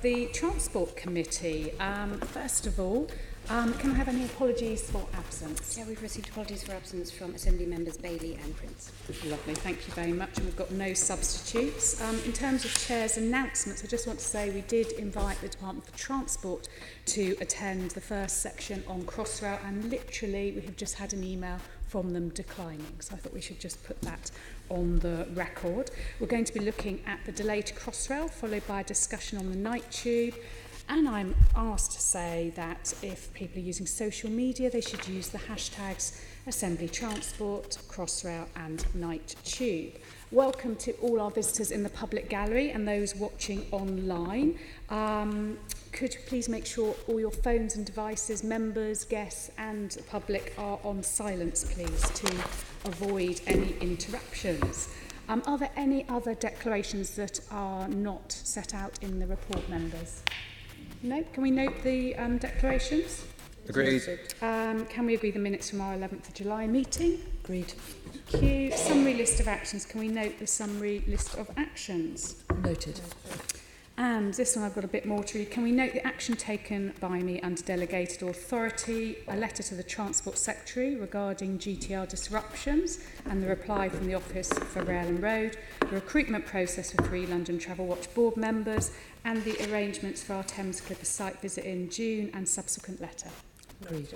The Transport Committee, first of all, can I have any apologies for absence? Yeah, we've received apologies for absence from Assembly Members Bailey and Prince. Lovely, thank you very much, and we've got no substitutes. In terms of Chair's announcements, I just want to say we did invite the Department for Transport to attend the first section on Crossrail, and literally we have just had an email from them declining, so I thought we should just put that on the record. We're going to be looking at the delay to Crossrail, followed by a discussion on the night tube. And I'm asked to say that if people are using social media, they should use the hashtags Assembly Transport, Crossrail and Night Tube. Welcome to all our visitors in the public gallery and those watching online. Could you please make sure all your phones and devices, members, guests and the public are on silence, please, to avoid any interruptions. Are there any other declarations that are not set out in the report, members? No? Can we note the declarations? Agreed. Can we agree the minutes from our 11th of July meeting? Agreed. Thank you. Summary list of actions. Can we note the summary list of actions? Noted. And this one I've got a bit more to read. Can we note the action taken by me under delegated authority, a letter to the Transport Secretary regarding GTR disruptions and the reply from the Office for Rail and Road, the recruitment process for 3 London Travel Watch board members and the arrangements for our Thames Clipper site visit in June and subsequent letter. Agreed.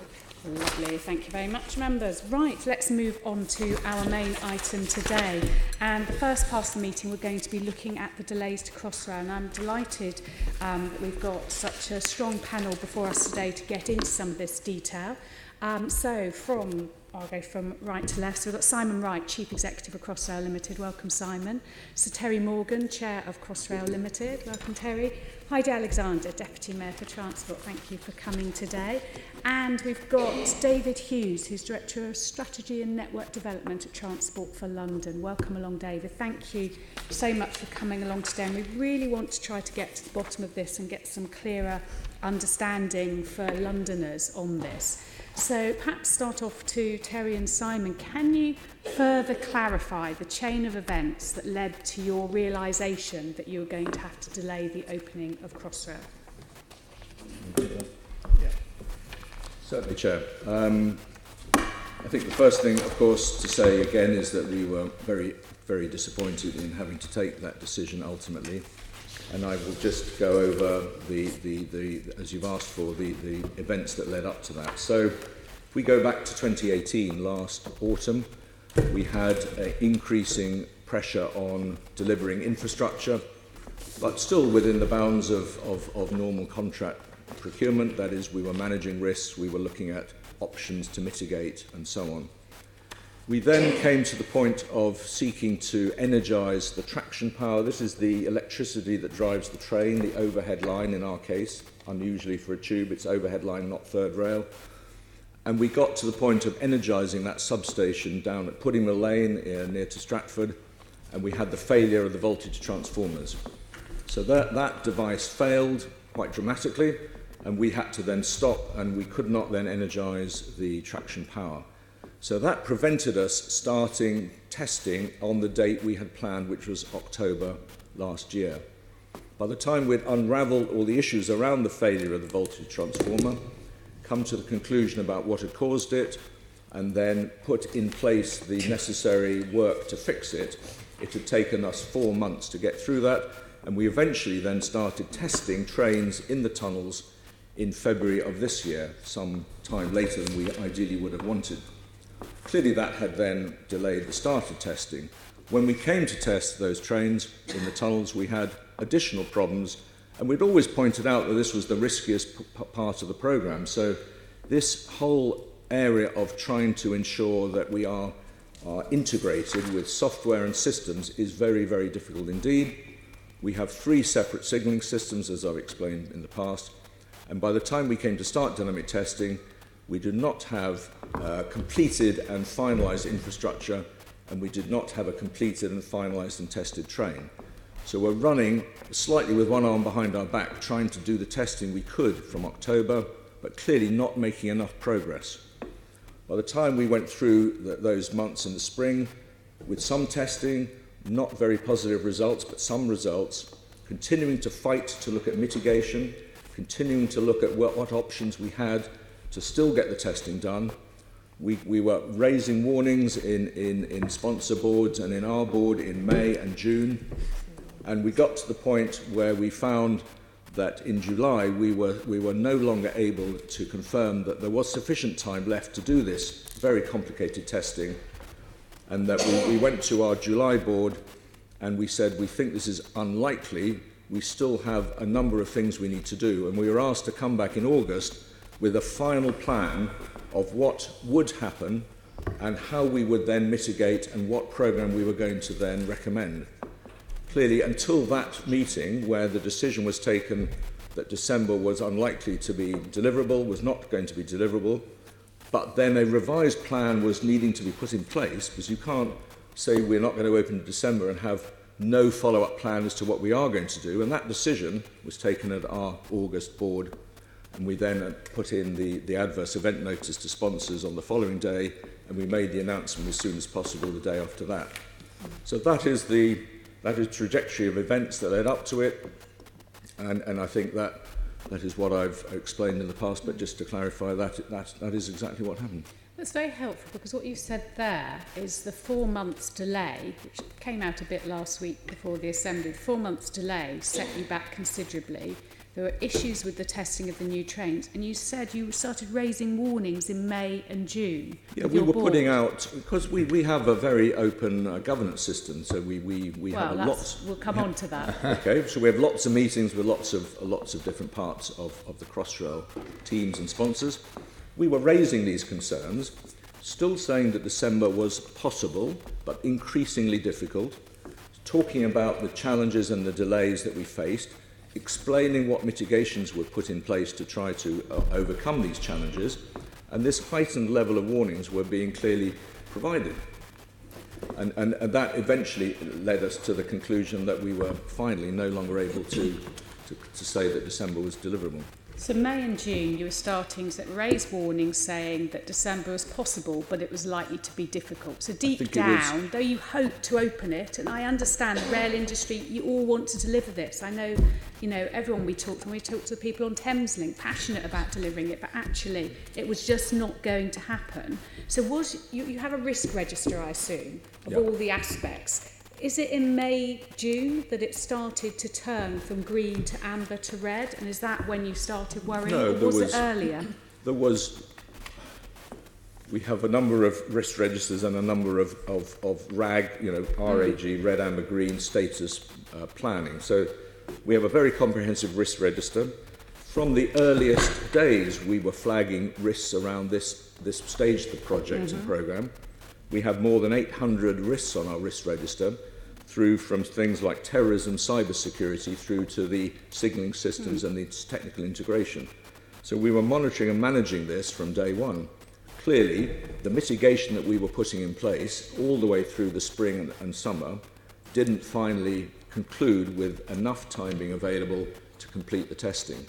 Lovely, thank you very much, members. Right, let's move on to our main item today. And the first part of the meeting, we're going to be looking at the delays to Crossrail. And I'm delighted that we've got such a strong panel before us today to get into some of this detail. I'll go from right to left. So we've got Simon Wright, Chief Executive of Crossrail Limited. Welcome, Simon. Sir Terry Morgan, Chair of Crossrail Limited. Welcome, Terry. Heidi Alexander, Deputy Mayor for Transport. Thank you for coming today. And we've got David Hughes, who's Director of Strategy and Network Development at Transport for London. Welcome along, David. Thank you so much for coming along today. And we really want to try to get to the bottom of this and get some clearer understanding for Londoners on this. So perhaps start off to Terry and Simon. Can you further clarify the chain of events that led to your realisation that you were going to have to delay the opening of Crossrail? Yeah. Certainly, Chair. I think the first thing, of course, to say again is that we were very, very disappointed in having to take that decision ultimately. And I will just go over as you've asked for, the events that led up to that. So if we go back to 2018, last autumn, we had increasing pressure on delivering infrastructure, but still within the bounds of normal contract procurement. That is, we were managing risks, we were looking at options to mitigate and so on. We then came to the point of seeking to energise the traction power. This is the electricity that drives the train, the overhead line in our case. Unusually for a tube, it's overhead line, not third rail. And we got to the point of energising that substation down at Puddingmill Lane near to Stratford, and we had the failure of the voltage transformers. So that device failed quite dramatically, and we had to then stop, and we could not then energise the traction power. So that prevented us starting testing on the date we had planned, which was October last year. By the time we'd unravelled all the issues around the failure of the voltage transformer, come to the conclusion about what had caused it, and then put in place the necessary work to fix it, it had taken us 4 months to get through that, and we eventually then started testing trains in the tunnels in February of this year, some time later than we ideally would have wanted. Clearly that had then delayed the start of testing. When we came to test those trains in the tunnels, we had additional problems, and we'd always pointed out that this was the riskiest part of the programme. So this whole area of trying to ensure that we are integrated with software and systems is very, very difficult indeed. We have 3 separate signalling systems, as I've explained in the past, and by the time we came to start dynamic testing, we did not have completed and finalised infrastructure, and we did not have a completed and finalised and tested train. So we're running slightly with one arm behind our back, trying to do the testing we could from October, but clearly not making enough progress. By the time we went through those months in the spring, with some testing, not very positive results, but some results, continuing to fight to look at mitigation, continuing to look at what options we had to still get the testing done. We were raising warnings in sponsor boards and in our board in May and June, and we got to the point where we found that in July we were no longer able to confirm that there was sufficient time left to do this very complicated testing, and that we went to our July board and we said we think this is unlikely, we still have a number of things we need to do, and we were asked to come back in August with a final plan of what would happen and how we would then mitigate and what programme we were going to then recommend. Clearly, until that meeting where the decision was taken that December was unlikely to be deliverable, was not going to be deliverable, but then a revised plan was needing to be put in place, because you can't say we're not going to open in December and have no follow-up plan as to what we are going to do. And that decision was taken at our August board, and we then put in the adverse event notice to sponsors on the following day, and we made the announcement as soon as possible the day after that. So that is the trajectory of events that led up to it, and I think that is what I've explained in the past, but just to clarify, that is exactly what happened. That's very helpful, because what you said there is the 4 months delay, which came out a bit last week before the Assembly, the 4 months delay set you back considerably. There were issues with the testing of the new trains, and you said you started raising warnings in May and June. Yeah, we were putting out, because we have a very open governance system, so we have a lot. We'll come on to that. Okay, so we have lots of meetings with lots of different parts of the Crossrail teams and sponsors. We were raising these concerns, still saying that December was possible, but increasingly difficult, talking about the challenges and the delays that we faced, explaining what mitigations were put in place to try to overcome these challenges, and this heightened level of warnings were being clearly provided. And that eventually led us to the conclusion that we were finally no longer able to say that December was deliverable. So May and June, you were starting to raise warnings saying that December was possible, but it was likely to be difficult. So deep down, though you hope to open it, and I understand the rail industry, you all want to deliver this. I know, everyone we talked to, the people on Thameslink, passionate about delivering it, but actually it was just not going to happen. So you have a risk register, I assume, of all the aspects. Is it in May, June that it started to turn from green to amber to red? And is that when you started worrying? No, or was it earlier? We have a number of risk registers and a number of RAG, RAG, red, amber, green status planning. So we have a very comprehensive risk register. From the earliest days, we were flagging risks around this stage of the project and programme. We have more than 800 risks on our risk register, from things like terrorism, cybersecurity, through to the signalling systems and its technical integration. So we were monitoring and managing this from day one. Clearly, the mitigation that we were putting in place all the way through the spring and summer didn't finally conclude with enough time being available to complete the testing.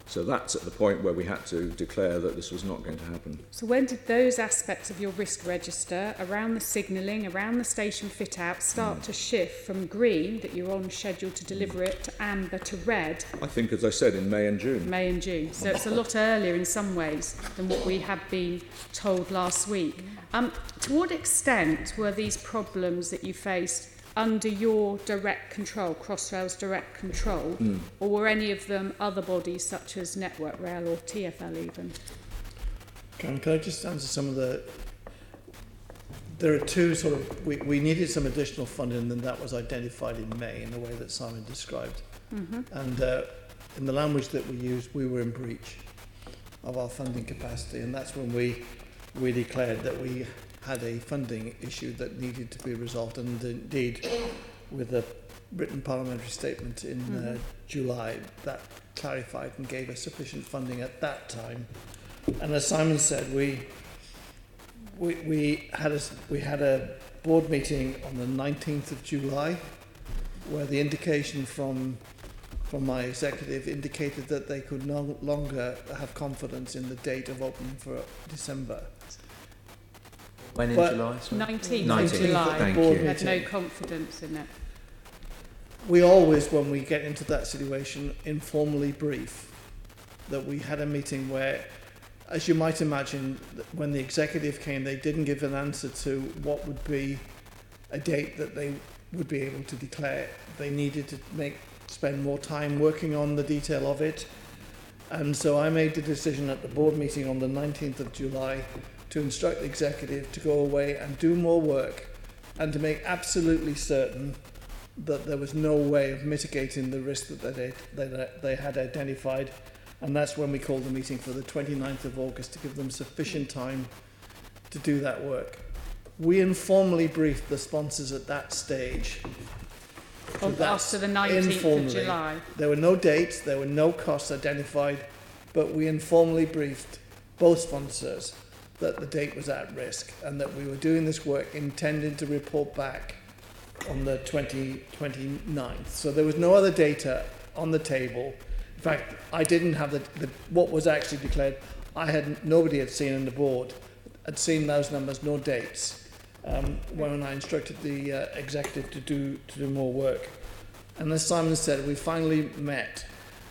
So that's at the point where we had to declare that this was not going to happen. So when did those aspects of your risk register, around the signalling, around the station fit-out, start to shift from green, that you're on schedule to deliver it, to amber to red? I think, as I said, in May and June. May and June. So it's a lot earlier in some ways than what we had been told last week. To what extent were these problems that you faced under your direct control, Crossrail's direct control, or were any of them other bodies such as Network Rail or TfL even? Can I just answer some of the... There are two we needed some additional funding, and that was identified in May in the way that Simon described. And in the language that we used, we were in breach of our funding capacity, and that's when we declared that we had a funding issue that needed to be resolved, and indeed with a written parliamentary statement in July that clarified and gave us sufficient funding at that time. And as Simon said, we had a board meeting on the 19th of July where the indication from my executive indicated that they could no longer have confidence in the date of opening for December. When in July? Sorry? 19th of July. Thank You you. had no confidence in it. we always, when we get into that situation, informally brief that we had a meeting where, as you might imagine, when the executive came, they didn't give an answer to what would be a date that they would be able to declare. They needed to spend more time working on the detail of it. And so I made the decision at the board meeting on the 19th of July to instruct the executive to go away and do more work and to make absolutely certain that there was no way of mitigating the risk that they had identified. And that's when we called the meeting for the 29th of August to give them sufficient time to do that work. We informally briefed the sponsors at that stage. After the 19th of July. There were no dates, there were no costs identified, but we informally briefed both sponsors that the date was at risk and that we were doing this work intending to report back on the 29th. So there was no other data on the table. In fact, I didn't have what was actually declared. Nobody had seen on the board had seen those numbers, no dates. When I instructed the executive to do more work. And as Simon said, we finally met.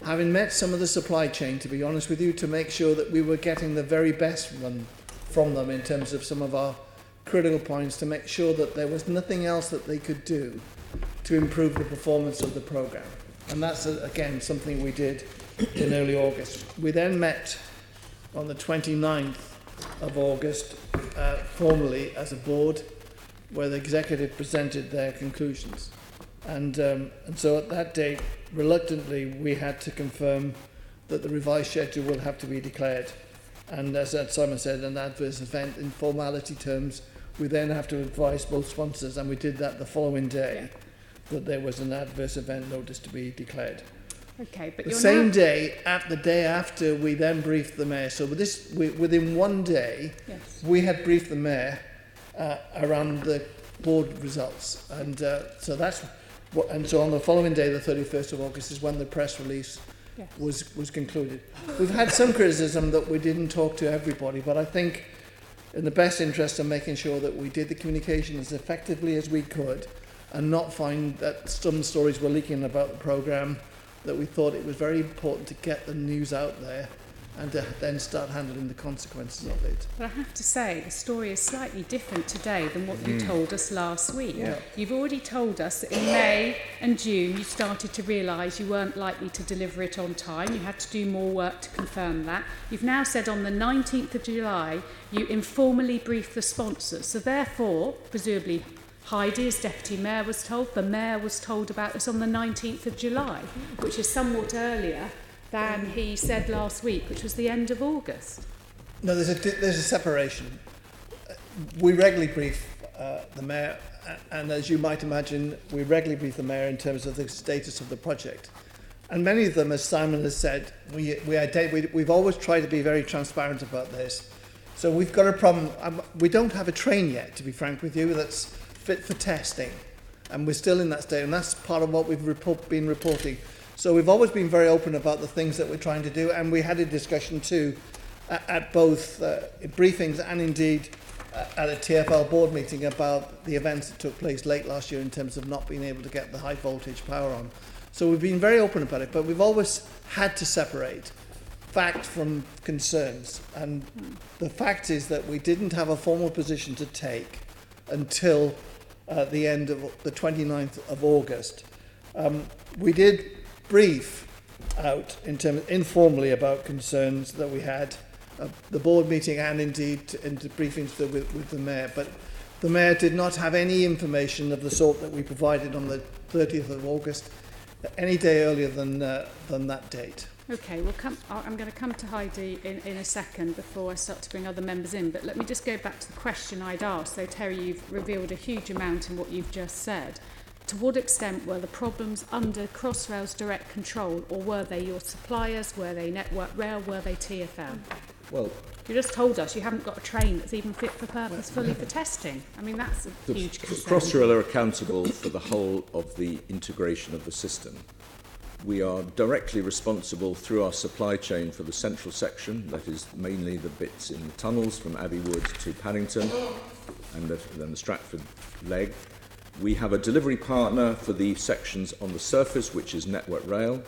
Having met some of the supply chain, to be honest with you, to make sure that we were getting the very best from them in terms of some of our critical points, to make sure that there was nothing else that they could do to improve the performance of the programme. And that's, again, something we did in early August. We then met on the 29th of August formally as a board, where the executive presented their conclusions. And so at that date, reluctantly, we had to confirm that the revised schedule will have to be declared. And as Simon said, an adverse event in formality terms, we then have to advise both sponsors, and we did that the following day, that there was an adverse event notice to be declared. Okay, but the same day, the day after, we then briefed the mayor. So within one day, we had briefed the mayor around the board results, and so that's what. And so on the following day, the 31st of August, is when the press release was concluded. We've had some criticism that we didn't talk to everybody, but I think, in the best interest of making sure that we did the communication as effectively as we could, and not find that some stories were leaking about the programme, that we thought it was very important to get the news out there and to then start handling the consequences of it. But I have to say, the story is slightly different today than what you told us last week. Yeah. You've already told us that in May and June you started to realise you weren't likely to deliver it on time. You had to do more work to confirm that. You've now said on the 19th of July you informally briefed the sponsors. So therefore, presumably, Heidi, as Deputy Mayor, was told. The Mayor was told about this on the 19th of July, which is somewhat earlier than he said last week, which was the end of August. No, there's a separation. We regularly brief the Mayor, and as you might imagine, we regularly brief the Mayor in terms of the status of the project. And many of them, as Simon has said, we've always tried to be very transparent about this. So we've got a problem. We don't have a train yet, to be frank with you, that's fit for testing, and we're still in that state, and that's part of what we've been reporting. So we've always been very open about the things that we're trying to do, and we had a discussion too at both briefings and indeed at a TfL board meeting about the events that took place late last year in terms of not being able to get the high voltage power on. So we've been very open about it, but we've always had to separate fact from concerns, and the fact is that we didn't have a formal position to take until the end of the 29th of August. We did brief out informally about concerns that we had at the board meeting and indeed into briefings with the Mayor, but the Mayor did not have any information of the sort that we provided on the 30th of August any day earlier than that date. Okay, I'm going to come to Heidi in a second before I start to bring other members in, but let me just go back to the question I'd asked. So, Terry, you've revealed a huge amount in what you've just said. To what extent were the problems under Crossrail's direct control, or were they your suppliers, were they Network Rail, were they TfL? Well, you just told us you haven't got a train that's even fit for purpose fully for testing. I mean, that's a huge concern. Crossrail are accountable for the whole of the integration of the system. We are directly responsible through our supply chain for the central section, that is mainly the bits in the tunnels from Abbeywood to Paddington, and then the Stratford leg. We have a delivery partner for the sections on the surface, which is Network Rail.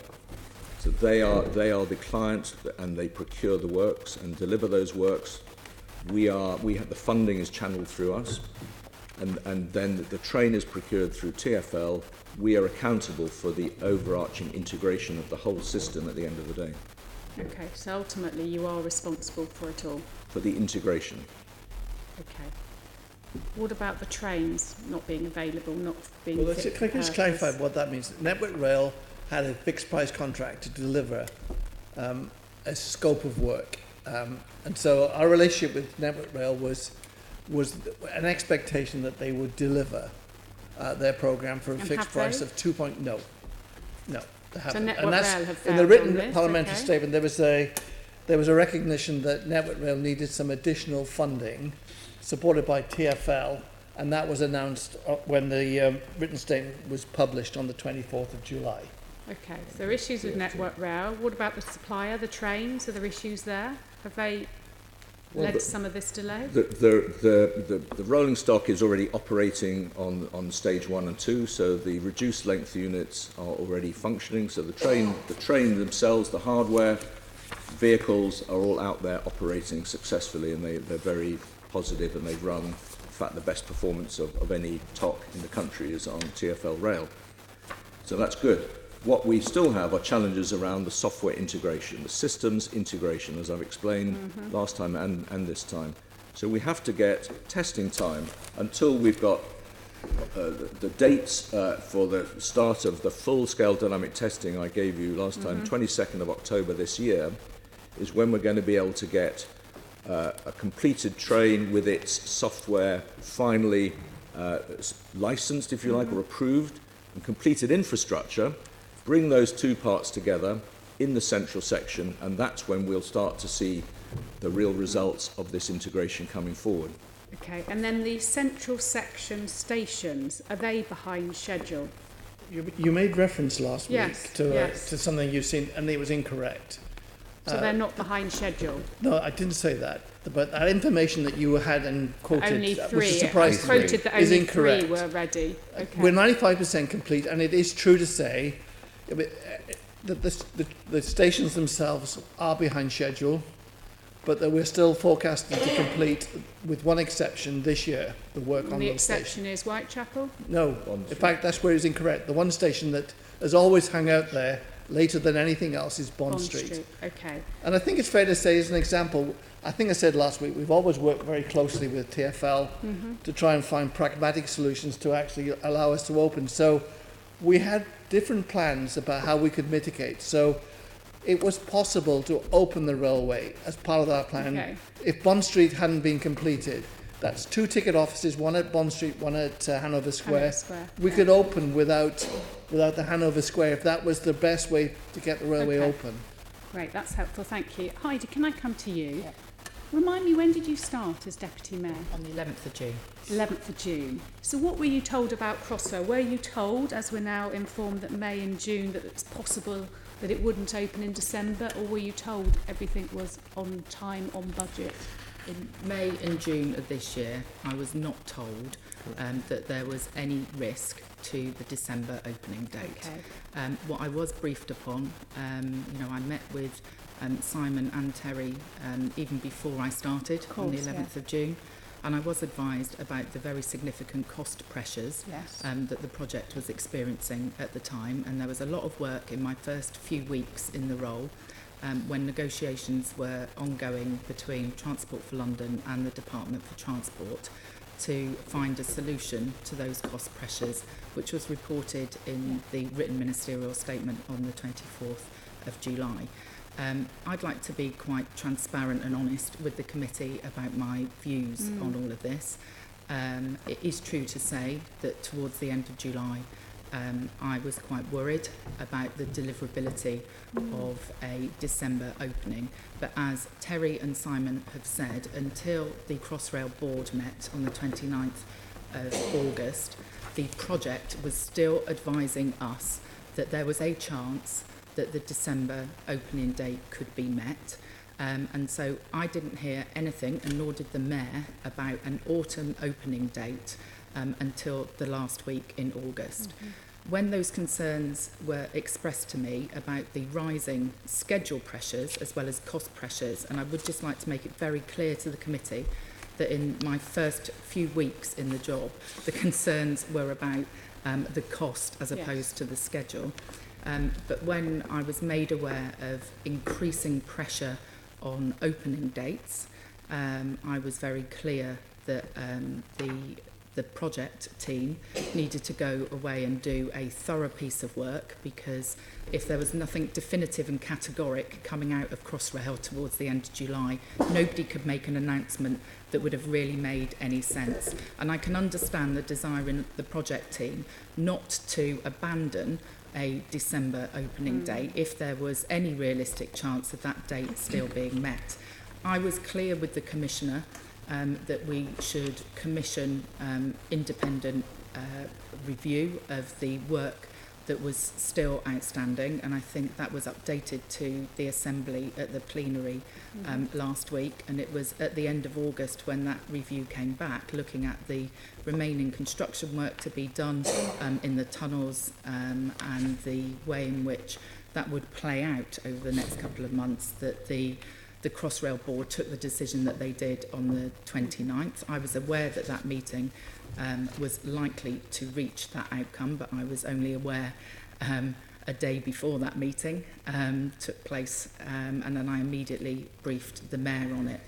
So they are the client, and they procure the works and deliver those works. We have the funding is channeled through us, and then the train is procured through TfL. We are accountable for the overarching integration of the whole system at the end of the day. Okay, so ultimately you are responsible for it all. For the integration. Okay. What about the trains not being available, not being Well, fit can I for just purpose? clarify what that means? Network Rail had a fixed price contract to deliver a scope of work. And so our relationship with Network Rail was an expectation that they would deliver their programme for a And fixed have price they? of 2. No, they haven't. Network And that's Rail have in the failed written on this, parliamentary okay. statement. There was a recognition that Network Rail needed some additional funding, supported by TfL, and that was announced when the written statement was published on the 24th of July. Okay, so there are issues with Network Rail. What about the supplier, the trains? Are there issues there? Have they led to some of this delay? The rolling stock is already operating on stage 1 and 2, so the reduced length units are already functioning. So the train themselves, the hardware, vehicles are all out there operating successfully, and they're very positive, and they've run. In fact, the best performance of any TOC in the country is on TfL rail. So that's good. What we still have are challenges around the software integration, the systems integration, as I've explained last time and this time. So we have to get testing time until we've got the dates for the start of the full-scale dynamic testing I gave you last time, 22nd of October this year, is when we're going to be able to get a completed train with its software finally licensed, if you like, or approved, and completed infrastructure. Bring those two parts together in the central section, and that's when we'll start to see the real results of this integration coming forward. Okay, and then the central section stations, are they behind schedule? You made reference last Yes, week to yes. to something you've seen, and it was incorrect. So they're not behind schedule? No, I didn't say that. But that information that you had and quoted, Only which three. is I surprising, quoted that is only incorrect. three were ready. Okay. We're 95% complete, and it is true to say that the stations themselves are behind schedule, but that we're still forecasted to complete, with one exception, this year, the work And on the those exception stations. is Whitechapel? No, in fact, that's where it's incorrect. The one station that has always hung out there later than anything else is Bond Street. Okay. And I think it's fair to say, as an example, I think I said last week, we've always worked very closely with TfL to try and find pragmatic solutions to actually allow us to open. So we had different plans about how we could mitigate. So it was possible to open the railway as part of our plan. Okay. If Bond Street hadn't been completed, that's 2 ticket offices, one at Bond Street, one at Hanover Square. Hanover Square, We yeah. could open without the Hanover Square, if that was the best way to get the railway Okay. open. Great, that's helpful, thank you. Heidi, can I come to you? Yeah. Remind me, when did you start as Deputy Mayor? On the 11th of June. 11th of June. So what were you told about Crossrail? Were you told, as we're now informed, that May and June, that it's possible that it wouldn't open in December, or were you told everything was on time, on budget? In May and June of this year, I was not told that there was any risk to the December opening date. Okay. What I was briefed upon, I met with Simon and Terry even before I started on the 11th of June, and I was advised about the very significant cost pressures Yes. that the project was experiencing at the time, and there was a lot of work in my first few weeks in the role when negotiations were ongoing between Transport for London and the Department for Transport to find a solution to those cost pressures, which was reported in the written ministerial statement on the 24th of July. I'd like to be quite transparent and honest with the committee about my views on all of this. It is true to say that towards the end of July, I was quite worried about the deliverability of a December opening. But as Terry and Simon have said, until the Crossrail board met on the 29th of August, the project was still advising us that there was a chance that the December opening date could be met. And so I didn't hear anything, and nor did the Mayor, about an autumn opening date until the last week in August. When those concerns were expressed to me about the rising schedule pressures as well as cost pressures, and I would just like to make it very clear to the committee that in my first few weeks in the job, the concerns were about the cost as opposed to the schedule. But when I was made aware of increasing pressure on opening dates, I was very clear that the project team needed to go away and do a thorough piece of work, because if there was nothing definitive and categoric coming out of Crossrail towards the end of July, nobody could make an announcement that would have really made any sense. And I can understand the desire in the project team not to abandon a December opening date if there was any realistic chance of that date still being met. I was clear with the Commissioner that we should commission independent review of the work that was still outstanding, and I think that was updated to the Assembly at the plenary last week, and it was at the end of August when that review came back, looking at the remaining construction work to be done in the tunnels and the way in which that would play out over the next couple of months, that the Crossrail board took the decision that they did on the 29th. I was aware that that meeting was likely to reach that outcome, but I was only aware a day before that meeting took place, and then I immediately briefed the Mayor on it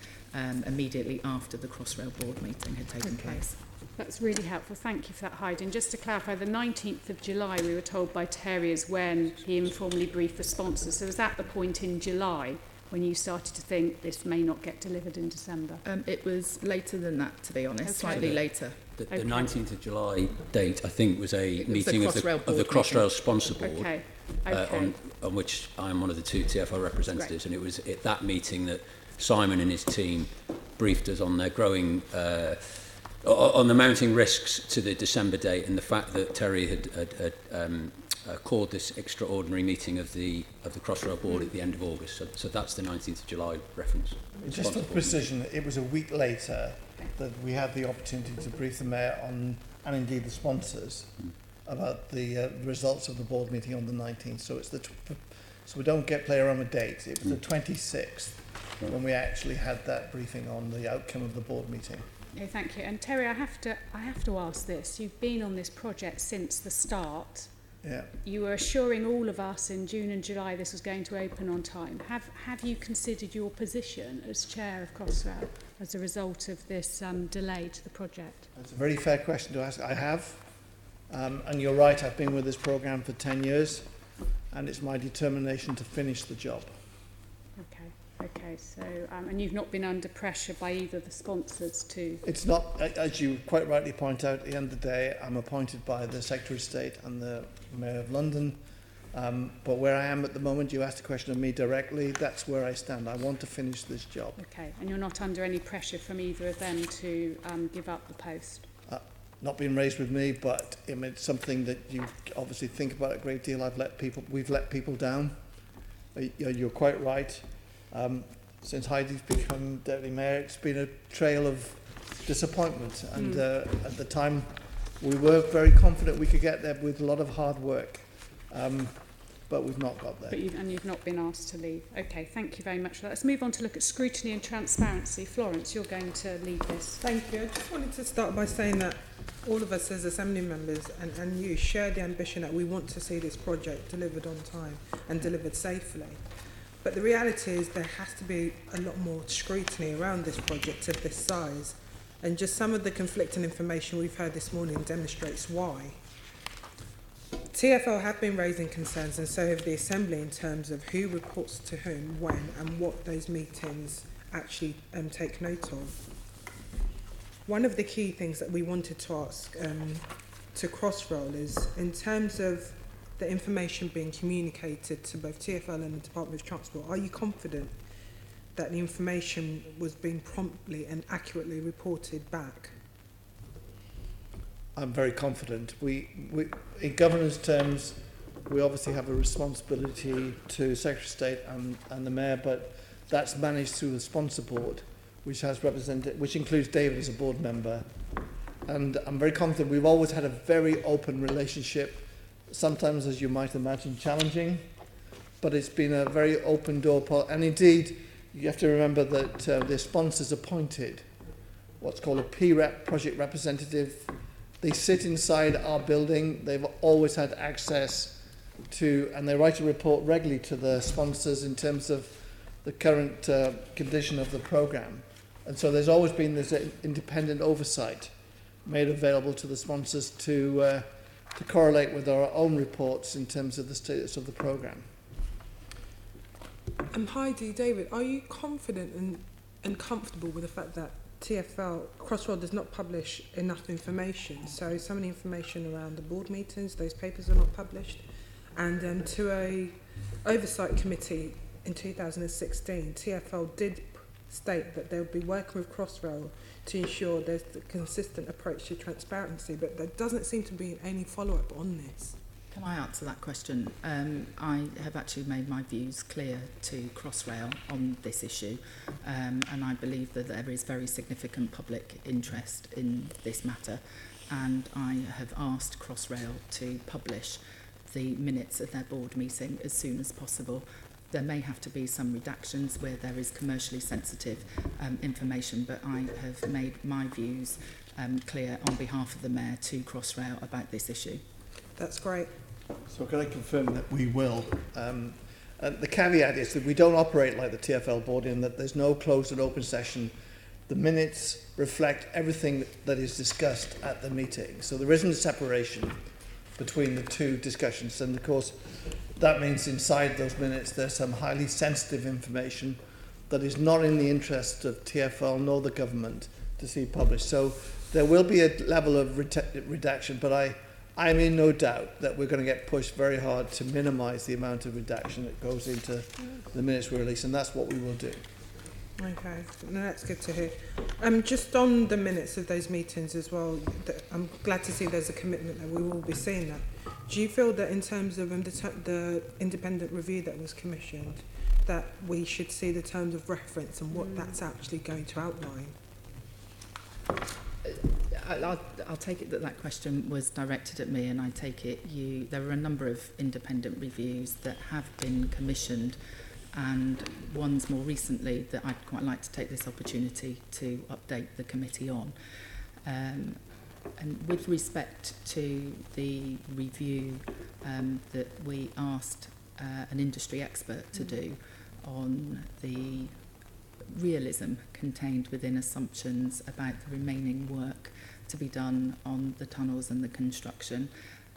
immediately after the Crossrail board meeting had taken place. That's really helpful. Thank you for that, Heidi. And just to clarify, the 19th of July, we were told by Terry, is when he informally briefed the sponsors. So was that the point in July when you started to think this may not get delivered in December? It was later than that, to be honest, slightly later. The 19th of July date, I think, was a meeting of the Crossrail sponsor board, on which I'm one of the two TFL representatives, and it was at that meeting that Simon and his team briefed us on their growing, on the mounting risks to the December date, and the fact that Terry had called this extraordinary meeting of the Crossrail board at the end of August. So that's the 19th of July reference. Just for precision, it was a week later that we had the opportunity to brief the Mayor on, and indeed the sponsors, about the results of the board meeting on the 19th. So it's so we don't play around with dates. It was the 26th when we actually had that briefing on the outcome of the board meeting. Okay, thank you. And Terry, I have to ask this. You've been on this project since the start. Yeah. You were assuring all of us in June and July this was going to open on time. Have you considered your position as chair of Crossrail as a result of this delay to the project? That's a very fair question to ask. I have. And you're right, I've been with this programme for 10 years, and it's my determination to finish the job. Okay, so, and you've not been under pressure by either the sponsors to... It's not, as you quite rightly point out, at the end of the day, I'm appointed by the Secretary of State and the Mayor of London. But where I am at the moment, you asked a question of me directly, that's where I stand. I want to finish this job. Okay, and you're not under any pressure from either of them to give up the post? Not been raised with me, but it's something that you obviously think about a great deal. We've let people down. You're quite right. Since Heidi's become Deputy Mayor, it's been a trail of disappointment. And at the time, we were very confident we could get there with a lot of hard work. But we've not got there. And you've not been asked to leave. Okay, thank you very much for that. Let's move on to look at scrutiny and transparency. Florence, you're going to lead this. Thank you. I just wanted to start by saying that all of us as Assembly members and you share the ambition that we want to see this project delivered on time and delivered safely. But the reality is there has to be a lot more scrutiny around this project of this size. And just some of the conflicting information we've heard this morning demonstrates why. TfL have been raising concerns, and so have the Assembly, in terms of who reports to whom, when, and what those meetings actually take note of. One of the key things that we wanted to ask to Crossrail is, in terms of the information being communicated to both TfL and the Department of Transport, are you confident that the information was being promptly and accurately reported back? I'm very confident. We in governance terms, we obviously have a responsibility to Secretary of State and the Mayor, but that's managed through the sponsor board, which includes David as a board member, And I'm very confident we've always had a very open relationship, sometimes, as you might imagine, challenging, but it's been a very open door. And indeed, you have to remember that the sponsors appointed what's called a PREP, project representative. They sit inside our building. They've always had access to, and they write a report regularly to the sponsors in terms of the current condition of the programme. And so there's always been this independent oversight made available to the sponsors to correlate with our own reports in terms of the status of the programme. Heidi, David, are you confident and comfortable with the fact that TfL, Crossrail, does not publish enough information? So some of the information around the board meetings, those papers are not published. And to a oversight committee in 2016, TfL did state that they would be working with Crossrail to ensure there's a consistent approach to transparency, but there doesn't seem to be any follow-up on this. Can I answer that question? I have actually made my views clear to Crossrail on this issue, and I believe that there is very significant public interest in this matter, and I have asked Crossrail to publish the minutes of their board meeting as soon as possible. There may have to be some redactions where there is commercially sensitive information, but I have made my views clear on behalf of the Mayor to Crossrail about this issue. That's great. So can I confirm that we will? And the caveat is that we don't operate like the TfL board in that there's no closed and open session. The minutes reflect everything that is discussed at the meeting. So there isn't a separation between the two discussions. And of course, that means inside those minutes there's some highly sensitive information that is not in the interest of TfL nor the government to see published. So there will be a level of redaction, but I'm in no doubt that we're going to get pushed very hard to minimise the amount of redaction that goes into the minutes we release, and that's what we will do. Okay, no, that's good to hear. Just on the minutes of those meetings as well, I'm glad to see there's a commitment that we will be seeing that. Do you feel that in terms of the independent review that was commissioned, that we should see the terms of reference and what that's actually going to outline? I'll take it that that question was directed at me, and I take it there are a number of independent reviews that have been commissioned, and ones more recently that I'd quite like to take this opportunity to update the committee on. And with respect to the review that we asked an industry expert to do on the realism contained within assumptions about the remaining work to be done on the tunnels and the construction,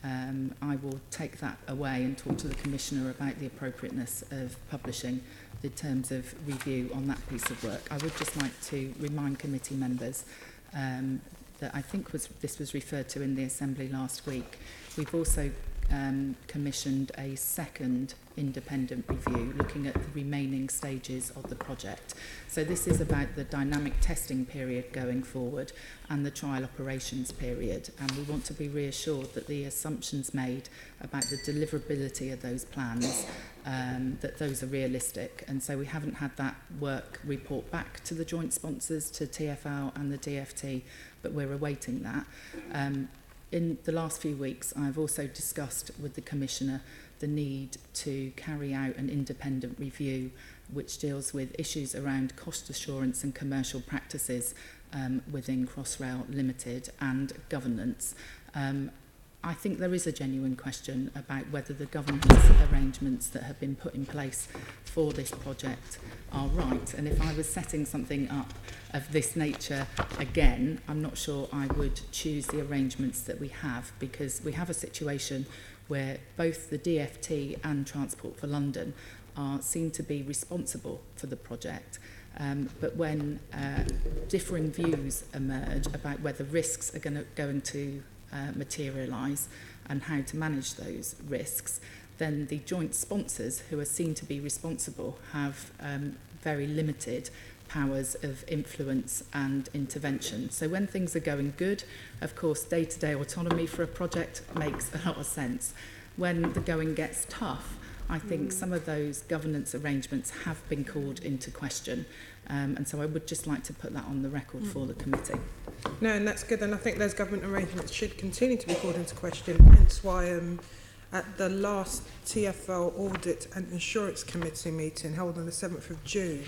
I will take that away and talk to the Commissioner about the appropriateness of publishing the terms of review on that piece of work. I would just like to remind committee members that I think this was referred to in the Assembly last week. We've also commissioned a second independent review looking at the remaining stages of the project. So this is about the dynamic testing period going forward and the trial operations period, and we want to be reassured that the assumptions made about the deliverability of those plans, that those are realistic. And so we haven't had that work report back to the joint sponsors, to TfL and the DFT, but we're awaiting that. In the last few weeks, I've also discussed with the Commissioner the need to carry out an independent review which deals with issues around cost assurance and commercial practices within Crossrail Limited and governance. I think there is a genuine question about whether the governance arrangements that have been put in place for this project are right. And if I was setting something up of this nature again, I'm not sure I would choose the arrangements that we have, because we have a situation where both the DFT and Transport for London are seen to be responsible for the project. But when differing views emerge about whether risks are going to materialise and how to manage those risks, then the joint sponsors who are seen to be responsible have very limited powers of influence and intervention. So when things are going good, of course, day-to-day autonomy for a project makes a lot of sense. When the going gets tough, I think some of those governance arrangements have been called into question. And so I would just like to put that on the record for the committee. No, and that's good. And I think those government arrangements should continue to be called into question. Hence why at the last TfL Audit and Insurance Committee meeting held on the 7th of June,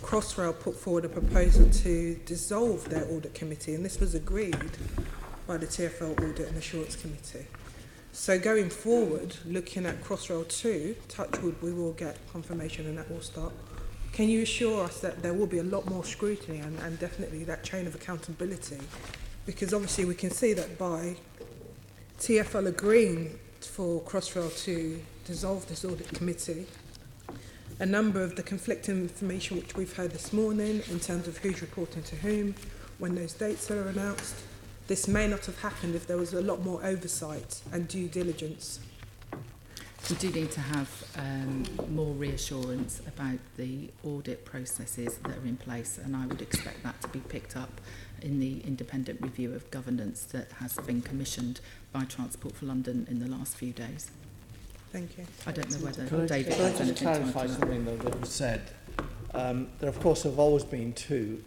Crossrail put forward a proposal to dissolve their audit committee, and this was agreed by the TfL Audit and Assurance Committee. So going forward, looking at Crossrail 2, touchwood, we will get confirmation and that will start. Can you assure us that there will be a lot more scrutiny and definitely that chain of accountability? Because obviously we can see that by TfL agreeing for Crossrail to dissolve this audit committee, a number of the conflicting information which we've heard this morning in terms of who's reporting to whom, when those dates are announced, this may not have happened if there was a lot more oversight and due diligence. We do need to have more reassurance about the audit processes that are in place, and I would expect that to be picked up in the independent review of governance that has been commissioned by Transport for London in the last few days. Thank you. I don't know whether David Can I has just anything to add clarify to that. something though that was said? There of course have always been two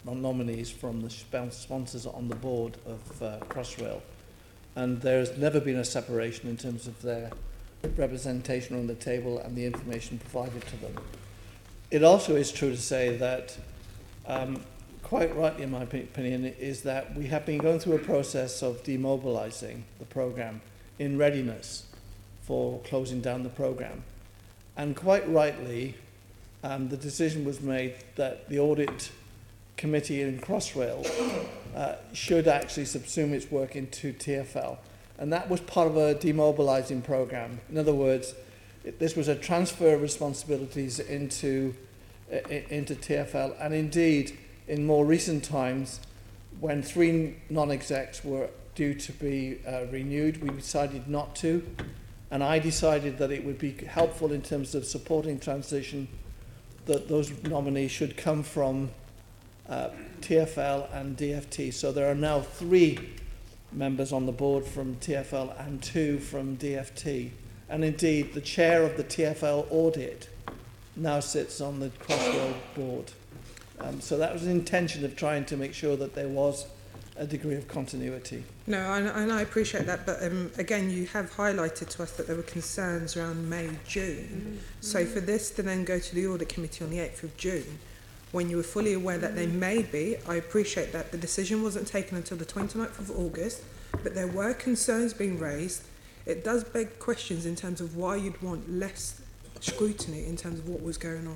nominees from the sponsors on the board of Crossrail, and there's never been a separation in terms of their representation on the table and the information provided to them. It also is true to say that, quite rightly in my opinion, is that we have been going through a process of demobilising the programme in readiness for closing down the programme. And quite rightly, the decision was made that the audit committee in Crossrail should actually subsume its work into TfL. And that was part of a demobilising programme. In other words, this was a transfer of responsibilities into TfL. And indeed, in more recent times, when 3 non-execs were due to be renewed, we decided not to. And I decided that it would be helpful in terms of supporting transition that those nominees should come from TfL and DFT. So there are now 3 members on the board from TfL and 2 from DFT. And indeed, the chair of the TfL audit now sits on the Crossrail board. So that was the intention of trying to make sure that there was a degree of continuity. No, and I appreciate that, but again, you have highlighted to us that there were concerns around May, June. So for this to then go to the audit committee on the 8th of June, when you were fully aware that they may be, I appreciate that the decision wasn't taken until the 29th of August, but there were concerns being raised. It does beg questions in terms of why you'd want less scrutiny in terms of what was going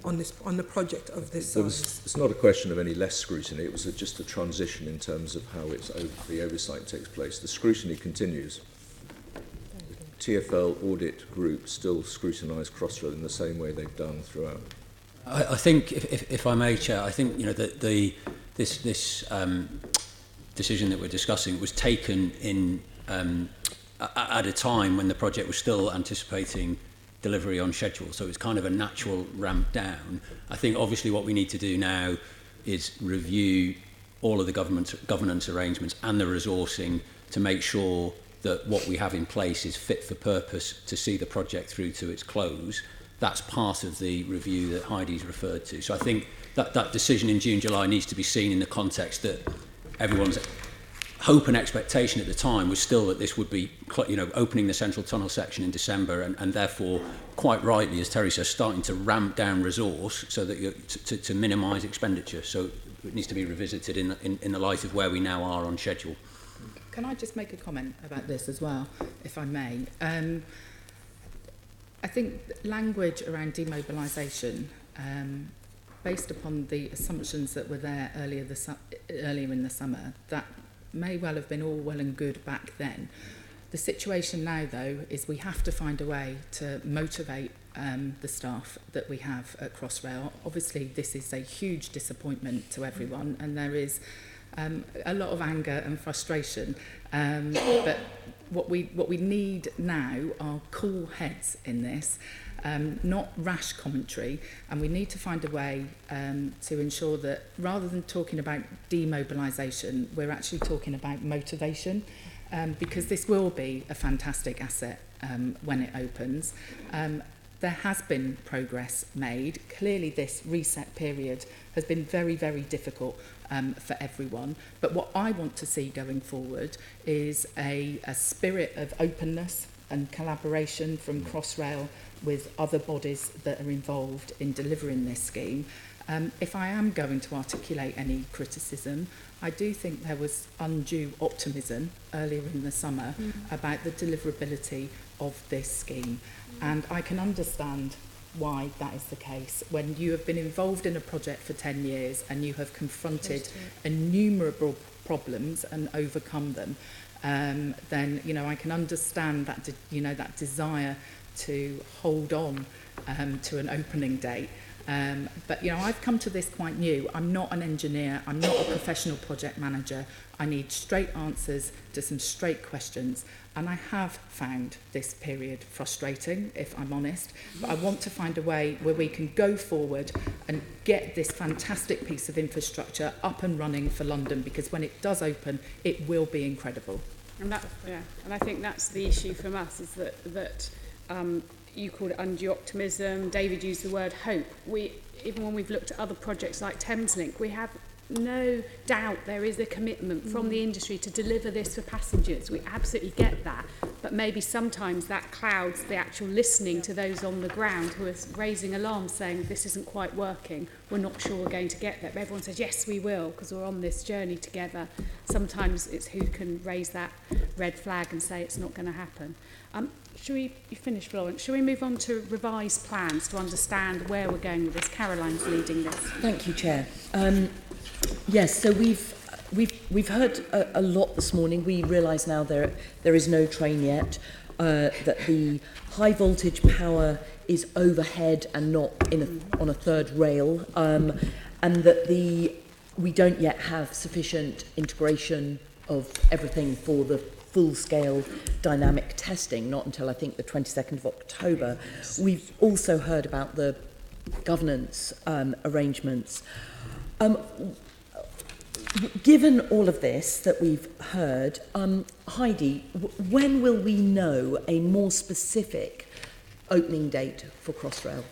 on the project of this size. It's not a question of any less scrutiny, it was just a transition in terms of how the oversight takes place. The scrutiny continues. The TfL audit group still scrutinise Crossrail in the same way they've done throughout. I think, if I may, Chair, I think that this decision that we're discussing was taken in at a time when the project was still anticipating delivery on schedule, so it's kind of a natural ramp down. I think obviously what we need to do now is review all of the governance arrangements and the resourcing to make sure that what we have in place is fit for purpose to see the project through to its close. That's part of the review that Heidi's referred to. So I think that decision in June, July needs to be seen in the context that everyone's hope and expectation at the time was still that this would be, opening the central tunnel section in December, and therefore, quite rightly, as Terry says, starting to ramp down resource so that to minimise expenditure. So it needs to be revisited in the light of where we now are on schedule. Can I just make a comment about this as well, if I may? I think language around demobilisation, based upon the assumptions that were there earlier in the summer, that may well have been all well and good back then. The situation now, though, is we have to find a way to motivate the staff that we have at Crossrail. Obviously, this is a huge disappointment to everyone, and there is a lot of anger and frustration. But what we need now are cool heads in this, not rash commentary, and we need to find a way to ensure that rather than talking about demobilisation, we're actually talking about motivation, because this will be a fantastic asset when it opens. there has been progress made. Clearly this reset period has been very, very difficult for everyone. But what I want to see going forward is a spirit of openness and collaboration from Crossrail with other bodies that are involved in delivering this scheme. If I am going to articulate any criticism, I do think there was undue optimism earlier in the summer about the deliverability of this scheme. And I can understand why that is the case. When you have been involved in a project for 10 years and you have confronted innumerable problems and overcome them, then, you know, I can understand that, that desire to hold on to an opening date. But, you know, I've come to this quite new. I'm not an engineer. I'm not a professional project manager. I need straight answers to some straight questions. And I have found this period frustrating, if I'm honest. But I want to find a way where we can go forward and get this fantastic piece of infrastructure up and running for London, because when it does open, it will be incredible. And I think that's the issue from us, is that you called it undue optimism. David used the word hope. Even when we've looked at other projects like Thameslink, we have no doubt there is a commitment from the industry to deliver this for passengers. We absolutely get that. But maybe sometimes that clouds the actual listening to those on the ground who are raising alarms saying this isn't quite working, we're not sure we're going to get there. But everyone says yes we will, because we're on this journey together. Sometimes it's who can raise that red flag and say it's not going to happen. You finish, Florence? Shall we move on to revised plans to understand where we're going with this? Caroline's leading this. Thank you, Chair. Yes, so we've heard a lot this morning. We realise now there is no train yet, that the high voltage power is overhead and not on a third rail, and that we don't yet have sufficient integration of everything for the full-scale dynamic testing, not until I think the 22nd of October. We've also heard about the governance arrangements. Given all of this that we've heard, Heidi, when will we know a more specific opening date for Crossrail?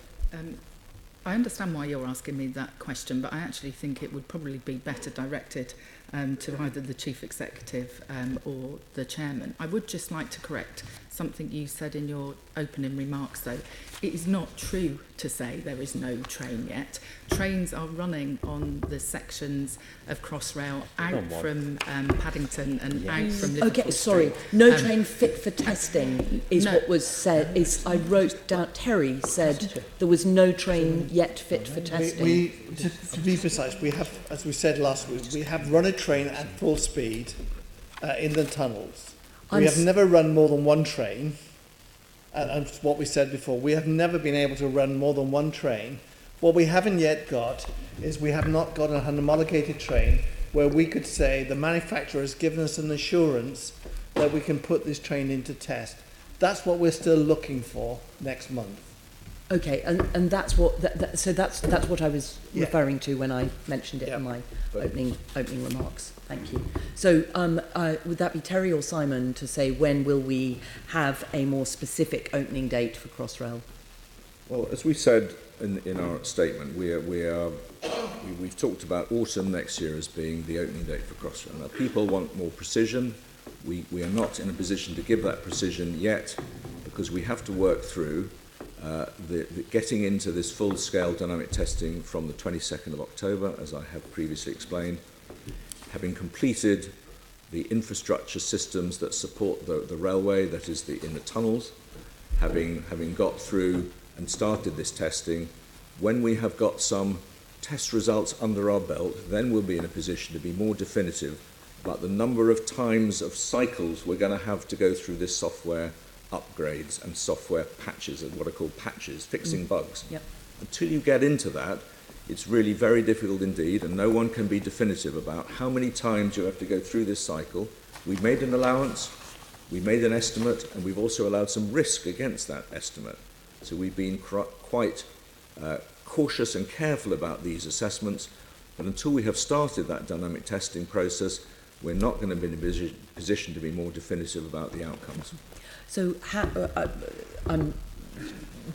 I understand why you're asking me that question, but I actually think it would probably be better directed to either the Chief Executive or the Chairman. I would just like to correct something you said in your opening remarks, though. It is not true to say there is no train yet. Trains are running on the sections of Crossrail out from Paddington and out from Liverpool Okay, sorry. Street. No train fit for testing is what was said. I wrote down, Terry said there was no train yet fit for testing. To be precise, we have, as we said last week, we have run a train at full speed in the tunnels. We have never run more than one train. And what we said before, we have never been able to run more than one train. What we haven't yet got is we have not got an homologated train where we could say the manufacturer has given us an assurance that we can put this train into test. That's what we're still looking for next month. Okay, and that's what that's what I was referring to when I mentioned it in my opening remarks. Thank you. So would that be Terry or Simon to say when will we have a more specific opening date for Crossrail? Well, as we said in our statement, we've talked about autumn next year as being the opening date for Crossrail. Now, people want more precision. We are not in a position to give that precision yet, because we have to work through the getting into this full-scale dynamic testing from the 22nd of October, as I have previously explained, having completed the infrastructure systems that support the railway, that is in the tunnels, having got through and started this testing. When we have got some test results under our belt, then we'll be in a position to be more definitive about the number of times of cycles we're going to have to go through this software upgrades and software patches, and what are called patches, fixing bugs. Yep. Until you get into that, it's really very difficult indeed, and no one can be definitive about how many times you have to go through this cycle. We've made an allowance, we made an estimate, and we've also allowed some risk against that estimate. So we've been quite cautious and careful about these assessments, but until we have started that dynamic testing process, we're not going to be in a position to be more definitive about the outcomes. So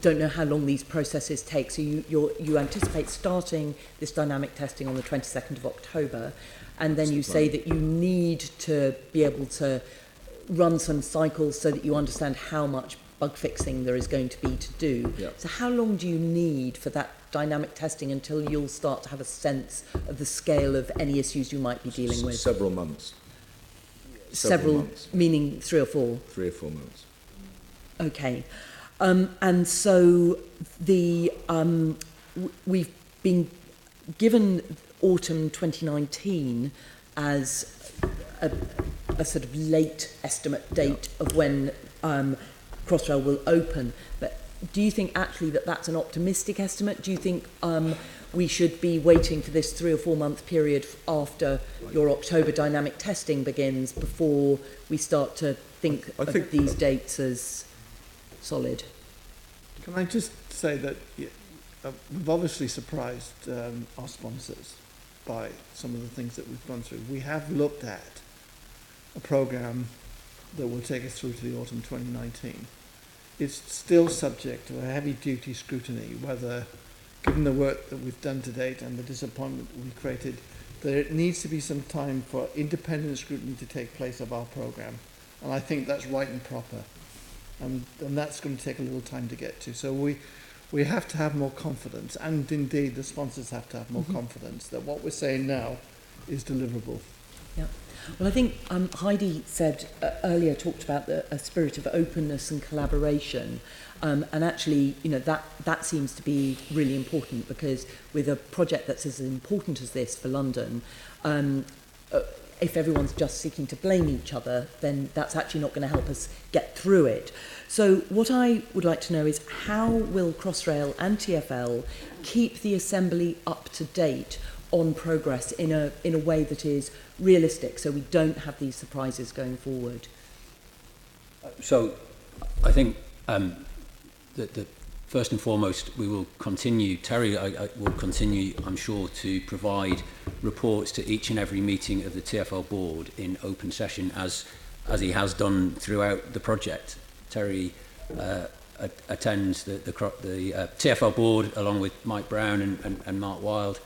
don't know how long these processes take. So you anticipate starting this dynamic testing on the 22nd of October, and then you say that you need to be able to run some cycles so that you understand how much bug fixing there is going to be to do. Yeah. So how long do you need for that dynamic testing until you'll start to have a sense of the scale of any issues you might be dealing with? Several months. Several months. Meaning 3 or 4? 3 or 4 months. Okay. And so we've been given autumn 2019 as a sort of late estimate date of when Crossrail will open. But do you think actually that that's an optimistic estimate? Do you think we should be waiting for this 3 or 4 month period after your October dynamic testing begins before we start to think of these dates as solid? Can I just say that we've obviously surprised our sponsors by some of the things that we've gone through. We have looked at a programme that will take us through to the autumn 2019. It's still subject to a heavy-duty scrutiny, whether, given the work that we've done to date and the disappointment we've created, there needs to be some time for independent scrutiny to take place of our programme. And I think that's right and proper. And that's going to take a little time to get to. So we have to have more confidence, and indeed the sponsors have to have more confidence that what we're saying now is deliverable. Yeah. Well, I think Heidi said earlier, talked about a spirit of openness and collaboration, and actually, you know, that seems to be really important, because with a project that's as important as this for London, if everyone's just seeking to blame each other, then that's actually not going to help us get through it. So what I would like to know is, how will Crossrail and TfL keep the Assembly up to date on progress in a way that is realistic, so we don't have these surprises going forward? So I think that first and foremost, we will continue, Terry I will continue, I'm sure, to provide reports to each and every meeting of the TfL board in open session, as he has done throughout the project. Terry attends the TfL board along with Mike Brown and Mark Wilde,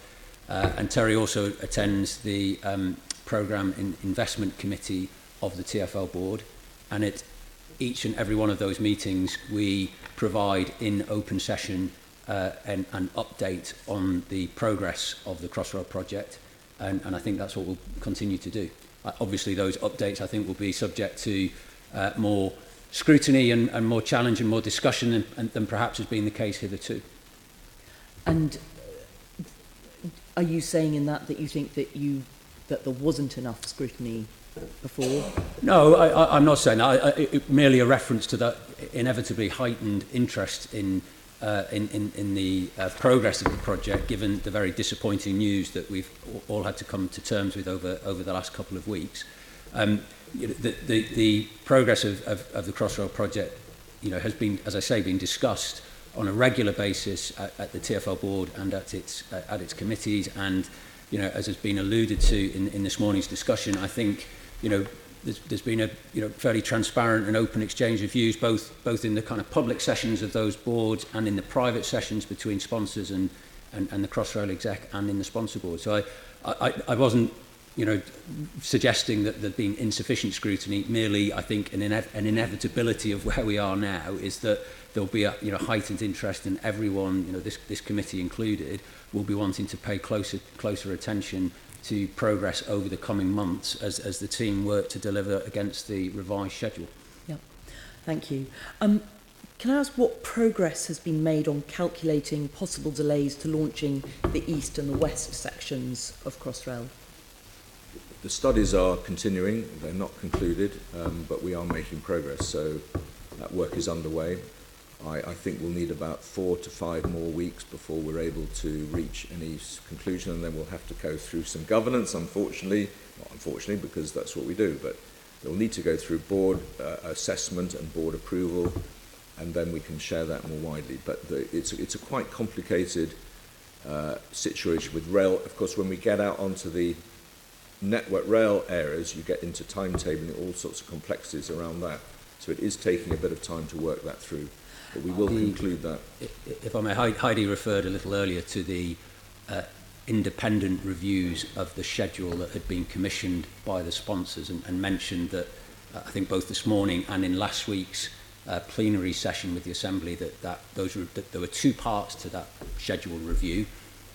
and Terry also attends the Programme Investment Committee of the TfL board, and at each and every one of those meetings we provide in open session an update on the progress of the Crossrail project, and I think that's what we'll continue to do. Obviously those updates, I think, will be subject to more scrutiny and more challenge and more discussion than perhaps has been the case hitherto. And are you saying in that you think that there wasn't enough scrutiny before? No, I'm not saying that. Merely a reference to that inevitably heightened interest in the progress of the project, given the very disappointing news that we've all had to come to terms with over the last couple of weeks. The progress of the Crossrail project, you know, has been, as I say, been discussed on a regular basis at the TfL board and at its committees, and, you know, as has been alluded to in this morning's discussion, I think, you know, there's been a fairly transparent and open exchange of views, both in the kind of public sessions of those boards and in the private sessions between sponsors and the Crossrail exec and in the sponsor board. So I wasn't, you know, suggesting that there'd been insufficient scrutiny. Merely, I think an inevitability of where we are now is that there'll be a heightened interest, and everyone, you know, this committee included, will be wanting to pay closer attention to progress over the coming months as the team work to deliver against the revised schedule. Yeah, thank you. Can I ask what progress has been made on calculating possible delays to launching the east and the west sections of Crossrail? The studies are continuing. They're not concluded, but we are making progress. So that work is underway. I think we'll need about 4 to 5 more weeks before we're able to reach any conclusion, and then we'll have to go through some governance, unfortunately, not unfortunately because that's what we do, but we'll need to go through board assessment and board approval, and then we can share that more widely. But it's a quite complicated situation with rail. Of course, when we get out onto the network rail areas, you get into timetabling, all sorts of complexities around that. So it is taking a bit of time to work that through. But we will conclude that. If I may, Heidi referred a little earlier to the independent reviews of the schedule that had been commissioned by the sponsors, and mentioned that I think both this morning and in last week's plenary session with the Assembly that there were two parts to that schedule review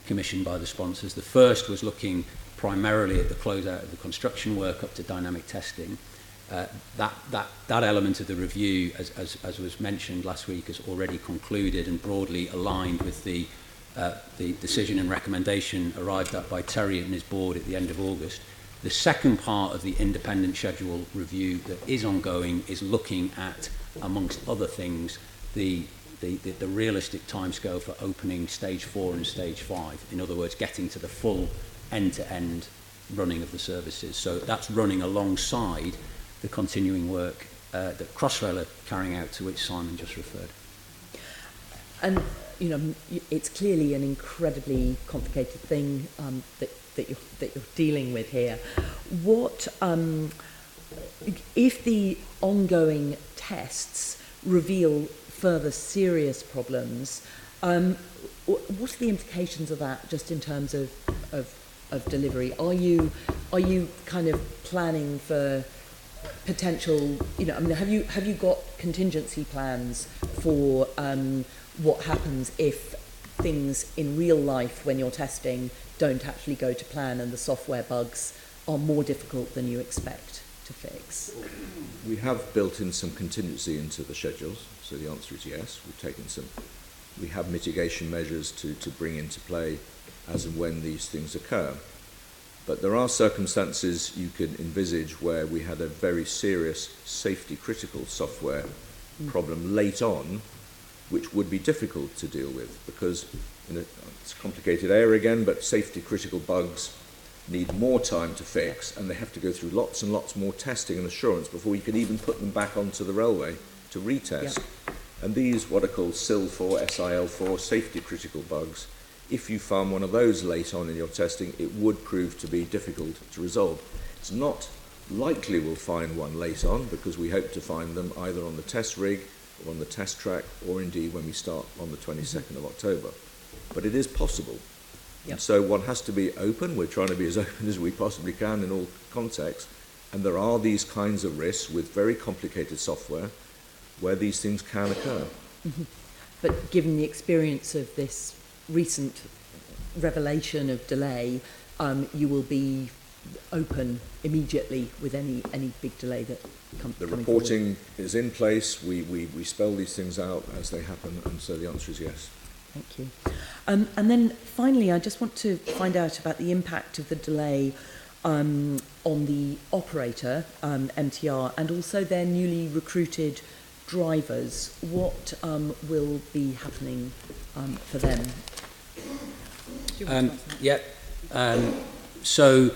commissioned by the sponsors. The first was looking primarily at the closeout of the construction work up to dynamic testing. That element of the review, as was mentioned last week, has already concluded and broadly aligned with the decision and recommendation arrived at by Terry and his board at the end of August. The second part of the independent schedule review that is ongoing is looking at, amongst other things, the realistic timescale for opening stage 4 and stage 5. In other words, getting to the full end-to-end running of the services. So that's running alongside the continuing work that Crossrail are carrying out, to which Simon just referred. And you know, it's clearly an incredibly complicated thing that you're dealing with here. What if the ongoing tests reveal further serious problems? What are the implications of that, just in terms of delivery? Are you kind of planning for potential? You know, I mean, have you got contingency plans for what happens if things in real life, when you're testing, don't actually go to plan and the software bugs are more difficult than you expect to fix? We have built in some contingency into the schedules, so the answer is yes. We have mitigation measures to bring into play as and when these things occur. But there are circumstances you can envisage where we had a very serious safety critical software problem late on, which would be difficult to deal with, because it's a complicated area again, but safety critical bugs need more time to fix, and they have to go through lots and lots more testing and assurance before you can even put them back onto the railway to retest. Yep. And these, what are called SIL4, SIL4, safety critical bugs, if you found one of those late on in your testing, it would prove to be difficult to resolve. It's not likely we'll find one late on, because we hope to find them either on the test rig or on the test track, or indeed when we start on the 22nd of October. But it is possible. Yep. So one has to be open. We're trying to be as open as we possibly can in all contexts. And there are these kinds of risks with very complicated software where these things can occur. Mm-hmm. But given the experience of this recent revelation of delay, you will be open immediately with any big delay that comes. The reporting is in place. We spell these things out as they happen, and so the answer is yes. Thank you. And then finally, I just want to find out about the impact of the delay on the operator, MTR, and also their newly recruited drivers. What will be happening for them? So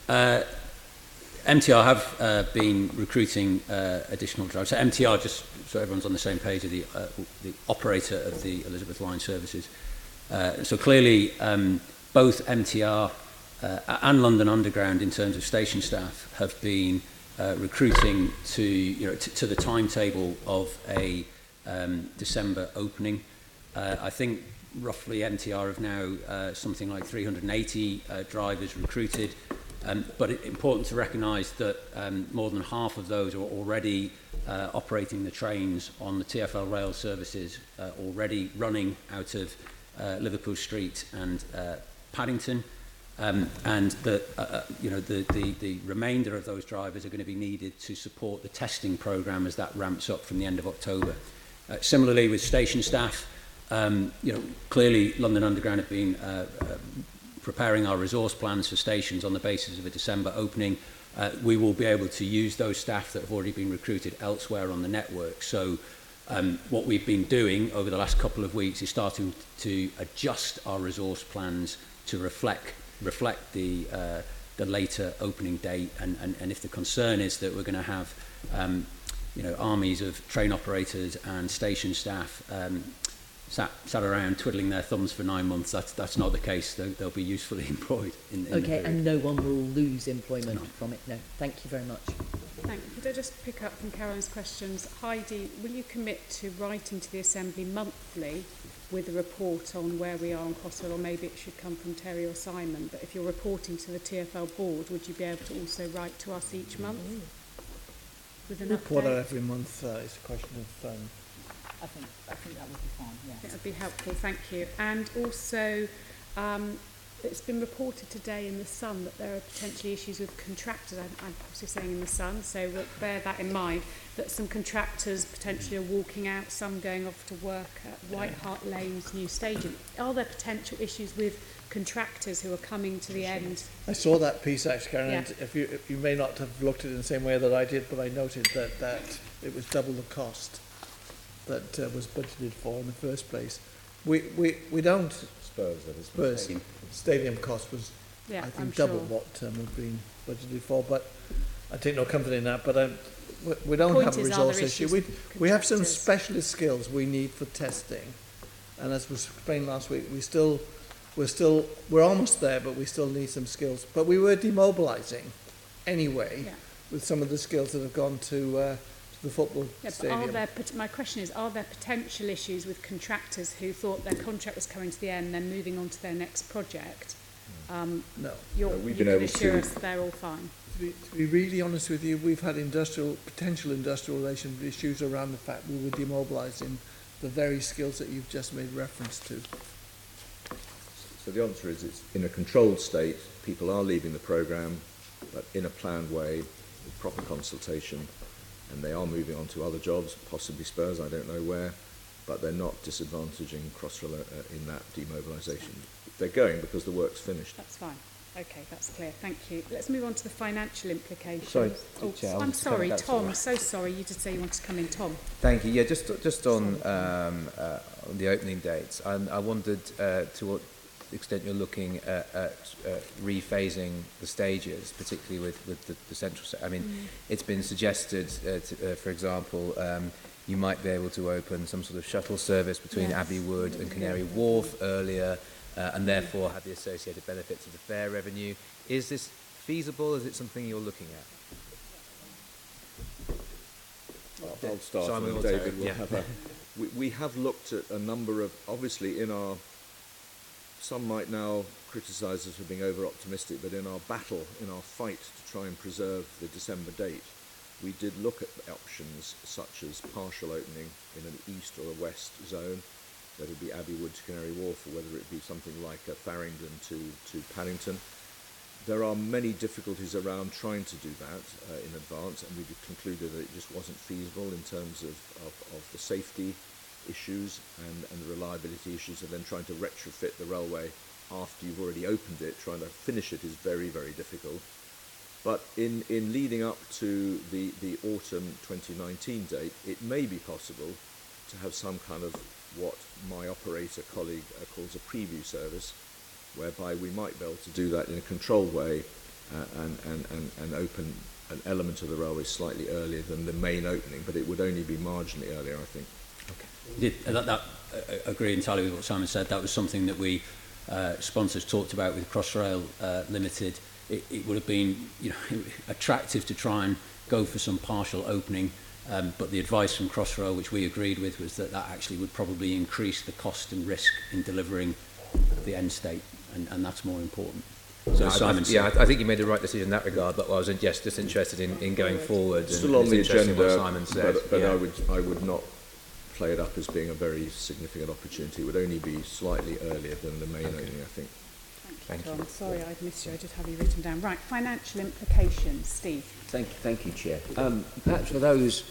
MTR have been recruiting additional drivers. So MTR, just so everyone's on the same page, of the operator of the Elizabeth Line services. So clearly, both MTR and London Underground, in terms of station staff, have been recruiting to the timetable of a December opening. I think roughly MTR have now something like 380 drivers recruited. But it's important to recognise that more than half of those are already operating the trains on the TfL rail services, already running out of Liverpool Street and Paddington, and the remainder of those drivers are going to be needed to support the testing programme as that ramps up from the end of October. Similarly, with station staff, clearly London Underground have been preparing our resource plans for stations on the basis of a December opening. We will be able to use those staff that have already been recruited elsewhere on the network. So what we've been doing over the last couple of weeks is starting to adjust our resource plans to reflect the later opening date. And if the concern is that we're going to have armies of train operators and station staff sat around twiddling their thumbs for 9 months, that's not the case. They'll be usefully employed in okay, and no one will lose employment from it. No, thank you very much. Thank you. Could I just pick up from Caroline's questions? Heidi, will you commit to writing to the Assembly monthly with a report on where we are on Crossrail, or maybe it should come from Terry or Simon, but if you're reporting to the TfL board, would you be able to also write to us each month with an Report out update? every month is a question of... I think that would be fine, I think that would be helpful, thank you. And also, it's been reported today in The Sun that there are potentially issues with contractors. I'm obviously saying in The Sun, so we'll bear that in mind, that some contractors potentially are walking out, some going off to work at White Hart Lane's new stadium. Are there potential issues with contractors who are coming to the end? I saw that piece actually, Karen, Yeah. and if you may not have looked at it in the same way that I did, but I noted that it was double the cost that was budgeted for in the first place. We don't... Spurs, that is. Spurs. Stadium cost was, Yeah, I think, I'm double sure. what had been budgeted for, but I take no comfort in that. But we don't Point have a is, are resource there issue. issues with We have some contractors? specialist skills we need for testing, and as was explained last week, we're almost there, but we still need some skills. But we were demobilising anyway Yeah. with some of the skills that have gone to the football Yeah, but stadium. my question is, are there potential issues with contractors who thought their contract was coming to the end and then moving on to their next project? No. You we've can been able assure to- us they're all fine. To be really honest with you, we've had potential industrial relation issues around the fact we were demobilising the very skills that you've just made reference to. So the answer is it's in a controlled state, people are leaving the programme, but in a planned way, with proper consultation, and they are moving on to other jobs, possibly Spurs, I don't know where, but they're not disadvantaging Crossrail in that demobilisation. They're going because the work's finished. That's fine. Okay, that's clear. Thank you. Let's move on to the financial implications. Sorry, Oh, Chair, I'm sorry, that's Tom. all right. So sorry. You did say you wanted to come in, Tom. Thank you. Yeah, just on the opening dates, I wondered to what extent you're looking at rephasing the stages, particularly with the central. I mean, it's been suggested, for example, you might be able to open some sort of shuttle service between Yes. Abbey Wood and Canary Wharf earlier, and therefore have the associated benefits of the fare revenue. Is this feasible? Is it something you're looking at? I'll start, Simon and will David take it, will yeah. have a... We have looked at a number of, obviously in our, some might now criticise us for being over-optimistic, but in our battle, in our fight to try and preserve the December date, we did look at options such as partial opening in an east or a west zone, whether it be Abbey Wood to Canary Wharf, or whether it be something like a Farringdon to Paddington. There are many difficulties around trying to do that in advance, and we concluded that it just wasn't feasible in terms of the safety issues and the reliability issues, and then trying to retrofit the railway after you've already opened it. Trying to finish it is very, very difficult. But in leading up to the autumn 2019 date, it may be possible to have some kind of what my operator colleague calls a preview service, whereby we might be able to do that in a controlled way and open an element of the railway slightly earlier than the main opening, but it would only be marginally earlier, I think. Okay. I agree entirely with what Simon said. That was something that we sponsors talked about with Crossrail Limited. It would have been, attractive to try and go for some partial opening, but the advice from Crossrail, which we agreed with, was that actually would probably increase the cost and risk in delivering the end state, and that's more important. So Simon said, I think you made the right decision in that regard, but I was just interested in going forward. It's and still on it's the interesting agenda, what Simon said. but yeah. I would not play it up as being a very significant opportunity. It would only be slightly earlier than the main opening, I think. Thank you, Tom. Sorry, I've missed you. I did have you written down. Right, financial implications. Steve. Thank you, Chair. Perhaps for those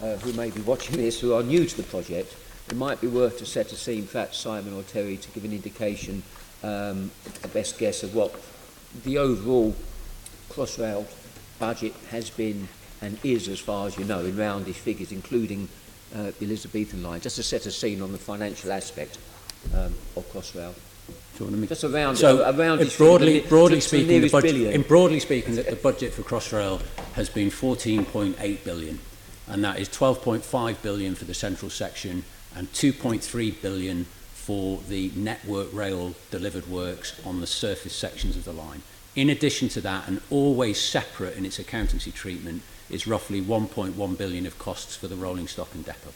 who may be watching this who are new to the project, it might be worth to set a scene, perhaps Simon or Terry, to give an indication, a best guess of what the overall Crossrail budget has been and is, as far as you know, in roundish figures, including the Elizabethan line, just to set a scene on the financial aspect of Crossrail. Just around, broadly speaking, the budget for Crossrail has been 14.8 billion, and that is 12.5 billion for the central section and 2.3 billion for the Network Rail delivered works on the surface sections of the line. In addition to that, and always separate in its accountancy treatment, is roughly 1.1 billion of costs for the rolling stock and depot.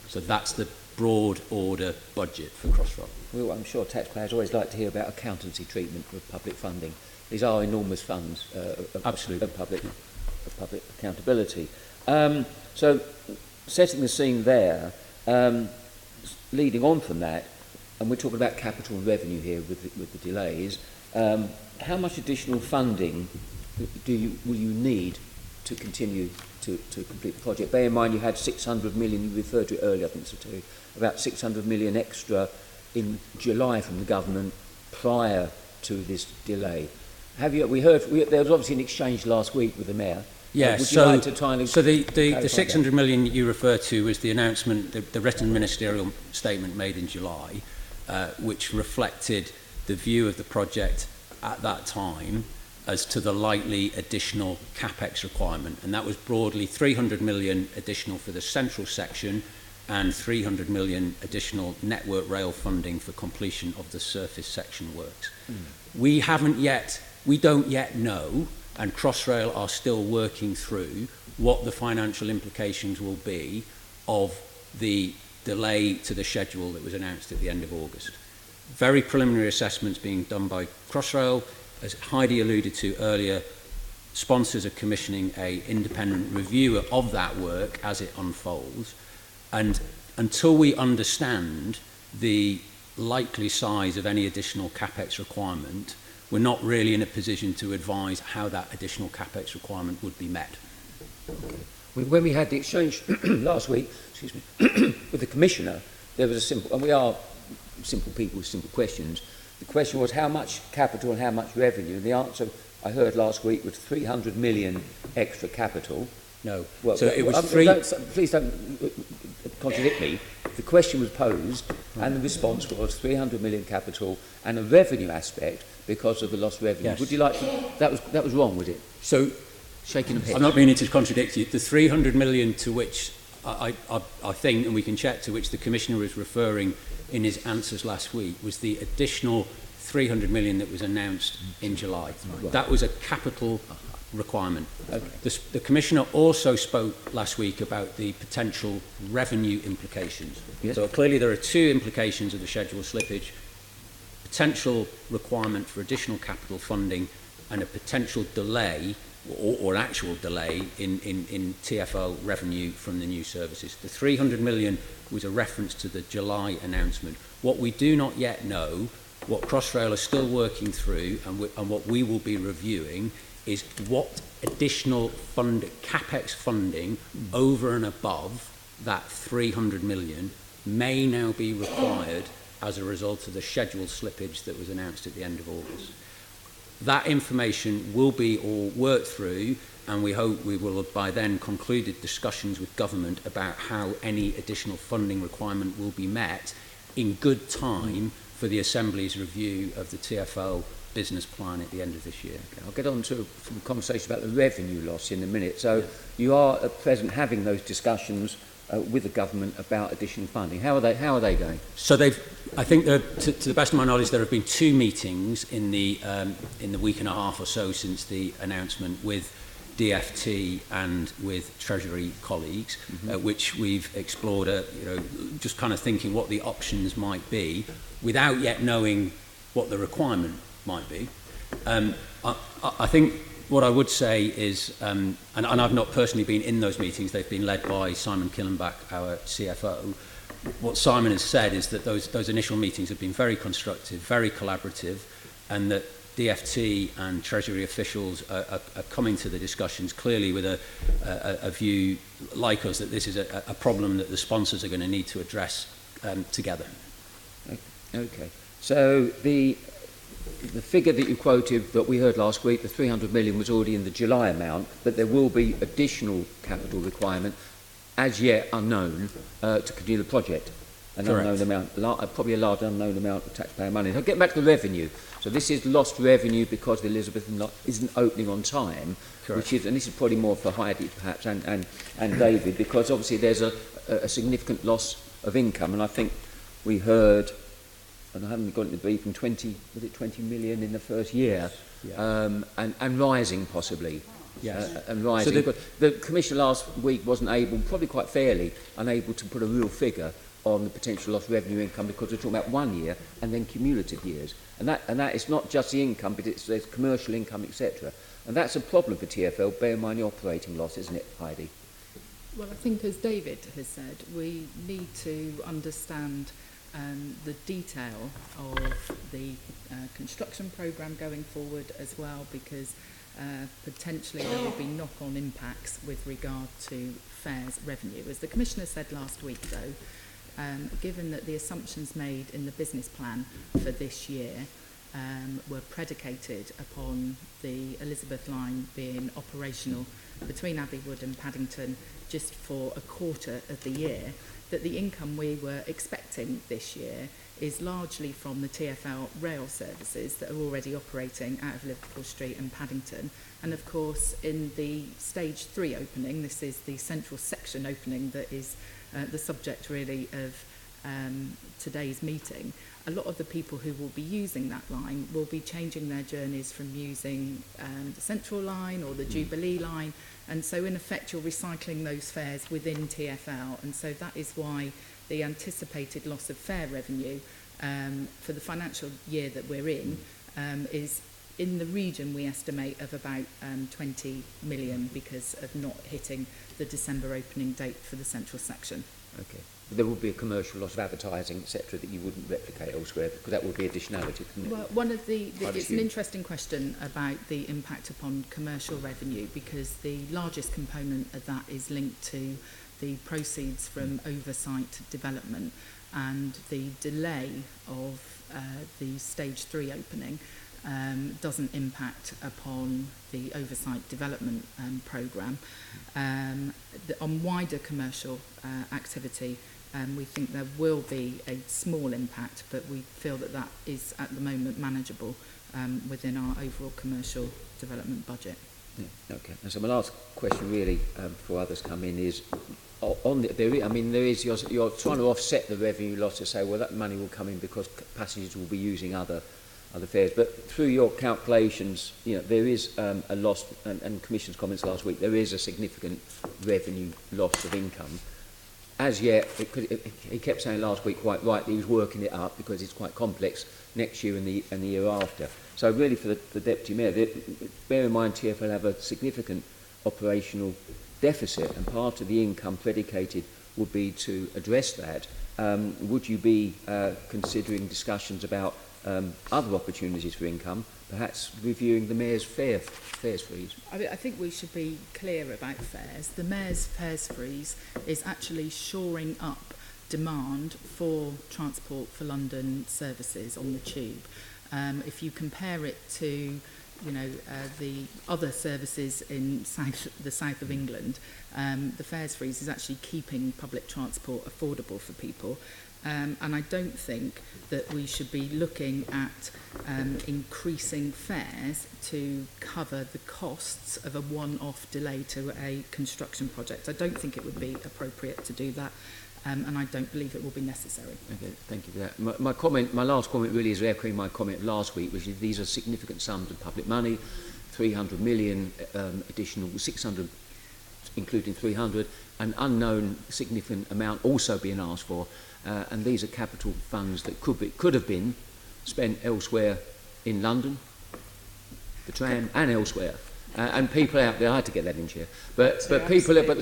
So that's the broad order budget for Crossrail. Well, I'm sure taxpayers always like to hear about accountancy treatment of public funding. These are enormous funds Absolutely. of public accountability. So, setting the scene there, leading on from that, and we're talking about capital and revenue here with the delays, how much additional funding will you need to continue to complete the project? Bear in mind you had 600 million, you referred to it earlier, I think so too, about 600 million extra in July from the government prior to this delay. Have you? There was obviously an exchange last week with the Mayor. Yeah, would you like to try and so the 600 million you refer to was the announcement, the written ministerial statement made in July, which reflected the view of the project at that time as to the likely additional capex requirement, and that was broadly 300 million additional for the central section and 300 million additional Network Rail funding for completion of the surface section works. We don't yet know, and Crossrail are still working through what the financial implications will be of the delay to the schedule that was announced at the end of August. Very preliminary assessments being done by Crossrail. As Heidi alluded to earlier, sponsors are commissioning an independent review of that work as it unfolds. And until we understand the likely size of any additional capex requirement, we're not really in a position to advise how that additional capex requirement would be met. When we had the exchange last week, with the Commissioner, there was a simple, and we are simple people with simple questions. The question was how much capital and how much revenue, and the answer I heard last week was 300 million extra capital. No. Well, so it was please don't contradict me. The question was posed, and the response was 300 million capital and a revenue aspect because of the lost revenue. Yes. Would you like to? That was wrong, was it? So, shaking of head. I'm not meaning to contradict you. The 300 million to which I think, and we can check, to which the Commissioner was referring in his answers last week was the additional 300 million that was announced in July. Right. That was a capital requirement. Okay. The Commissioner also spoke last week about the potential revenue implications. Yes. So clearly there are two implications of the schedule slippage: potential requirement for additional capital funding and a potential delay or actual delay in TFO revenue from the new services. The 300 million was a reference to the July announcement. What we do not yet know, what Crossrail are still working through and what we will be reviewing, is what additional capex funding over and above that 300 million may now be required as a result of the schedule slippage that was announced at the end of August. That information will be all worked through, and we hope we will have by then concluded discussions with government about how any additional funding requirement will be met in good time for the Assembly's review of the TFO business plan at the end of this year. Okay, I'll get on to some conversation about the revenue loss in a minute. So you are at present having those discussions with the government about additional funding. How are they going? So I think to the best of my knowledge, there have been two meetings in the week and a half or so since the announcement with DFT and with Treasury colleagues, which we've explored, just kind of thinking what the options might be without yet knowing what the requirement might be. I think what I would say is, and I've not personally been in those meetings, they've been led by Simon Killenbach, our CFO. What Simon has said is that those initial meetings have been very constructive, very collaborative, and that DFT and Treasury officials are coming to the discussions clearly with a view, like us, that this is a problem that the sponsors are going to need to address together. Okay. So the figure that you quoted that we heard last week, the 300 million, was already in the July amount, but there will be additional capital requirement, as yet unknown, to continue the project. An Correct. Unknown amount, probably a large unknown amount of taxpayer money. I'll get back to the revenue. So this is lost revenue because the Elizabeth isn't opening on time. Correct. Which is, and this is probably more for Heidi perhaps and David, because obviously there's a significant loss of income, and I think we heard and I haven't got it in the briefing, 20 million in the first year, Yeah. and rising possibly. Yes. And rising. So But the Commission last week wasn't able, probably quite fairly, unable to put a real figure on the potential lost revenue income because we're talking about 1 year and then cumulative years. And that is not just the income, but there's commercial income, etc. And that's a problem for TfL, bear in mind the operating loss, isn't it, Heidi? Well, I think, as David has said, we need to understand the detail of the construction programme going forward as well, because potentially there will be knock-on impacts with regard to fares revenue. As the Commissioner said last week, though, given that the assumptions made in the business plan for this year were predicated upon the Elizabeth line being operational between Abbeywood and Paddington just for a quarter of the year, that the income we were expecting this year is largely from the TfL rail services that are already operating out of Liverpool Street and Paddington. And of course, in the stage 3 opening, this is the central section opening that is the subject really of today's meeting, a lot of the people who will be using that line will be changing their journeys from using the Central line or the Jubilee line, and so in effect you're recycling those fares within TfL, and so that is why the anticipated loss of fare revenue for the financial year that we're in is in the region, we estimate, of about 20 million because of not hitting the December opening date for the central section. Okay. But there would be a commercial loss of advertising, etc., that you wouldn't replicate elsewhere, because that would be additionality, couldn't it? Well, one of it's an interesting question about the impact upon commercial revenue, because the largest component of that is linked to the proceeds from oversight development, and the delay of the stage 3 opening doesn't impact upon the oversight development programme. On wider commercial activity, we think there will be a small impact, but we feel that that is at the moment manageable within our overall commercial development budget. Yeah, okay. And so my last question really before others come in is, you're trying to offset the revenue loss to say, well, that money will come in because passengers will be using other fares, but through your calculations, there is a loss, and Commission's comments last week, there is a significant revenue loss of income. As yet, he kept saying last week quite right that he was working it up because it's quite complex next year and the year after. So really for the Deputy Mayor, bear in mind TfL have a significant operational deficit, and part of the income predicated would be to address that. Would you be considering discussions about other opportunities for income, perhaps reviewing the Mayor's fares freeze? I think we should be clear about fares. The Mayor's fares freeze is actually shoring up demand for Transport for London services on the tube. If you compare it to the other services in the south of England, the fares freeze is actually keeping public transport affordable for people. And I don't think that we should be looking at increasing fares to cover the costs of a one-off delay to a construction project. I don't think it would be appropriate to do that, and I don't believe it will be necessary. Okay, thank you for that. My last comment really is echoing my comment last week, which is these are significant sums of public money, 300 million additional, 600 including 300, an unknown significant amount also being asked for. And these are capital funds that could have been spent elsewhere in London, the tram, and elsewhere. And people out there, I had to get that in here. But the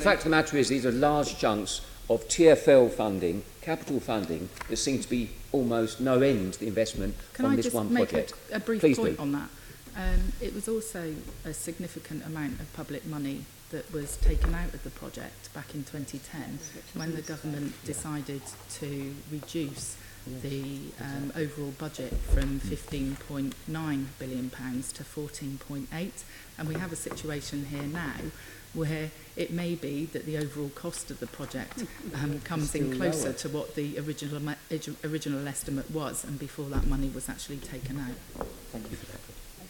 fact of the matter is, these are large chunks of TfL funding, capital funding, there seems to be almost no end to the investment on this one project. Can I just make a brief point on that? It was also a significant amount of public money that was taken out of the project back in 2010 when the government decided to reduce the overall budget from £15.9 billion to 14.8, and we have a situation here now where it may be that the overall cost of the project comes in closer to what the original estimate was, and before that money was actually taken out. Thank you for that.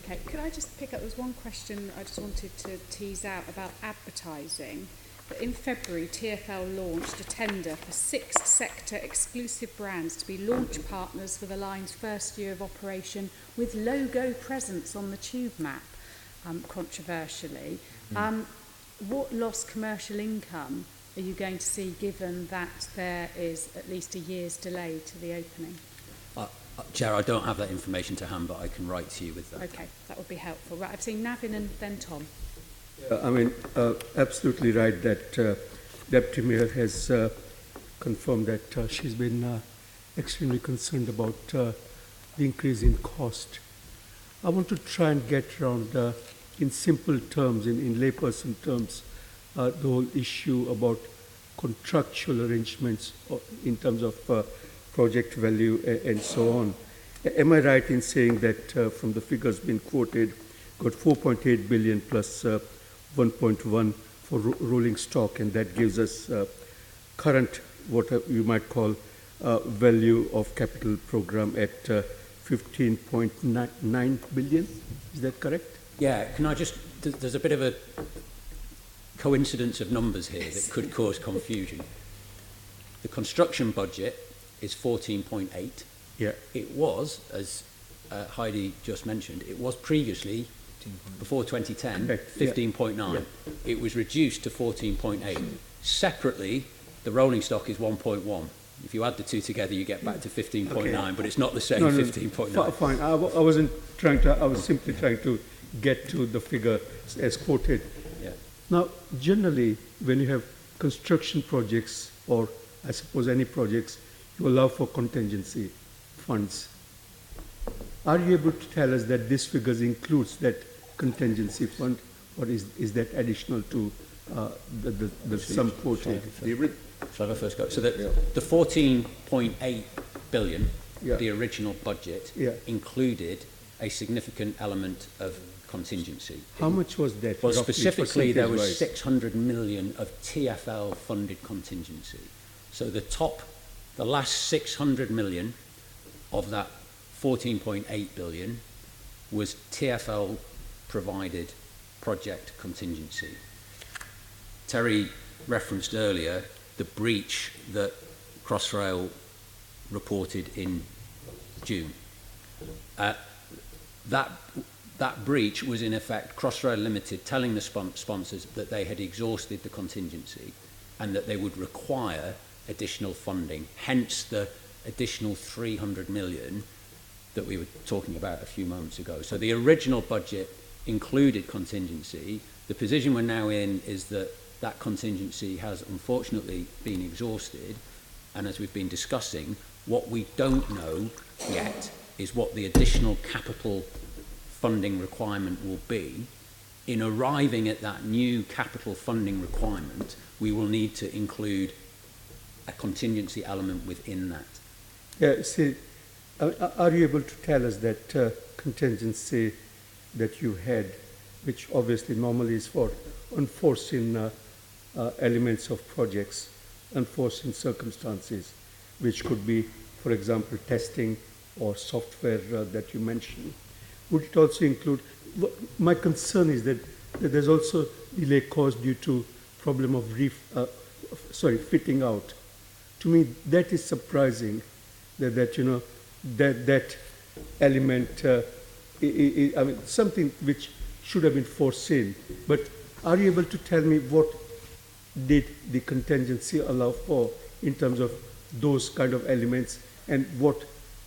Okay, could I just pick up, there was one question I just wanted to tease out about advertising. that in February TfL launched a tender for 6 sector exclusive brands to be launch partners for the line's first year of operation with logo presence on the tube map, controversially. What lost commercial income are you going to see given that there is at least a year's delay to the opening? Chair, I don't have that information to hand, but I can write to you with that. Okay, that would be helpful. Right, I've seen Navin and then Tom. Absolutely right that Deputy Mayor has confirmed that she's been extremely concerned about the increase in cost. I want to try and get around, in simple terms, in layperson terms, the whole issue about contractual arrangements in terms of project value and so on. Am I right in saying that from the figures being quoted, got 4.8 billion plus 1.1 for rolling stock, and that gives us current, what you might call value of capital program at 15.9 billion? Is that correct? Yeah, can I just, there's a bit of a coincidence of numbers here that could cause confusion. The construction budget is 14.8. Yeah. It was, as Heidi just mentioned, it was previously, before 2010, 15.9. Yeah. It was reduced to 14.8. Separately, the rolling stock is 1.1. If you add the two together, you get back to 15.9, but it's not the same 15.9. Fine. I wasn't trying to, I was simply trying to get to the figure as quoted. Yeah. Now, generally, when you have construction projects, or I suppose any projects, you allow for contingency funds. Are you able to tell us that this figure includes that contingency fund, or is that additional to the sum quoted? Shall I go first? So the 14.8 billion, the original budget, included a significant element of contingency. How much was that? Well, specifically, there was 600 million of TfL funded contingency. So the last 600 million of that 14.8 billion was TfL provided project contingency. Terry referenced earlier the breach that Crossrail reported in June. That breach was in effect Crossrail Limited telling the sponsors that they had exhausted the contingency and that they would require additional funding, hence the additional 300 million that we were talking about a few moments ago. So the original budget included contingency. The position we're now in is that that contingency has unfortunately been exhausted, and as we've been discussing, what we don't know yet is what the additional capital funding requirement will be. In arriving at that new capital funding requirement, we will need to include a contingency element within that. Yeah, see, are you able to tell us that contingency that you had, which obviously normally is for unforeseen elements of projects, unforeseen circumstances, which could be, for example, testing or software that you mentioned. Would it also include, my concern is that there's also delay caused due to problem of fitting out. To me, that is surprising that you know, that element, I mean, something which should have been foreseen. But are you able to tell me what did the contingency allow for in terms of those kind of elements, and what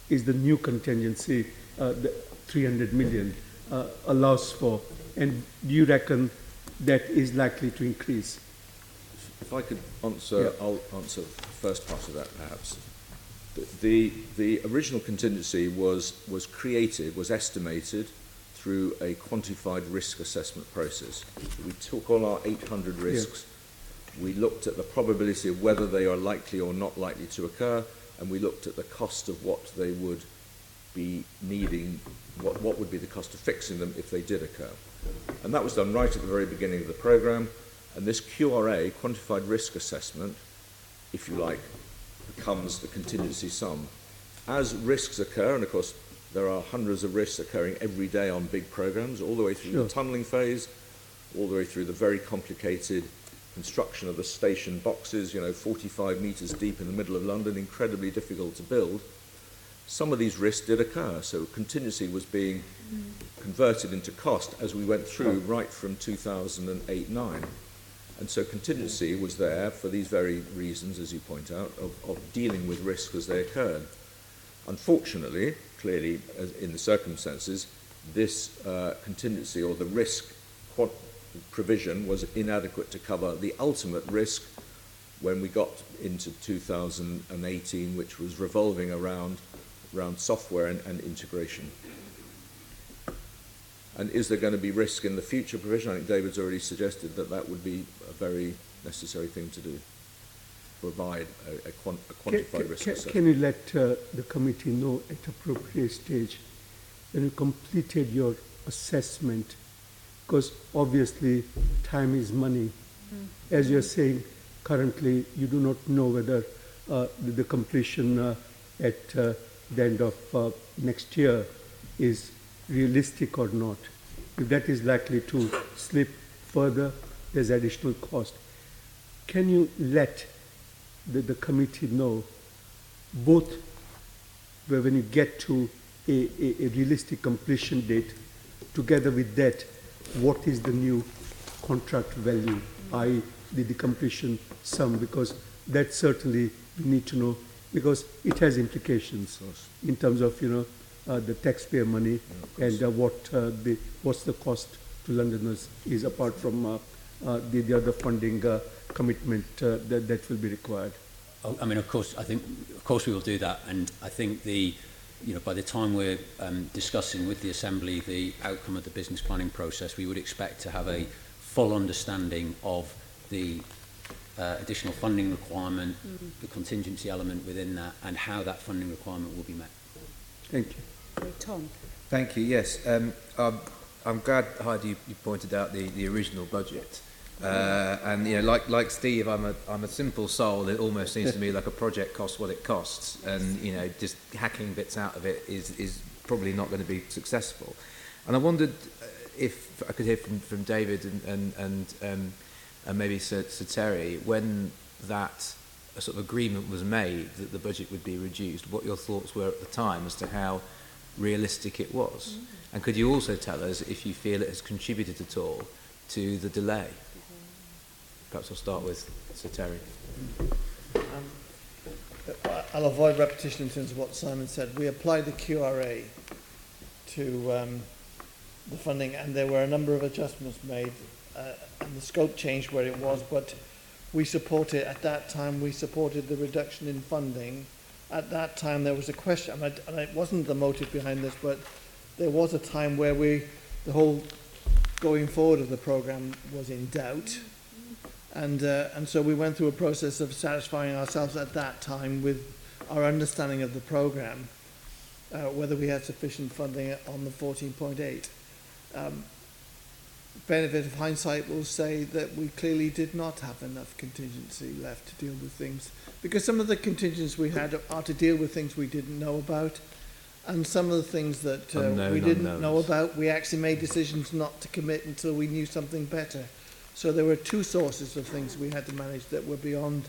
is the new contingency, the 300 million allows for, and do you reckon that is likely to increase? If I could answer, I'll answer the first part of that perhaps. The original contingency was estimated through a quantified risk assessment process. We took all our 800 risks, we looked at the probability of whether they are likely or not likely to occur, and we looked at the cost of what they would be needing, what would be the cost of fixing them if they did occur. And that was done right at the very beginning of the programme, and this QRA, quantified risk assessment, if you like, becomes the contingency sum. As risks occur, and of course there are hundreds of risks occurring every day on big programmes, all the way through the tunnelling phase, all the way through the very complicated construction of the station boxes, 45 metres deep in the middle of London, incredibly difficult to build. Some of these risks did occur, so contingency was being converted into cost as we went through right from 2008-9. And so contingency was there for these very reasons, as you point out, of dealing with risks as they occurred. Unfortunately, clearly, as in the circumstances, this contingency or the risk provision was inadequate to cover the ultimate risk when we got into 2018, which was revolving around software and integration. And is there going to be risk in the future provision? I think David's already suggested that would be a very necessary thing to do, provide a quantified risk assessment. Can you let the committee know at appropriate stage when you completed your assessment? Because obviously time is money. As you're saying, currently you do not know whether the completion at the end of next year is realistic or not. If that is likely to slip further, there's additional cost. Can you let the committee know both when you get to a realistic completion date, together with that, what is the new contract value, i.e. the completion sum, because that certainly we need to know, because it has implications in terms of the taxpayer money and what's the cost to Londoners is apart from the other funding commitment that will be required. I mean, of course we will do that, and I think by the time we're discussing with the Assembly the outcome of the business planning process, we would expect to have a full understanding of the additional funding requirement, the contingency element within that, and how that funding requirement will be met. Thank you. Tom. Thank you. Yes, I'm glad, Heidi, you pointed out the original budget. And like Steve, I'm a simple soul. It almost seems to me like a project costs what it costs, and just hacking bits out of it is probably not going to be successful. And I wondered if I could hear from David and maybe Sir Terry, when that sort of agreement was made that the budget would be reduced, what your thoughts were at the time as to how realistic it was. And could you also tell us if you feel it has contributed at all to the delay? Perhaps I'll start with Sir Terry. I'll avoid repetition in terms of what Simon said. We applied the QRA to the funding, and there were a number of adjustments made, and the scope changed where it was, but we supported, at that time, we supported the reduction in funding. At that time, there was a question, and it wasn't the motive behind this, but there was a time where the whole going forward of the programme was in doubt. And so we went through a process of satisfying ourselves at that time with our understanding of the programme, whether we had sufficient funding on the 14.8. Benefit of hindsight will say that we clearly did not have enough contingency left to deal with things, because some of the contingencies we had are to deal with things we didn't know about, and some of the things that we didn't know about, we actually made decisions not to commit until we knew something better. So there were two sources of things we had to manage that were beyond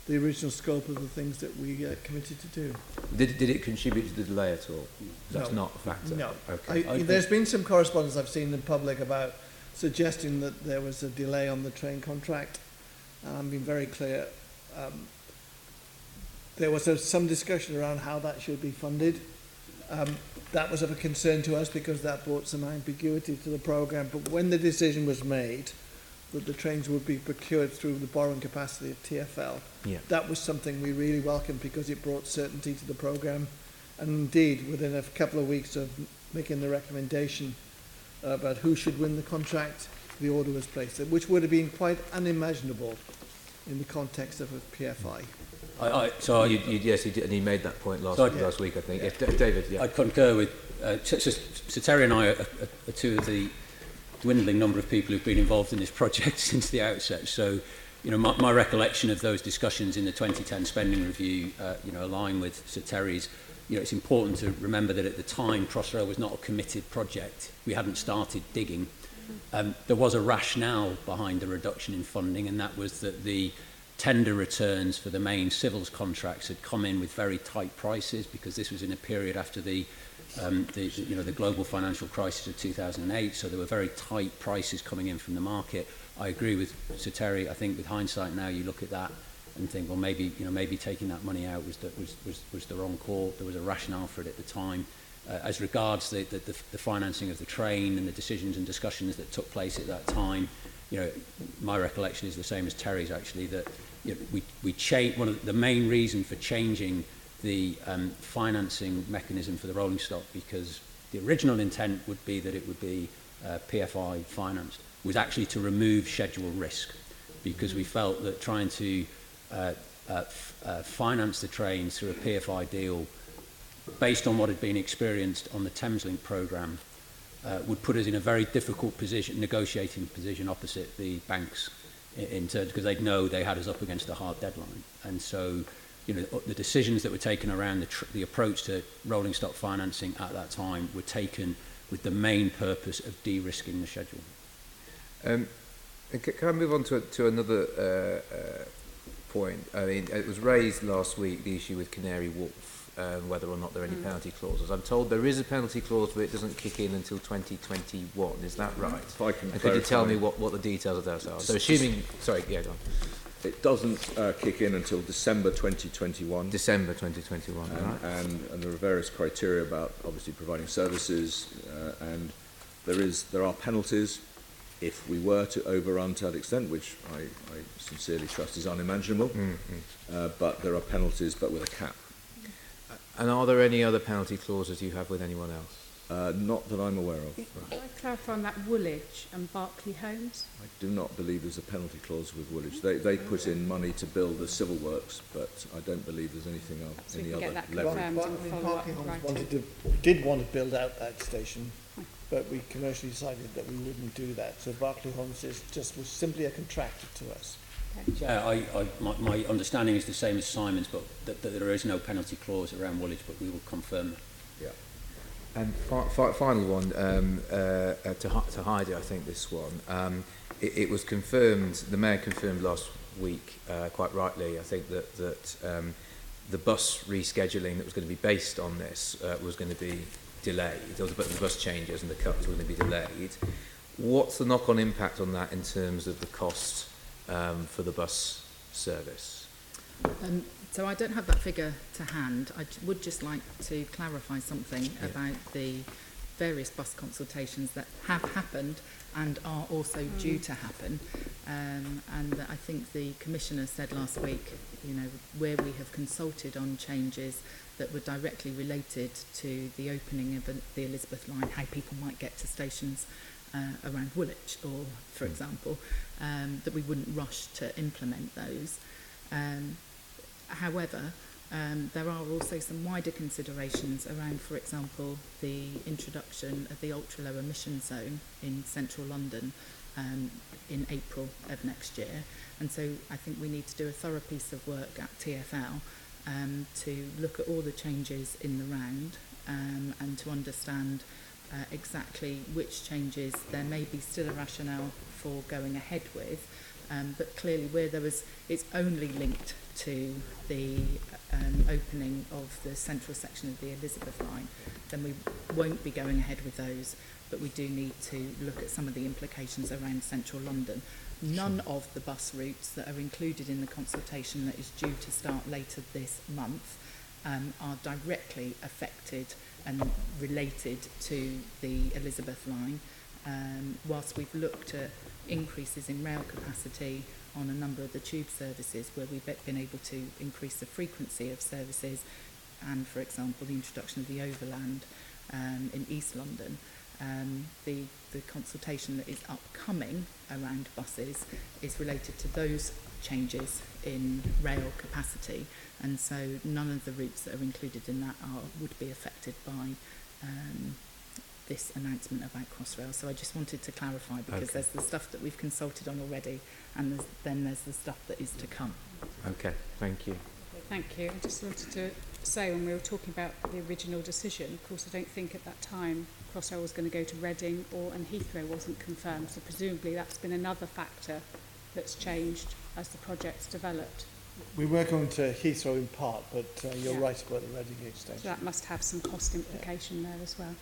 the original scope of the things that we committed to do. Did it contribute to the delay at all? That's not a factor? No. Okay. There's been some correspondence I've seen in public about suggesting that there was a delay on the train contract. I'm being very clear. There was some discussion around how that should be funded. That was of a concern to us because that brought some ambiguity to the programme. But when the decision was made that the trains would be procured through the borrowing capacity of TfL, that was something we really welcomed because it brought certainty to the programme. And indeed, within a couple of weeks of making the recommendation about who should win the contract, the order was placed, which would have been quite unimaginable in the context of a PFI. Yes, he did, and he made that point last week, I think. Yeah. David, yeah. I concur with Sir Terry and I are two of the dwindling number of people who've been involved in this project since the outset. So, my recollection of those discussions in the 2010 spending review, align with Sir Terry's. It's important to remember that at the time, Crossrail was not a committed project. We hadn't started digging. There was a rationale behind the reduction in funding, and that was that the tender returns for the main civils contracts had come in with very tight prices, because this was in a period after the global financial crisis of 2008, so there were very tight prices coming in from the market. I agree with Sir Terry. I think with hindsight now, you look at that and think, well, maybe taking that money out was the wrong call. There was a rationale for it at the time. As regards the financing of the train and the decisions and discussions that took place at that time, my recollection is the same as Terry's, actually, that we changed. One of the main reason for changing the financing mechanism for the rolling stock, because the original intent would be that it would be PFI financed, was actually to remove schedule risk, because we felt that trying to finance the trains through a PFI deal based on what had been experienced on the Thameslink programme would put us in a very difficult position, negotiating position opposite the banks, in terms, because they'd know they had us up against a hard deadline. And so the decisions that were taken around the approach to rolling stock financing at that time were taken with the main purpose of de-risking the schedule. Can I move on to another point? I mean, it was raised last week, the issue with Canary Wharf, whether or not there are any penalty clauses. I'm told there is a penalty clause, but it doesn't kick in until 2021. Is that right? If I can and could you tell me what the details of those are? So assuming... Sorry, yeah, go on. It doesn't kick in until December 2021. December 2021, right. And there are various criteria about obviously providing services, and there are penalties if we were to overrun to that extent, which I sincerely trust is unimaginable. But there are penalties, but with a cap. And are there any other penalty clauses you have with anyone else? Not that I'm aware of. Can I clarify on that Woolwich and Berkeley Homes? I do not believe there's a penalty clause with Woolwich. They put in money to build the civil works, but I don't believe there's anything else, any other leverage. Berkeley Homes did want to build out that station, but we commercially decided that we wouldn't do that. So Berkeley Homes was simply a contractor to us. My understanding is the same as Simon's, but that there is no penalty clause around Woolwich, but we will confirm. Yeah. And final one to Heidi, I think this one. It was confirmed, the Mayor confirmed last week, quite rightly, I think that the bus rescheduling that was going to be based on this was going to be delayed. The bus changes and the cuts were going to be delayed. What's the knock-on impact on that in terms of the cost for the bus service? So I don't have that figure to hand. I would just like to clarify something about the various bus consultations that have happened and are also due to happen. And that I think the Commissioner said last week, where we have consulted on changes that were directly related to the opening of the Elizabeth line, how people might get to stations around Woolwich, or for example, that we wouldn't rush to implement those. However, there are also some wider considerations around, for example, the introduction of the ultra-low emission zone in central London in April of next year. And so I think we need to do a thorough piece of work at TfL to look at all the changes in the round and to understand exactly which changes there may be still a rationale for going ahead with, but clearly where it's only linked to the opening of the central section of the Elizabeth line, then we won't be going ahead with those, but we do need to look at some of the implications around central London. None of the bus routes that are included in the consultation that is due to start later this month are directly affected and related to the Elizabeth line. Whilst we've looked at increases in rail capacity on a number of the tube services where we've been able to increase the frequency of services, and for example the introduction of the Overland in East London, the consultation that is upcoming around buses is related to those changes in rail capacity, and so none of the routes that are included in that would be affected by this announcement about Crossrail. So I just wanted to clarify, because there's the stuff that we've consulted on already, and then there's the stuff that is to come. Okay, thank you. Thank you. I just wanted to say, when we were talking about the original decision, of course I don't think at that time Crossrail was going to go to Reading and Heathrow wasn't confirmed. So presumably that's been another factor that's changed as the project's developed. We were going to Heathrow in part, but you're right about the Reading extension. So that must have some cost implication there as well.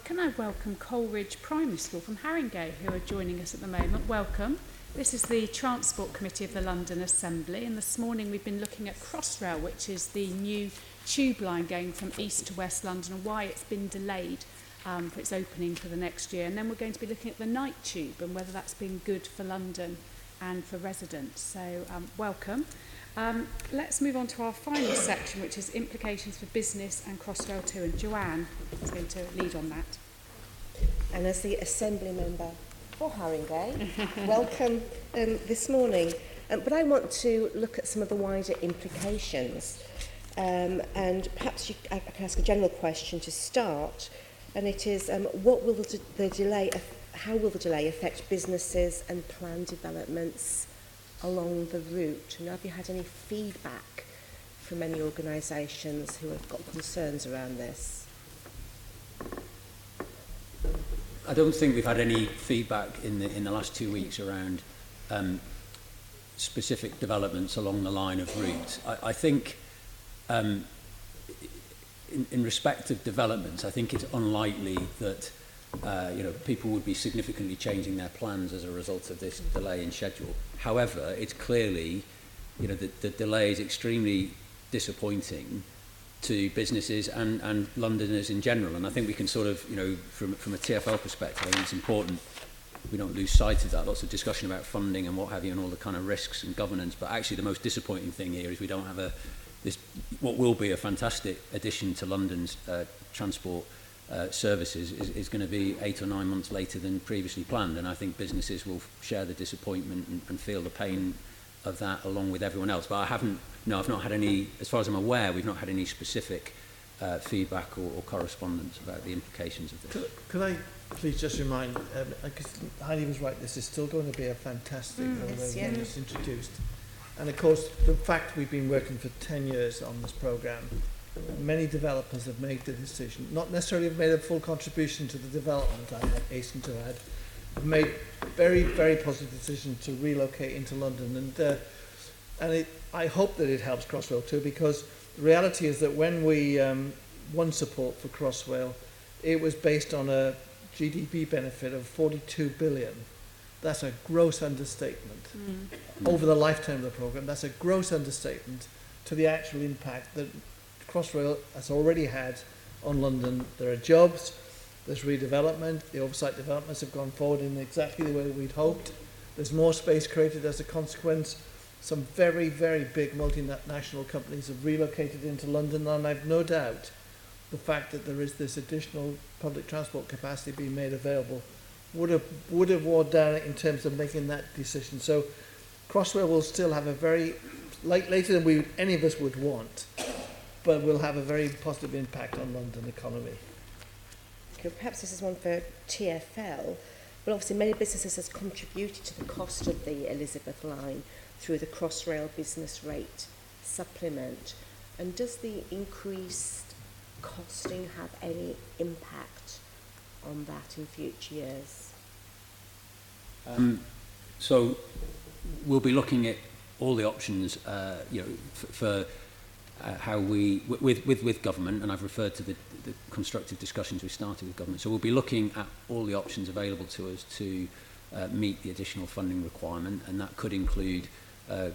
Can I welcome Coleridge Primary School from Haringey, who are joining us at the moment. Welcome. This is the Transport Committee of the London Assembly, and this morning we've been looking at Crossrail, which is the new tube line going from east to west London, and why it's been delayed for its opening for the next year. And then we're going to be looking at the night tube and whether that's been good for London and for residents. So welcome. Let's move on to our final section, which is implications for business and Crossrail 2, and Joanne is going to lead on that. And as the Assembly Member for Haringey, welcome this morning. But I want to look at some of the wider implications. And perhaps I can ask a general question to start, and it is, what will the delay, how will the delay affect businesses and planned developments along the route? And have you had any feedback from any organisations who have got concerns around this? I don't think we've had any feedback in the last 2 weeks around specific developments along the line of route. I think in respect of developments, I think it's unlikely that people would be significantly changing their plans as a result of this delay in schedule. However, it's clearly, the delay is extremely disappointing to businesses and Londoners in general. And I think we can sort of, from a TfL perspective, I think it's important we don't lose sight of that. Lots of discussion about funding and what have you and all the kind of risks and governance. But actually the most disappointing thing here is we don't have what will be a fantastic addition to London's transport services is going to be 8 or 9 months later than previously planned. And I think businesses will share the disappointment and feel the pain of that along with everyone else. But I've not had any, as far as I'm aware, we've not had any specific feedback or correspondence about the implications of this. Could I please just remind, because Heidi was right, this is still going to be a fantastic when it's introduced. And of course, the fact we've been working for 10 years on this programme, many developers have made the decision, not necessarily have made a full contribution to the development, I hasten to add, have made very, very positive decision to relocate into London. And I hope that it helps Crossrail too, because the reality is that when we won support for Crossrail, it was based on a GDP benefit of 42 billion. That's a gross understatement. Over the lifetime of the programme, that's a gross understatement to the actual impact that Crossrail has already had on London. There are jobs, there's redevelopment, the oversight developments have gone forward in exactly the way we'd hoped. There's more space created as a consequence. Some very, very big multinational companies have relocated into London, and I've no doubt the fact that there is this additional public transport capacity being made available would have worn down in terms of making that decision. So Crossrail will still have a very, later than any of us would want, but will have a very positive impact on London economy. Okay, perhaps this is one for TfL, but obviously many businesses have contributed to the cost of the Elizabeth line through the Crossrail business rate supplement. And does the increased costing have any impact on that in future years? So we'll be looking at all the options, for how we, with government, and I've referred to the constructive discussions we started with government. So we'll be looking at all the options available to us to meet the additional funding requirement, and that could include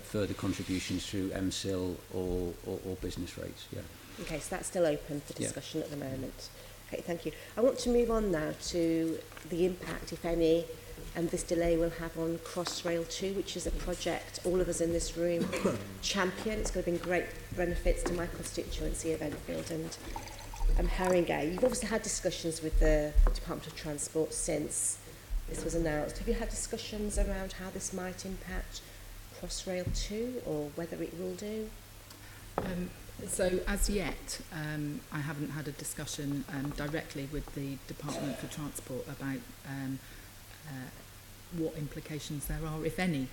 further contributions through MSIL or business rates. Yeah. Okay, so that's still open for discussion at the moment. Okay, thank you. I want to move on now to the impact, if any, this delay will have on Crossrail 2, which is a project all of us in this room champion. It's going to bring great benefits to my constituency of Enfield and Haringey. You've obviously had discussions with the Department of Transport since this was announced. Have you had discussions around how this might impact Crossrail 2 or whether it will do? So as yet, I haven't had a discussion directly with the Department for Transport about what implications there are, if any,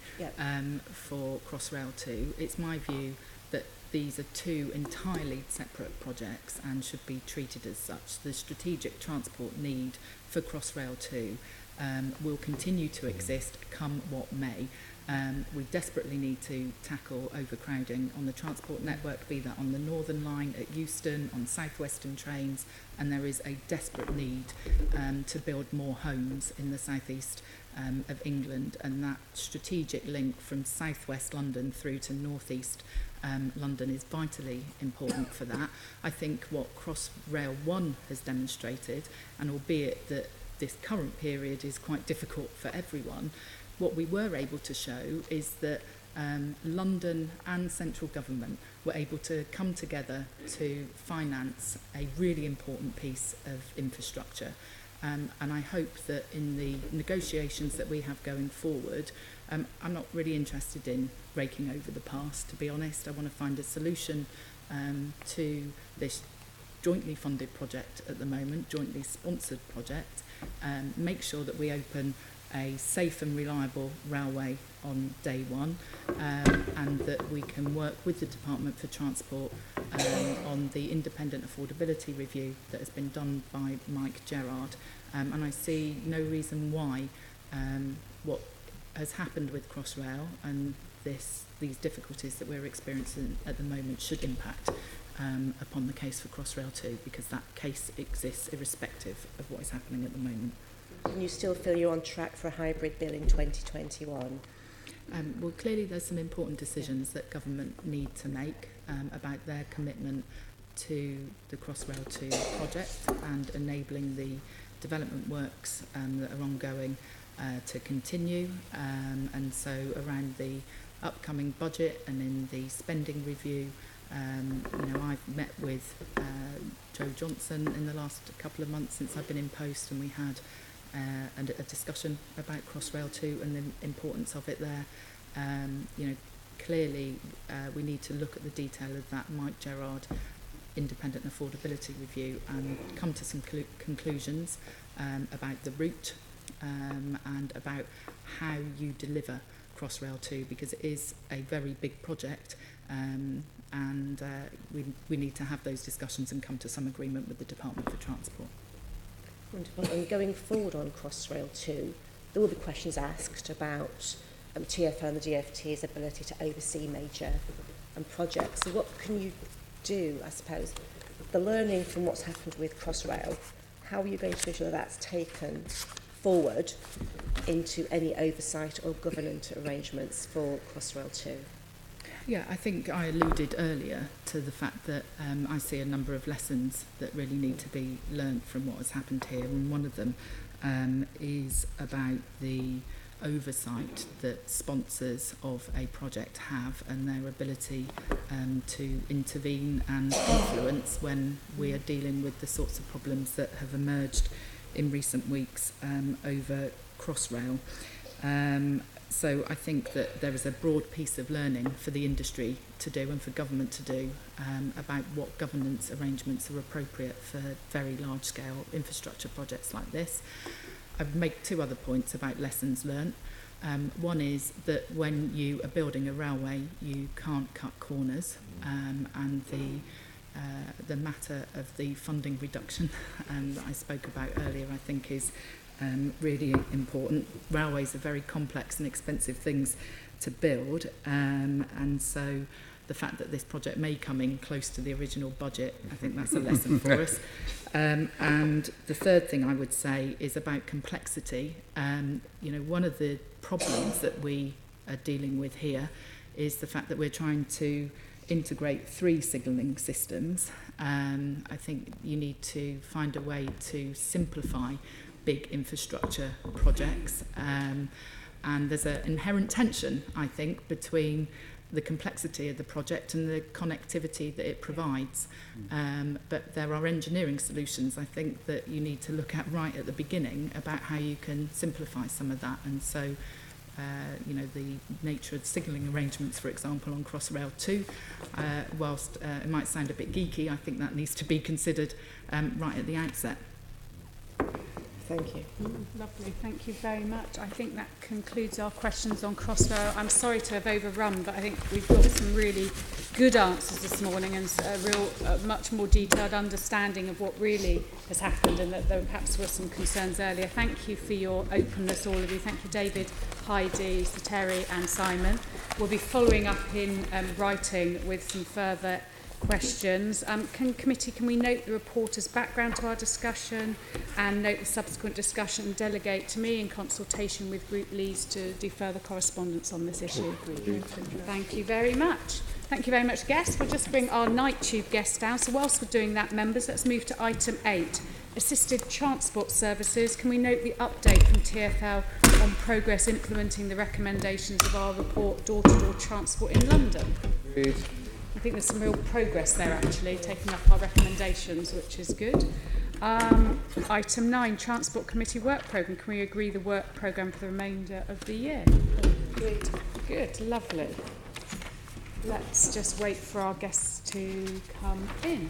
for Crossrail 2. It's my view that these are two entirely separate projects and should be treated as such. The strategic transport need for Crossrail 2 will continue to exist come what may. We desperately need to tackle overcrowding on the transport network, be that on the Northern Line at Euston, on southwestern trains, and there is a desperate need to build more homes in the southeast of England, and that strategic link from southwest London through to northeast London is vitally important for that. I think what Crossrail 1 has demonstrated, and albeit that this current period is quite difficult for everyone, what we were able to show is that London and central government were able to come together to finance a really important piece of infrastructure. And I hope that in the negotiations that we have going forward, I'm not really interested in raking over the past, to be honest. I want to find a solution to this jointly funded project at the moment, jointly sponsored project, make sure that we open a safe and reliable railway on day one, and that we can work with the Department for Transport on the independent affordability review that has been done by Mike Gerard. And I see no reason why what has happened with Crossrail and these difficulties that we're experiencing at the moment should impact upon the case for Crossrail 2, because that case exists irrespective of what is happening at the moment. And you still feel you're on track for a hybrid bill in 2021? Well, clearly there's some important decisions that government need to make about their commitment to the Crossrail 2 project and enabling the development works that are ongoing to continue. And so around the upcoming budget and in the spending review, I've met with Joe Johnson in the last couple of months since I've been in post, and we had a discussion about Crossrail 2 and the importance of it there. Clearly we need to look at the detail of that Mike Gerard independent affordability review and come to some conclusions about the route and about how you deliver Crossrail 2, because it is a very big project, and we need to have those discussions and come to some agreement with the Department for Transport. Wonderful. And going forward on Crossrail 2, there will be questions asked about TfO and the DfT's ability to oversee major projects. So what can you do, I suppose, the learning from what's happened with Crossrail, how are you going to ensure that that's taken forward into any oversight or governance arrangements for Crossrail 2? Yeah, I think I alluded earlier to the fact that I see a number of lessons that really need to be learnt from what has happened here, and one of them is about the oversight that sponsors of a project have and their ability to intervene and influence when we are dealing with the sorts of problems that have emerged in recent weeks over Crossrail. So I think that there is a broad piece of learning for the industry to do and for government to do about what governance arrangements are appropriate for very large-scale infrastructure projects like this. I would make two other points about lessons learnt. One is that when you are building a railway, you can't cut corners, and the matter of the funding reduction that I spoke about earlier, I think, is really important. Railways are very complex and expensive things to build, and so the fact that this project may come in close to the original budget, I think that's a lesson for us. And the third thing I would say is about complexity. One of the problems that we are dealing with here is the fact that we're trying to integrate 3 signalling systems. I think you need to find a way to simplify big infrastructure projects, and there's an inherent tension, I think, between the complexity of the project and the connectivity that it provides. But there are engineering solutions, I think, that you need to look at right at the beginning about how you can simplify some of that. And so, the nature of signalling arrangements, for example, on Crossrail 2, whilst it might sound a bit geeky, I think that needs to be considered right at the outset. Thank you. Lovely, thank you very much. I think that concludes our questions on Crossrail. I'm sorry to have overrun, but I think we've got some really good answers this morning and a much more detailed understanding of what really has happened, and that there perhaps were some concerns earlier. Thank you for your openness, all of you. Thank you, David, Heidi, Sir Terry and Simon. We'll be following up in writing with some further questions. Can we note the reporter's background to our discussion and note the subsequent discussion and delegate to me in consultation with group leads to do further correspondence on this issue? Thank you very much. Thank you very much, guests. We'll just bring our night tube guests down. So whilst we're doing that, members, let's move to item 8, assisted transport services. Can we note the update from TfL on progress implementing the recommendations of our report, door-to-door transport in London? Agreed. I think there's some real progress there, actually, taking up our recommendations, which is good. Item 9, Transport Committee Work Programme. Can we agree the work programme for the remainder of the year? Good. Good, lovely. Let's just wait for our guests to come in.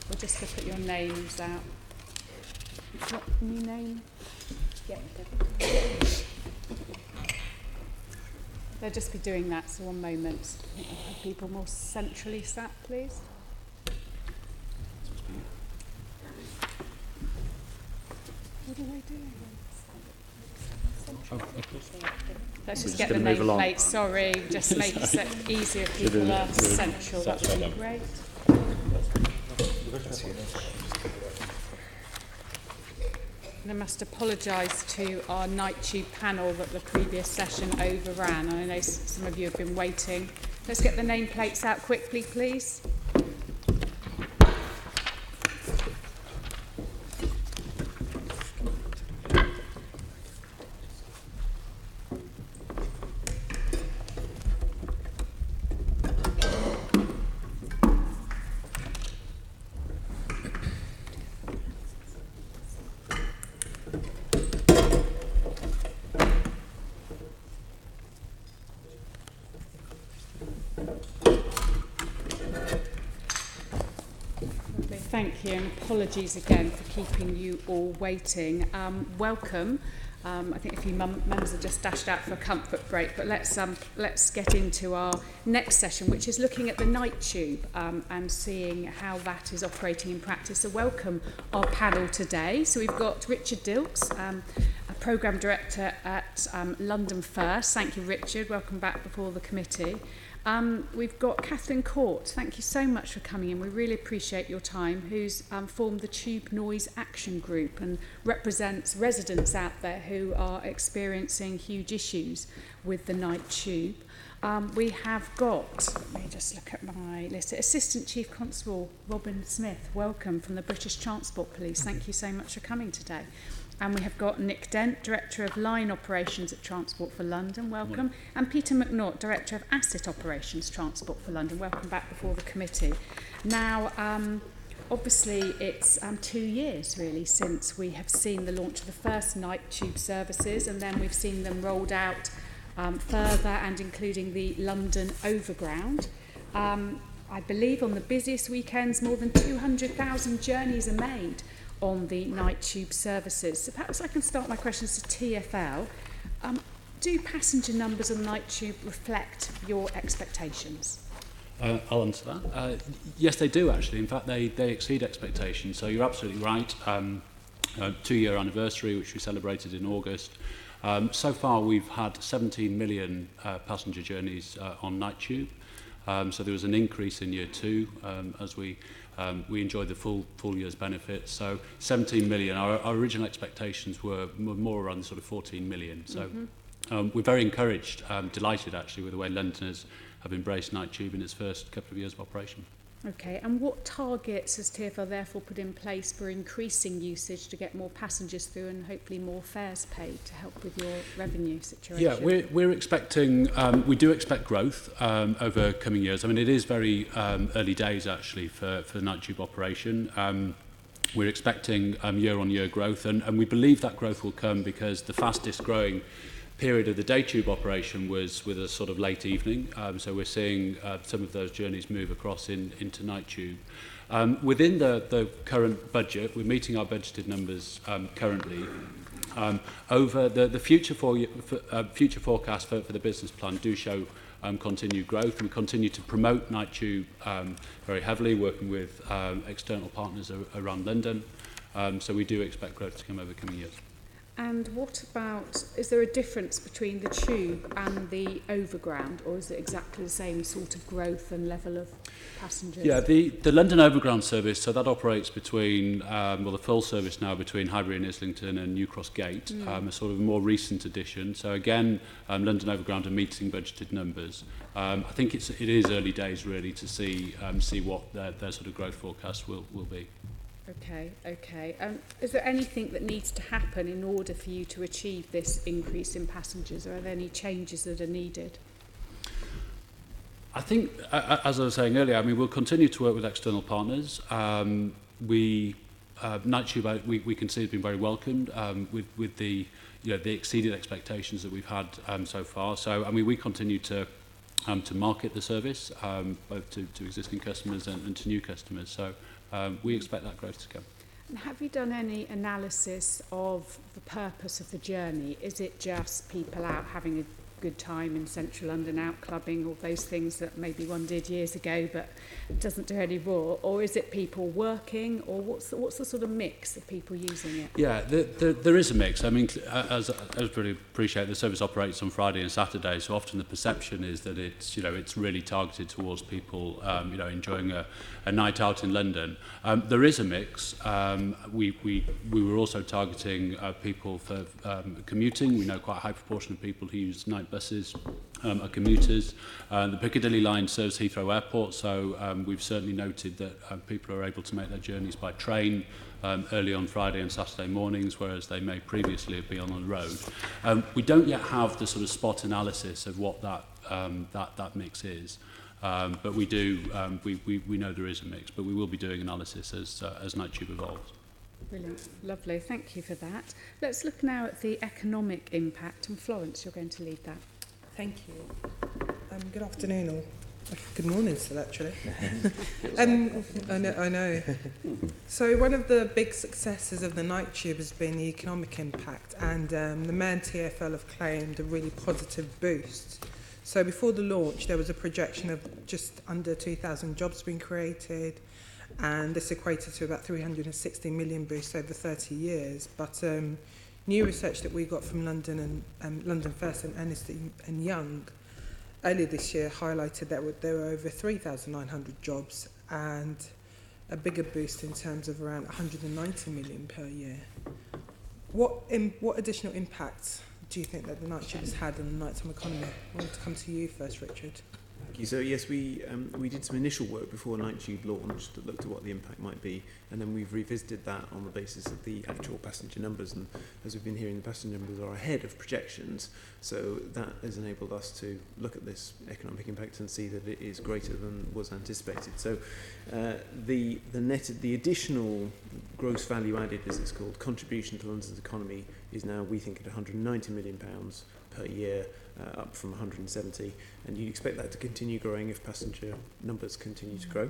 We'll just put your names out. What new name? Yeah. They'll just be doing that, so one moment. People more centrally sat, please. What are they doing? Let's just get the nameplate, sorry, just make it easier if people are central, that would be great. And I must apologise to our night tube panel that the previous session overran. I know some of you have been waiting. Let's get the nameplates out quickly, please. Thank you, and apologies again for keeping you all waiting. Welcome. I think a few members have just dashed out for a comfort break, but let's get into our next session, which is looking at the night tube and seeing how that is operating in practice. So welcome our panel today. So we've got Richard Dilks, a programme director at London First. Thank you, Richard. Welcome back before the committee. We've got Katharina Kort. Thank you so much for coming in. We really appreciate your time, who's formed the Tube Noise Action Group and represents residents out there who are experiencing huge issues with the night tube. We have got, let me just look at my list, Assistant Chief Constable Robin Smith. Welcome from the British Transport Police. Thank you so much for coming today. And we have got Nick Dent, Director of Line Operations at Transport for London. Welcome. And Peter McNaught, Director of Asset Operations, Transport for London. Welcome back before the committee. Now, obviously, it's 2 years, really, since we have seen the launch of the first night tube services, and then we've seen them rolled out further and including the London Overground. I believe on the busiest weekends, more than 200,000 journeys are made on the night tube services. So perhaps I can start my questions to TfL. Do passenger numbers on the night tube reflect your expectations? I'll answer that. Yes, they do actually. In fact, they exceed expectations. So you're absolutely right. 2-year anniversary, which we celebrated in August. So far, we've had 17 million passenger journeys on night tube. So there was an increase in year 2 as we enjoyed the full year's benefits. So 17 million. Our original expectations were more around the sort of 14 million. So we're very encouraged, delighted actually with the way Londoners have embraced night tube in its first couple of years of operation. Okay, and what targets has TfL therefore put in place for increasing usage to get more passengers through and hopefully more fares paid to help with your revenue situation? Yeah, we're expecting, we do expect growth over coming years. I mean, it is very early days actually for the night tube operation. We're expecting year-on-year growth, and we believe that growth will come because the fastest growing period of the day tube operation was with a sort of late evening. So we're seeing some of those journeys move across into night tube. Within the current budget, we're meeting our budgeted numbers currently. Over the future forecasts for the business plan do show continued growth. We continue to promote night tube very heavily, working with external partners around London. So we do expect growth to come over coming years. And what about, is there a difference between the tube and the overground, or is it exactly the same sort of growth and level of passengers? Yeah, the London Overground service, so that operates between, the full service now between Highbury and Islington and New Cross Gate, a sort of more recent addition. So again, London Overground are meeting budgeted numbers. I think it is early days really to see what their sort of growth forecast will be. Okay. Is there anything that needs to happen in order for you to achieve this increase in passengers? Or are there any changes that are needed? I think, as I was saying earlier, I mean, we'll continue to work with external partners. Night tube, we can see has been very welcomed with the exceeded expectations that we've had so far. So, I mean, we continue to market the service both to existing customers and to new customers. So. We expect that growth to come. And have you done any analysis of the purpose of the journey? Is it just people out having a good time in central London, out clubbing, all those things that maybe one did years ago but doesn't do anymore? Or is it people working, or what's the sort of mix of people using it? Yeah, there is a mix. I mean, as everybody appreciate, the service operates on Friday and Saturday, so often the perception is that it's really targeted towards people enjoying a night out in London. There is a mix. We were also targeting people for commuting. We know quite a high proportion of people who use night buses are commuters. The Piccadilly line serves Heathrow Airport, so we've certainly noted that people are able to make their journeys by train early on Friday and Saturday mornings, whereas they may previously have been on the road. We don't yet have the sort of spot analysis of what that mix is. But we do, we know there is a mix, but we will be doing analysis as night tube evolves. Brilliant, lovely, thank you for that. Let's look now at the economic impact, and Florence, you're going to lead that. Thank you. Good afternoon, or good morning still, actually. I know. So one of the big successes of the night tube has been the economic impact, and the mayor and TfL have claimed a really positive boost. So before the launch, there was a projection of just under 2,000 jobs being created, and this equated to about 360 million boosts over 30 years. But new research that we got from London and London First and Ernst & Young earlier this year highlighted that there were over 3,900 jobs and a bigger boost in terms of around 190 million per year. What additional impacts do you think that the night tube has had on the nighttime economy? I want to come to you first, Richard. Thank you. So yes, we did some initial work before Night Tube launched that looked at what the impact might be, and then we've revisited that on the basis of the actual passenger numbers, and as we've been hearing, the passenger numbers are ahead of projections, so that has enabled us to look at this economic impact and see that it is greater than was anticipated. So the additional gross value added, as it's called, contribution to London's economy is now, we think, at £190 million per year, up from 170, and you expect that to continue growing if passenger numbers continue to grow.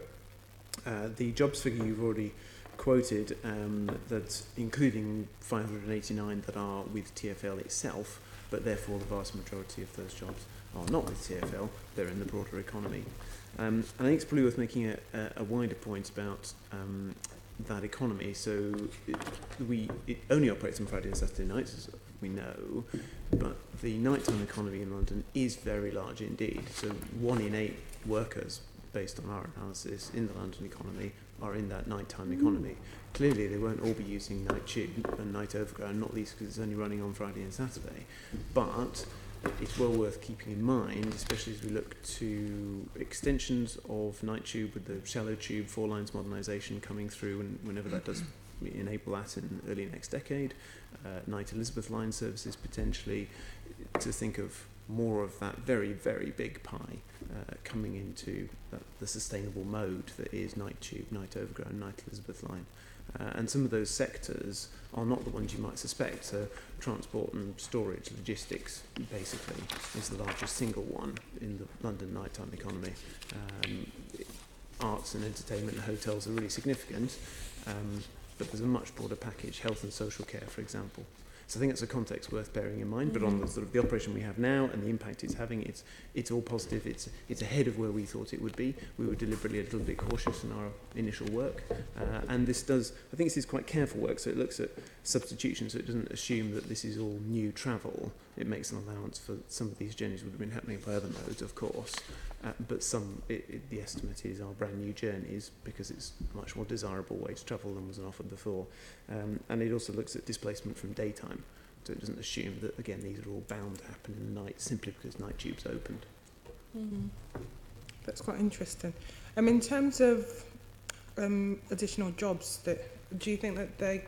The jobs figure you've already quoted, that's including 589 that are with TfL itself, but therefore the vast majority of those jobs are not with TfL, they're in the broader economy. I think it's probably worth making a wider point about that economy. So it only operates on Friday and Saturday nights, as we know, but the nighttime economy in London is very large indeed. So 1 in 8 workers, based on our analysis, in the London economy are in that nighttime economy. Clearly they won't all be using night tube and night overground, not least because it's only running on Friday and Saturday, but it's well worth keeping in mind, especially as we look to extensions of Night Tube with the shallow tube 4 lines modernisation coming through, and whenever that does enable that in early next decade, Night Elizabeth line services potentially, to think of more of that very, very big pie coming into the sustainable mode that is Night Tube, Night Overground, Night Elizabeth line. And some of those sectors are not the ones you might suspect. So transport and storage, logistics, basically, is the largest single one in the London nighttime economy. Arts and entertainment and hotels are really significant, but there's a much broader package, health and social care, for example. So I think that's a context worth bearing in mind. But on the sort of the operation we have now and the impact it's having, it's all positive. It's ahead of where we thought it would be. We were deliberately a little bit cautious in our initial work, and this does. I think this is quite careful work. So it looks at substitution. So it doesn't assume that this is all new travel. It makes an allowance for some of these journeys would have been happening by other modes, of course. But the estimate is our brand new journeys because it's a much more desirable way to travel than was offered before. And it also looks at displacement from daytime. So it doesn't assume that, again, these are all bound to happen in the night simply because Night Tube's opened. Mm-hmm. That's quite interesting. In terms of additional jobs, do you think that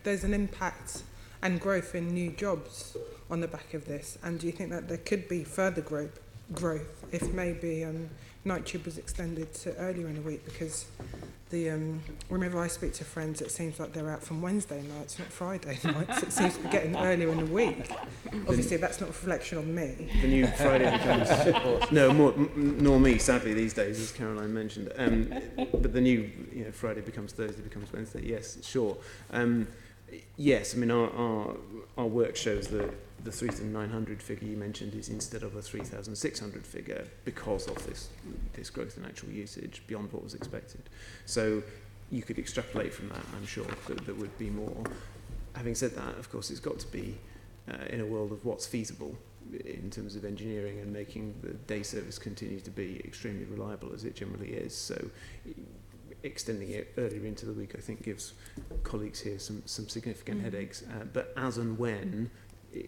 there's an impact and growth in new jobs on the back of this? And do you think that there could be further growth if maybe Night Tube was extended to earlier in the week? Because whenever I speak to friends, it seems like they're out from Wednesday nights, not Friday nights. It seems to be getting earlier in the week. Obviously, that's not a reflection on me. The new Friday becomes nor me, sadly, these days, as Caroline mentioned. But the new Friday becomes Thursday, becomes Wednesday. Yes, sure. Yes, our work shows that the 3,900 figure you mentioned is instead of a 3,600 figure because of this growth in actual usage beyond what was expected. So you could extrapolate from that, I'm sure, that there would be more. Having said that, of course, it's got to be in a world of what's feasible in terms of engineering and making the day service continue to be extremely reliable as it generally is. So extending it earlier into the week, I think, gives colleagues here some significant headaches. But as and when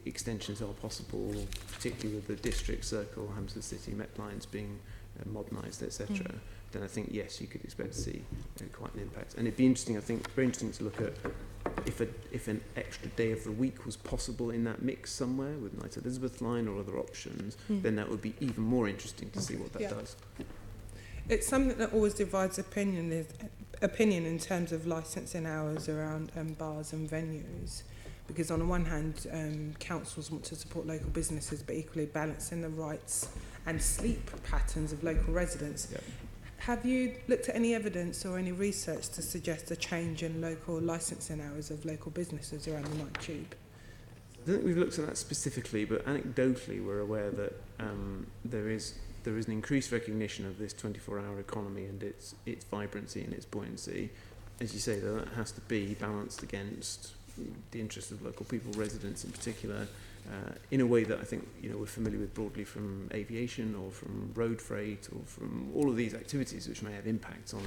extensions are possible, particularly with the district circle, Hampstead City, Met lines being modernised, etc., then I think, yes, you could expect to see quite an impact. And it'd be interesting, I think, very interesting to look at if an extra day of the week was possible in that mix somewhere with Night Elizabeth line or other options, then that would be even more interesting to see what that does. It's something that always divides opinion in terms of licensing hours around bars and venues. Because on the one hand, councils want to support local businesses, but equally balancing the rights and sleep patterns of local residents. Yep. Have you looked at any evidence or any research to suggest a change in local licensing hours of local businesses around the Night Tube? I don't think we've looked at that specifically, but anecdotally we're aware that there is an increased recognition of this 24-hour economy and its vibrancy and its buoyancy. As you say, that has to be balanced against the interests of local people, residents in particular, in a way that I think we're familiar with broadly from aviation or from road freight or from all of these activities which may have impacts on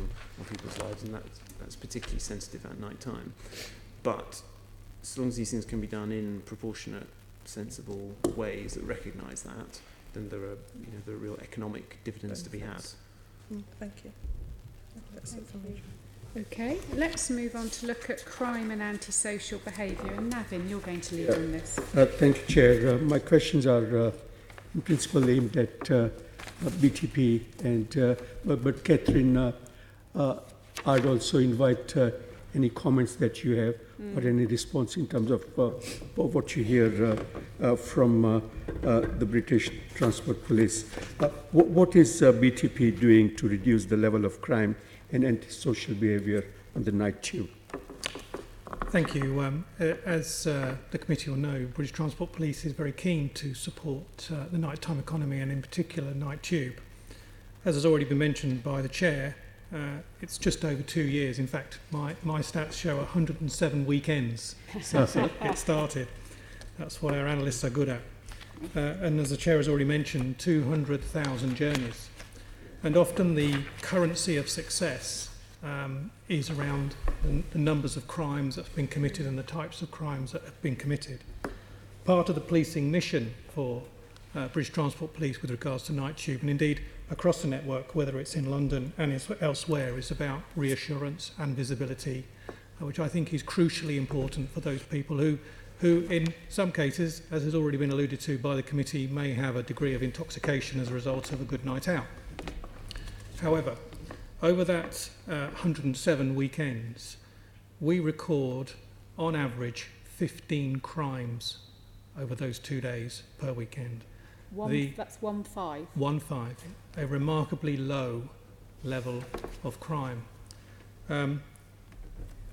people's lives, and that's particularly sensitive at night time. But as long as these things can be done in proportionate, sensible ways that recognise that, then there are real economic dividends to be had. Thank you. That's it from me. Okay, let's move on to look at crime and antisocial behaviour. And Navin, you're going to lead on this. Thank you, Chair. My questions are in principle aimed at BTP, but Katharina, I'd also invite any comments that you have or any response in terms of what you hear from the British Transport Police. What is BTP doing to reduce the level of crime and antisocial behaviour on the Night Tube? Thank you. As the committee will know, British Transport Police is very keen to support the nighttime economy and in particular Night Tube. As has already been mentioned by the Chair, it's just over 2 years. In fact, my stats show 107 weekends since it started. That's what our analysts are good at. And as the Chair has already mentioned, 200,000 journeys. And often the currency of success is around the numbers of crimes that have been committed and the types of crimes that have been committed. Part of the policing mission for British Transport Police with regards to Night Tube, and indeed across the network, whether it's in London and elsewhere, is about reassurance and visibility, which I think is crucially important for those people who in some cases, as has already been alluded to by the committee, may have a degree of intoxication as a result of a good night out. However, over that 107 weekends, we record, on average, 15 crimes over those 2 days per weekend. That's 1-5. 1-5, a remarkably low level of crime.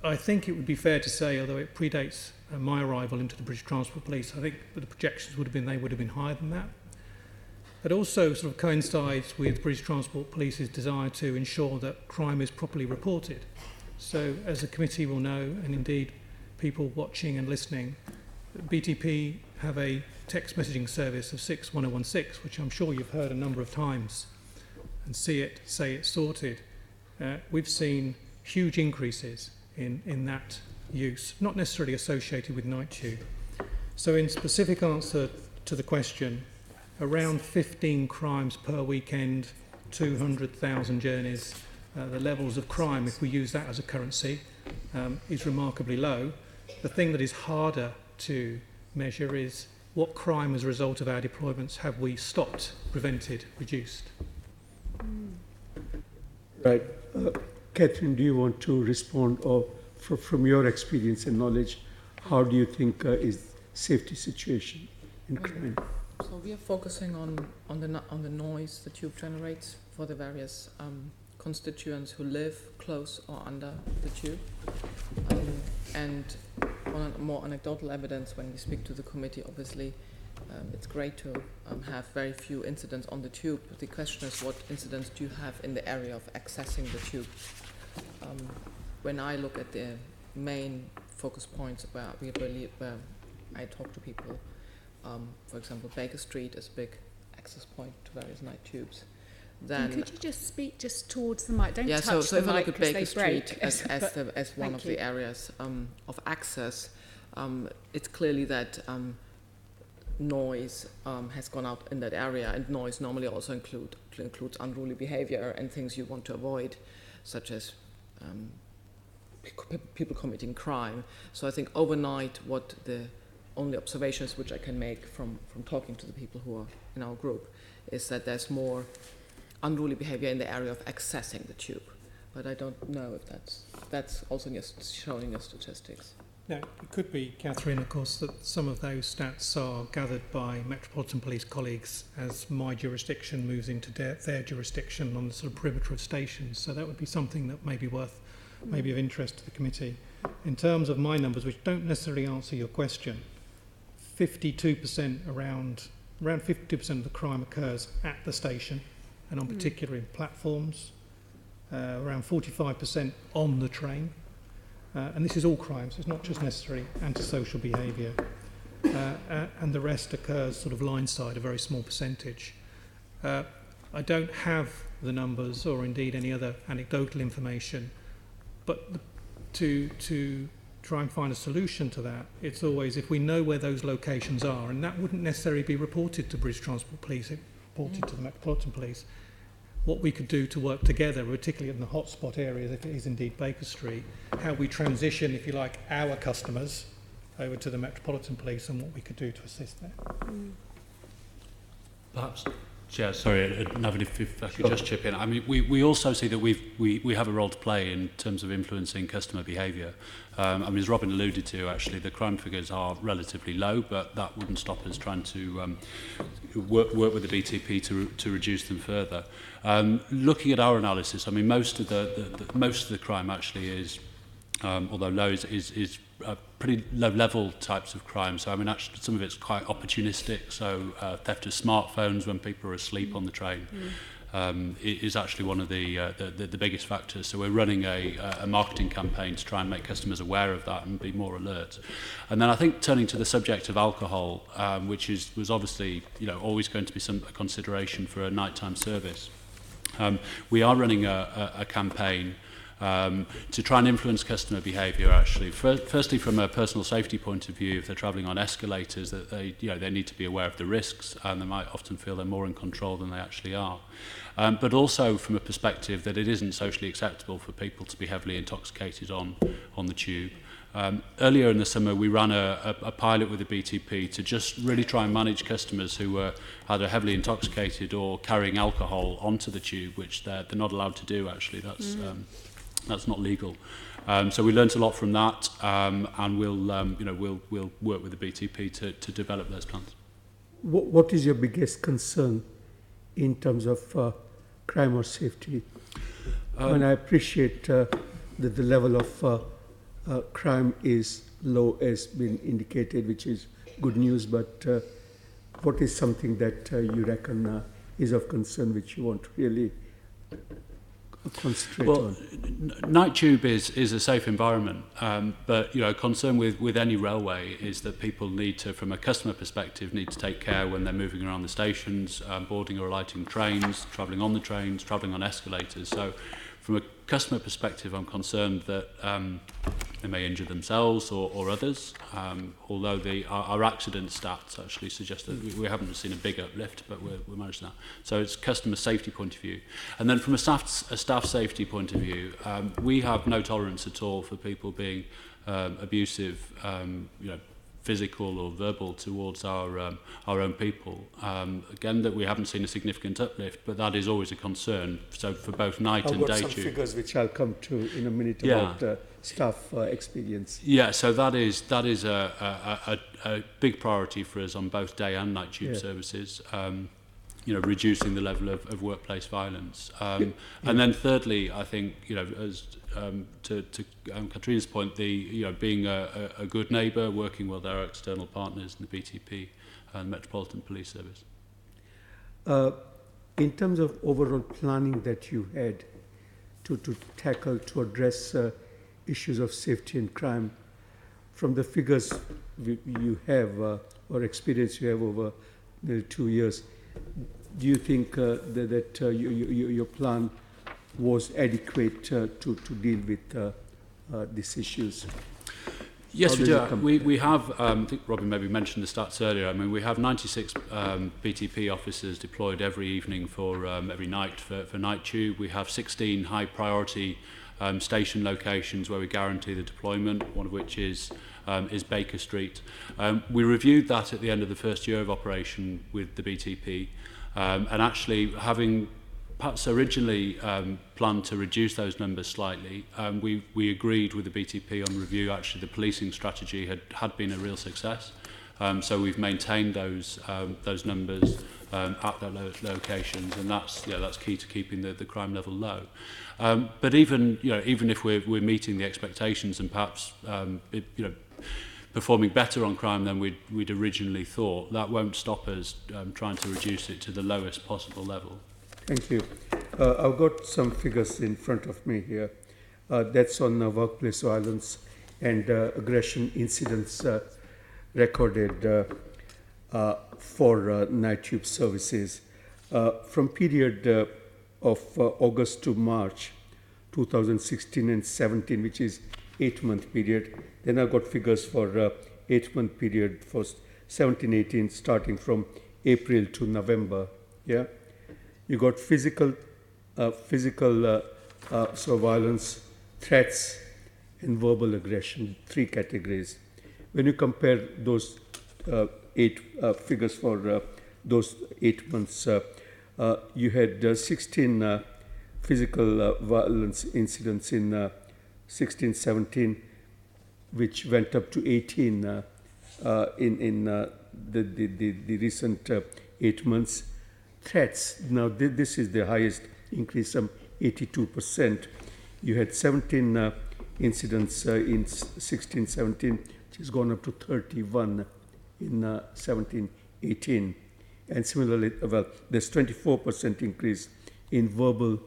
I think it would be fair to say, although it predates my arrival into the British Transport Police, I think the projections would have been they would have been higher than that. It also sort of coincides with British Transport Police's desire to ensure that crime is properly reported. So, as the committee will know, and indeed people watching and listening, BTP have a text messaging service of 61016, which I'm sure you've heard a number of times, and say it's sorted. We've seen huge increases in that use, not necessarily associated with Night Tube. So in specific answer to the question, around 15 crimes per weekend, 200,000 journeys, the levels of crime, if we use that as a currency, is remarkably low. The thing that is harder to measure is what crime as a result of our deployments have we stopped, prevented, reduced. Right. Catherine, do you want to respond, or from your experience and knowledge, how do you think is safety situation in crime? So we are focusing on the noise the tube generates for the various constituents who live close or under the tube, and on a more anecdotal evidence, when we speak to the committee, obviously it's great to have very few incidents on the tube. The question is, what incidents do you have in the area of accessing the tube? When I look at the main focus points where I talk to people, for example, Baker Street is a big access point to various night tubes. Then could you just speak just towards the mic? Don't touch so the if I mic look at because Baker they Street break. as one of the areas of access, it's clearly that noise has gone up in that area, and noise normally also includes unruly behavior and things you want to avoid, such as people committing crime. So I think overnight, what the only observations which I can make from talking to the people who are in our group is that there's more unruly behavior in the area of accessing the tube. But I don't know if that's also just showing your statistics. Now, it could be, Katharina, of course, that some of those stats are gathered by Metropolitan Police colleagues as my jurisdiction moves into their jurisdiction on the sort of perimeter of stations. So that would be something that may be maybe of interest to the committee. In terms of my numbers, which don't necessarily answer your question, 52% around 52% of the crime occurs at the station, and on particular in platforms, around 45% on the train. And this is all crimes, it's not just necessarily antisocial behaviour. And the rest occurs sort of line side, a very small percentage. I don't have the numbers or indeed any other anecdotal information, but to try and find a solution to that, it's always, if we know where those locations are, and that wouldn't necessarily be reported to British Transport Police, it's reported to the Metropolitan Police, what we could do to work together, particularly in the hotspot areas, if it is indeed Baker Street, how we transition, if you like, our customers over to the Metropolitan Police, and what we could do to assist them. Perhaps, Chair, sorry, Navin, if I could just chip in. I mean, we also see that we have a role to play in terms of influencing customer behaviour. I mean, as Robin alluded to, actually, the crime figures are relatively low, but that wouldn't stop us trying to work with the BTP to reduce them further. Looking at our analysis, I mean, most of the crime actually is, although low, is pretty low-level types of crime. So, I mean, actually, some of it's quite opportunistic. So, theft of smartphones when people are asleep on the train is actually one of the biggest factors. So, we're running a marketing campaign to try and make customers aware of that and be more alert. And then I think turning to the subject of alcohol, which was obviously, always going to be a consideration for a nighttime service. We are running a campaign to try and influence customer behaviour. Actually, firstly, from a personal safety point of view, if they're travelling on escalators, that they need to be aware of the risks, and they might often feel they're more in control than they actually are. But also from a perspective that it isn't socially acceptable for people to be heavily intoxicated on the tube. Earlier in the summer, we ran a pilot with the BTP to just really try and manage customers who were either heavily intoxicated or carrying alcohol onto the tube, which they're not allowed to do. Actually, that's not legal. So we learnt a lot from that, and we'll work with the BTP to develop those plans. What is your biggest concern in terms of crime or safety? And I appreciate that the level of crime is low, as been indicated, which is good news, but what is something that you reckon is of concern, which you want to really concentrate on? Night tube is a safe environment, but concern with any railway is that people need to, from a customer perspective, need to take care when they're moving around the stations, boarding or alighting trains, travelling on the trains, travelling on escalators. So from a customer perspective, I'm concerned that they may injure themselves or others, although our accident stats actually suggest that we haven't seen a big uplift, but we're managing that. So it's customer safety point of view. And then from a staff safety point of view, we have no tolerance at all for people being abusive, physical or verbal towards our own people. Again, that we haven't seen a significant uplift, but that is always a concern. So for both night and day tube. I've got some figures which I'll come to in a minute about staff experience. Yeah, so that is a big priority for us on both day and night tube services. Reducing the level of workplace violence. And then thirdly, I think, as to Katharina's point, being a good neighbour, working with our external partners in the BTP and Metropolitan Police Service. In terms of overall planning that you had to address issues of safety and crime, from the figures you have or experience you have over the 2 years, do you think that your plan was adequate to deal with these issues? Yes, we do. We have, I think Robin maybe mentioned the stats earlier, I mean, we have 96 BTP officers deployed every evening for every night for night tube. We have 16 high priority station locations where we guarantee the deployment, one of which is Baker Street. We reviewed that at the end of the first year of operation with the BTP, and actually having perhaps originally planned to reduce those numbers slightly, we agreed with the BTP on review. Actually, the policing strategy had been a real success, so we've maintained those numbers at those locations, and that's key to keeping the crime level low. But even if we're meeting the expectations and perhaps performing better on crime than we'd originally thought, that won't stop us trying to reduce it to the lowest possible level. Thank you. I've got some figures in front of me here. That's on workplace violence and aggression incidents recorded for night tube services. From period of August to March 2016 and 17, which is 8-month period. Then I've got figures for 8-month period for 17-18, starting from April to November. Yeah, you got physical violence, threats, and verbal aggression. 3 categories. When you compare those 8 figures for those 8 months, you had 16 physical violence incidents in 16-17, which went up to 18 in the recent 8 months. Threats, now this is the highest increase, 82%. You had 17 incidents in 16-17, which has gone up to 31 in 17-18. And similarly, there's 24% increase in verbal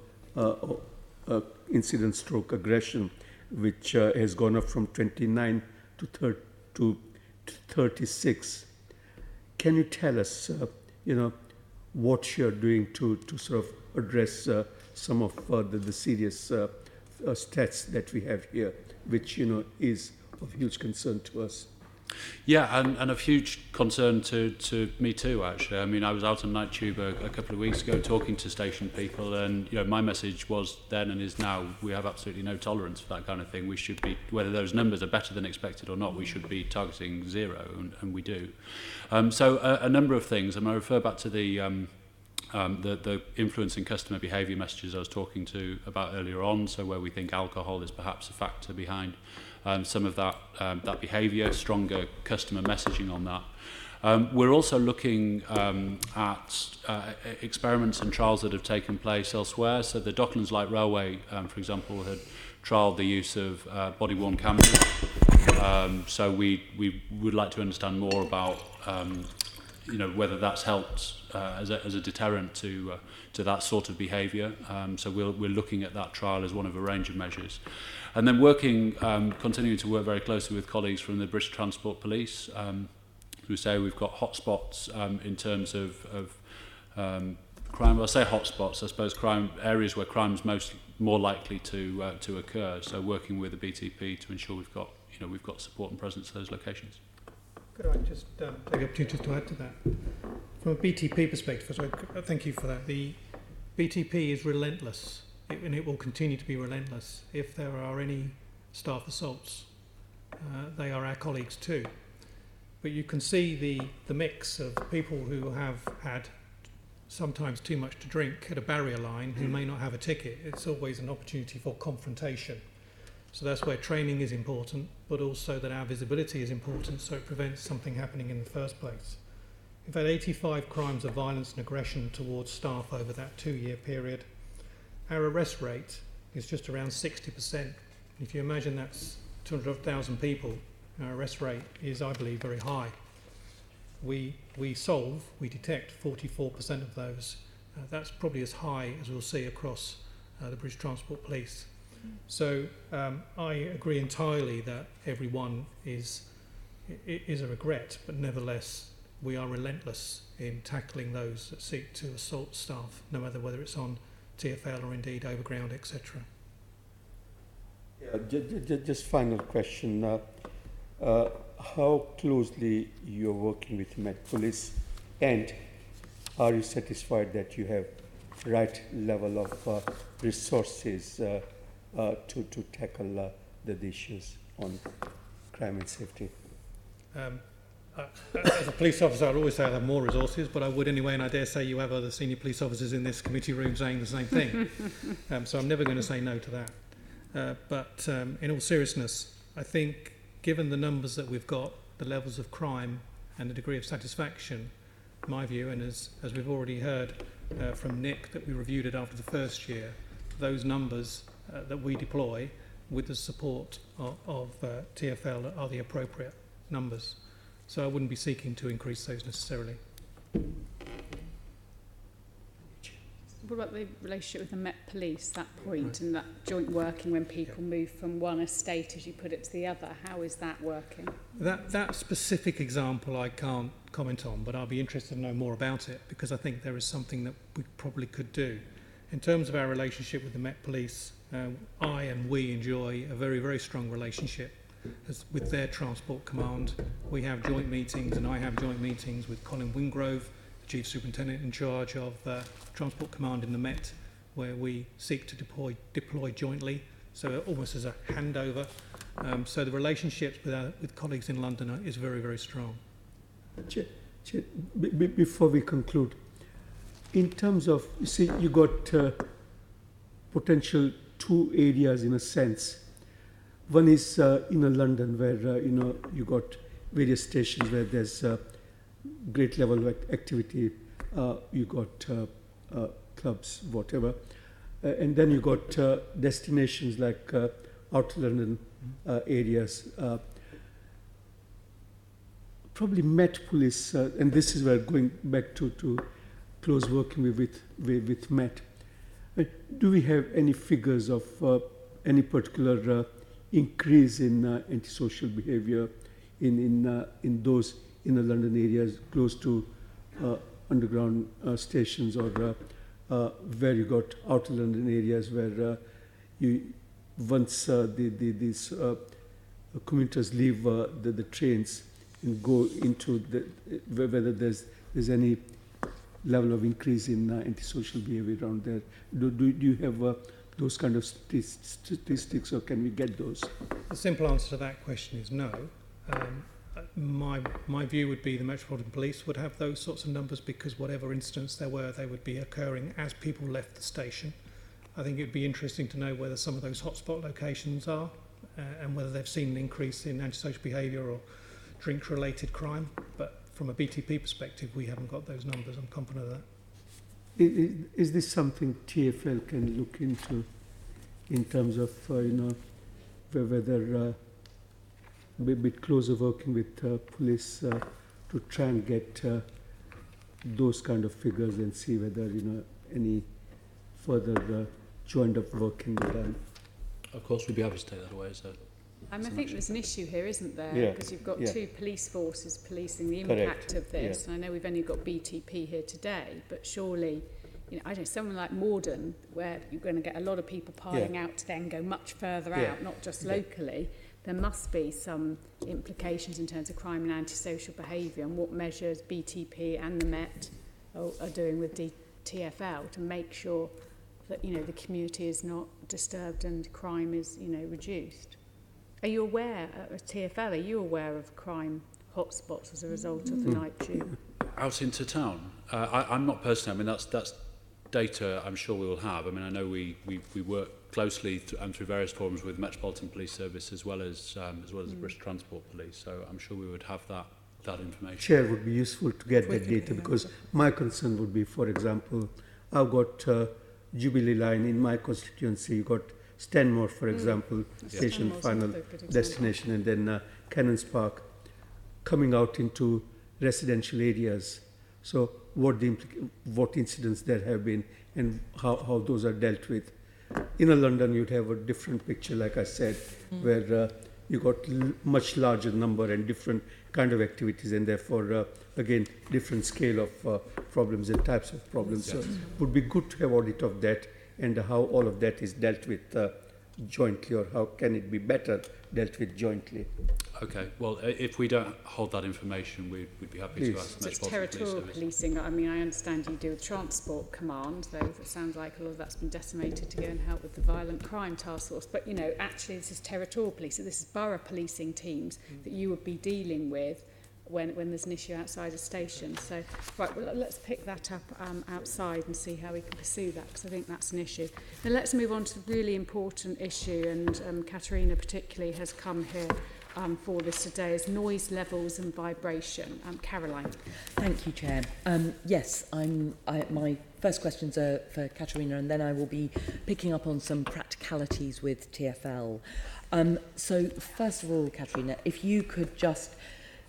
incident stroke aggression, which has gone up from 29 to 36. Can you tell us, what you're doing to sort of address some of the serious stats that we have here, which, you know, is of huge concern to us. Yeah, and of huge concern to me too, actually. I mean, I was out on Night Tube a couple of weeks ago talking to station people, and you know, my message was then and is now, we have absolutely no tolerance for that kind of thing. We should be, whether those numbers are better than expected or not, we should be targeting zero, and we do. So a number of things, and I refer back to the influencing customer behaviour messages I was talking to about earlier on, so where we think alcohol is perhaps a factor behind some of that behaviour, stronger customer messaging on that. We're also looking at experiments and trials that have taken place elsewhere. So the Docklands Light Railway, for example, had trialled the use of body-worn cameras. So we would like to understand more about you know, whether that's helped as a deterrent to that sort of behaviour. So we're looking at that trial as one of a range of measures. And then continuing to work very closely with colleagues from the British Transport Police, who say we've got hotspots in terms of crime. Well, I say hotspots, I suppose crime areas where crime's more likely to occur. So working with the BTP to ensure we've got support and presence at those locations. Could I just take the opportunity to add to that? From a BTP perspective, thank you for that. The BTP is relentless, and it will continue to be relentless. If there are any staff assaults, they are our colleagues too. But you can see the mix of people who have had sometimes too much to drink at a barrier line who may not have a ticket. It's always an opportunity for confrontation. So that's where training is important, but also that our visibility is important so it prevents something happening in the first place. We've had 85 crimes of violence and aggression towards staff over that 2-year period. Our arrest rate is just around 60%. If you imagine that's 200,000 people, our arrest rate is, I believe, very high. We detect 44% of those. That's probably as high as we'll see across the British Transport Police. So I agree entirely that everyone is a regret, but nevertheless we are relentless in tackling those that seek to assault staff, no matter whether it's on TfL or indeed Overground, etc. Yeah, just final question. How closely you're working with Met Police, and are you satisfied that you have right level of resources to tackle the issues on crime and safety? As a police officer, I'd always say I have more resources, but I would anyway, and I dare say you have other senior police officers in this committee room saying the same thing. So I'm never going to say no to that. But in all seriousness, I think given the numbers that we've got, the levels of crime and the degree of satisfaction, my view, and as we've already heard from Nick that we reviewed it after the first year, those numbers that we deploy with the support of TfL are the appropriate numbers. So I wouldn't be seeking to increase those necessarily. What about the relationship with the Met Police, that point, and that joint working when people move from one estate, as you put it, to the other? How is that working? That specific example I can't comment on, but I'll be interested to know more about it because I think there is something that we probably could do. In terms of our relationship with the Met Police, I and we enjoy a very, very strong relationship with their Transport Command. We have joint meetings, and I have joint meetings with Colin Wingrove, the Chief Superintendent in charge of Transport Command in the Met, where we seek to deploy jointly, so almost as a handover. So the relationships with colleagues in London is very, very strong. Before we conclude, in terms of, you see, you got potential two areas in a sense. One is inner London, where you got various stations where there's great level of activity. You got clubs, whatever, and then you got destinations like outer London areas. Probably Met Police, and this is where going back to close working with Met. Do we have any figures of any particular increase in antisocial behaviour in those inner London areas close to underground stations, or where you got outer London areas where once these commuters leave the trains and go into whether there's any level of increase in antisocial behavior around there. Do you have those kind of statistics, or can we get those? The simple answer to that question is no. My view would be the Metropolitan Police would have those sorts of numbers, because whatever incidents there were, they would be occurring as people left the station. I think it would be interesting to know whether some of those hotspot locations are and whether they've seen an increase in antisocial behaviour or drink-related crime. But from a BTP perspective, we haven't got those numbers. I'm confident of that. Is this something TfL can look into in terms of, whether a bit closer working with police to try and get those kind of figures and see whether, any further joined up work can be done? Of course, we'd be happy to take that away. I think there's an issue here, isn't there? Yeah. Because you've got two police forces policing the Correct. impact of this. Yeah. And I know we've only got BTP here today, but surely, I don't know, somewhere like Morden, where you're going to get a lot of people piling out to then go much further out, not just locally, there must be some implications in terms of crime and antisocial behaviour, and what measures BTP and the Met are doing with TfL to make sure that, the community is not disturbed and crime is, reduced. Are you aware, at TfL, are you aware of crime hotspots as a result of the night tube? Out into town? I'm not personally. I mean, that's data I'm sure we will have. I mean, I know we work closely through various forums with Metropolitan Police Service as well as the British Transport Police. So I'm sure we would have that information. Chair, would be useful to get that data, because my concern would be, for example, I've got Jubilee line in my constituency. You've got Stanmore, for example, station final destination, and then Cannons Park, coming out into residential areas. So what incidents there have been and how those are dealt with. In London, you'd have a different picture, like I said, where you got much larger number and different kind of activities, and therefore, again, different scale of problems and types of problems. So it would be good to have audit of that and how all of that is dealt with jointly, or how can it be better dealt with jointly. Okay, well, if we don't hold that information, we'd be happy to ask the It's territorial policing. I mean, I understand you do with Transport Command, though it sounds like a lot of that's been decimated to go and help with the Violent Crime Task Force. But, actually this is territorial policing. This is borough policing teams that you would be dealing with when there's an issue outside a station. So, right, well, let's pick that up outside and see how we can pursue that, because I think that's an issue. Now, let's move on to the really important issue, and Katharina particularly has come here for this today, is noise levels and vibration. Caroline. Thank you, Chair. Yes, my first questions are for Katharina, and then I will be picking up on some practicalities with TfL. So, first of all, Katharina, if you could just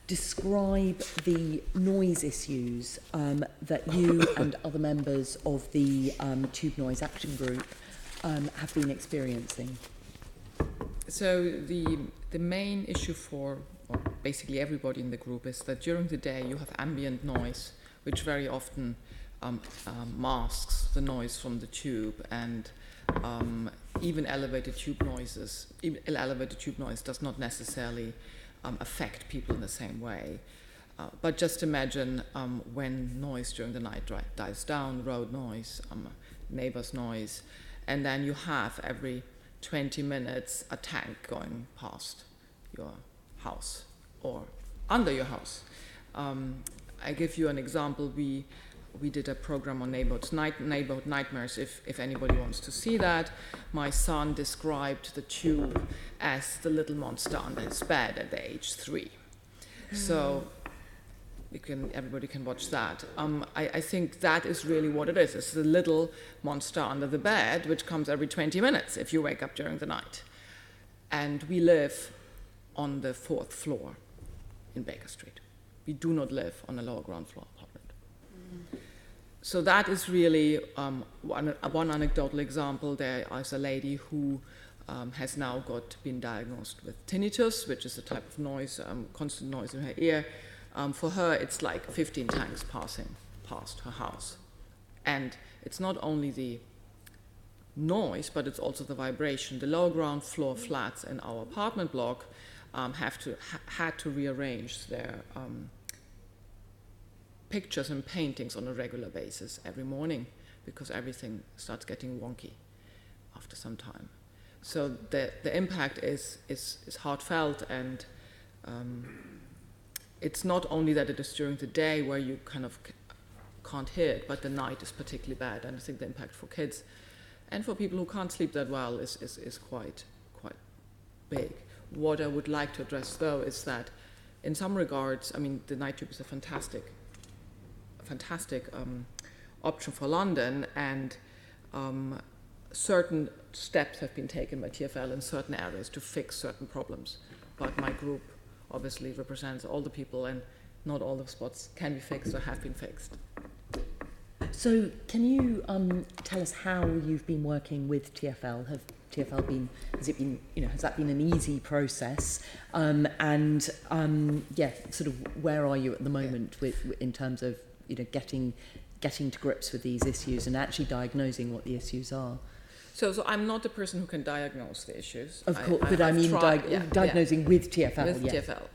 describe the noise issues that you and other members of the Tube Noise Action Group have been experiencing. So the main issue for basically everybody in the group is that during the day you have ambient noise, which very often masks the noise from the tube, and even elevated tube noise does not necessarily affect people in the same way. But just imagine when noise during the night dies down, road noise, neighbors' noise, and then you have every 20 minutes a tank going past your house or under your house. I give you an example. We did a program on neighborhood nightmares. If anybody wants to see that, my son described the tube as the little monster under his bed at the age 3. So everybody can watch that. I think that is really what it is. It's the little monster under the bed, which comes every 20 minutes if you wake up during the night. And we live on the 4th floor in Baker Street. We do not live on a lower ground floor apartment. So that is really one anecdotal example. There is a lady who has now been diagnosed with tinnitus, which is a type of noise, constant noise in her ear. For her, it's like 15 tanks passing past her house. And it's not only the noise, but it's also the vibration. The lower ground floor flats in our apartment block had to rearrange their pictures and paintings on a regular basis every morning because everything starts getting wonky after some time. So the impact is heartfelt, and it's not only that it is during the day where you kind of can't hear it, but the night is particularly bad. And I think the impact for kids and for people who can't sleep that well is quite big. What I would like to address, though, is that in some regards, I mean, the night tube is a fantastic option for London, and certain steps have been taken by TfL in certain areas to fix certain problems. But my group obviously represents all the people, and not all the spots can be fixed or have been fixed. So can you tell us how you've been working with TfL? Has that been an easy process? Sort of where are you at the moment in terms of getting to grips with these issues and actually diagnosing what the issues are? So I'm not the person who can diagnose the issues. Of course, but I mean diagnosing with TfL. With TfL.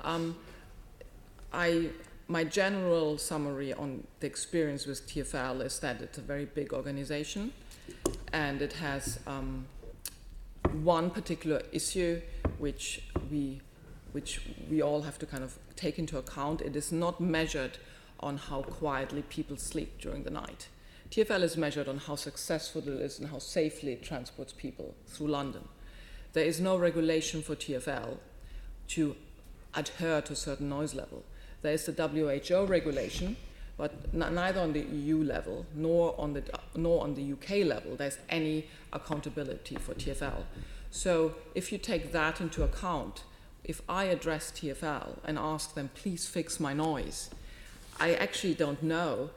My general summary on the experience with TfL is that it's a very big organization, and it has one particular issue which we all have to kind of take into account. It is not measured on how quietly people sleep during the night. TfL is measured on how successful it is and how safely it transports people through London. There is no regulation for TfL to adhere to a certain noise level. There is the WHO regulation, but neither on the EU level nor on the UK level there's any accountability for TfL. So if you take that into account, if I address TfL and ask them, please fix my noise, I actually don't know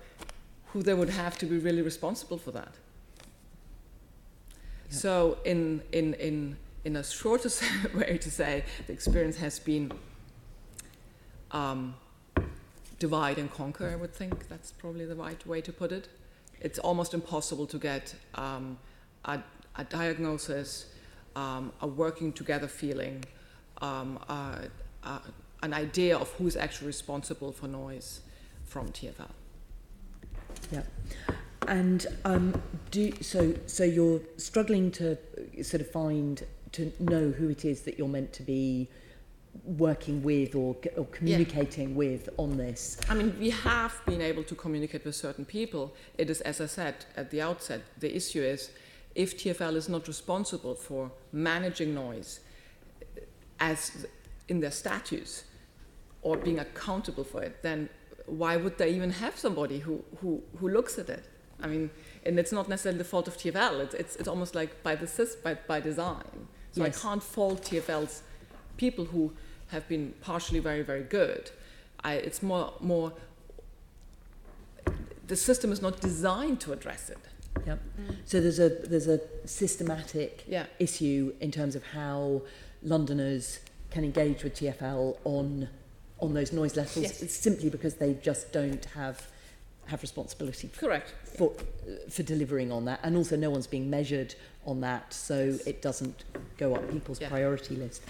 who they would have to be really responsible for that. Yeah. So in a shorter way to say, the experience has been divide and conquer, I would think. That's probably the right way to put it. It's almost impossible to get a diagnosis, a working together feeling, an idea of who's actually responsible for noise from TfL. Yeah, and so you're struggling to sort of know who it is that you're meant to be working with or communicating with on this. I mean, we have been able to communicate with certain people. It is, as I said at the outset, the issue is if TfL is not responsible for managing noise as in their statutes or being accountable for it, then why would they even have somebody who looks at it? I mean, and it's not necessarily the fault of TfL. It's almost like by design. So yes. I can't fault TfL's people who have been partially very, very good. It's more the system is not designed to address it. Yep. So there's a systematic issue in terms of how Londoners can engage with TfL on those noise levels. Yes. It's simply because they just don't have responsibility. Correct. For delivering on that, and also no one's being measured on that, so it doesn't go up people's priority list.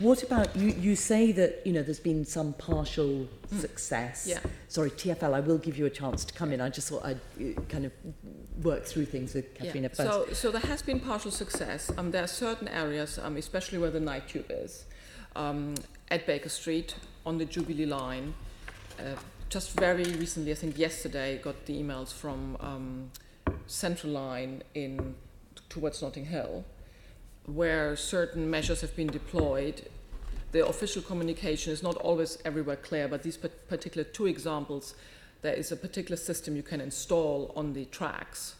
What about you say that there's been some partial success. Yeah. Sorry, TfL, I will give you a chance to come in. I just thought I'd kind of work through things with Katharina first. So there has been partial success. There are certain areas, especially where the night tube is, at Baker Street on the Jubilee line. Just very recently, I think yesterday, got the emails from Central Line towards Notting Hill, where certain measures have been deployed. The official communication is not always everywhere clear, but these particular two examples, there is a particular system you can install on the tracks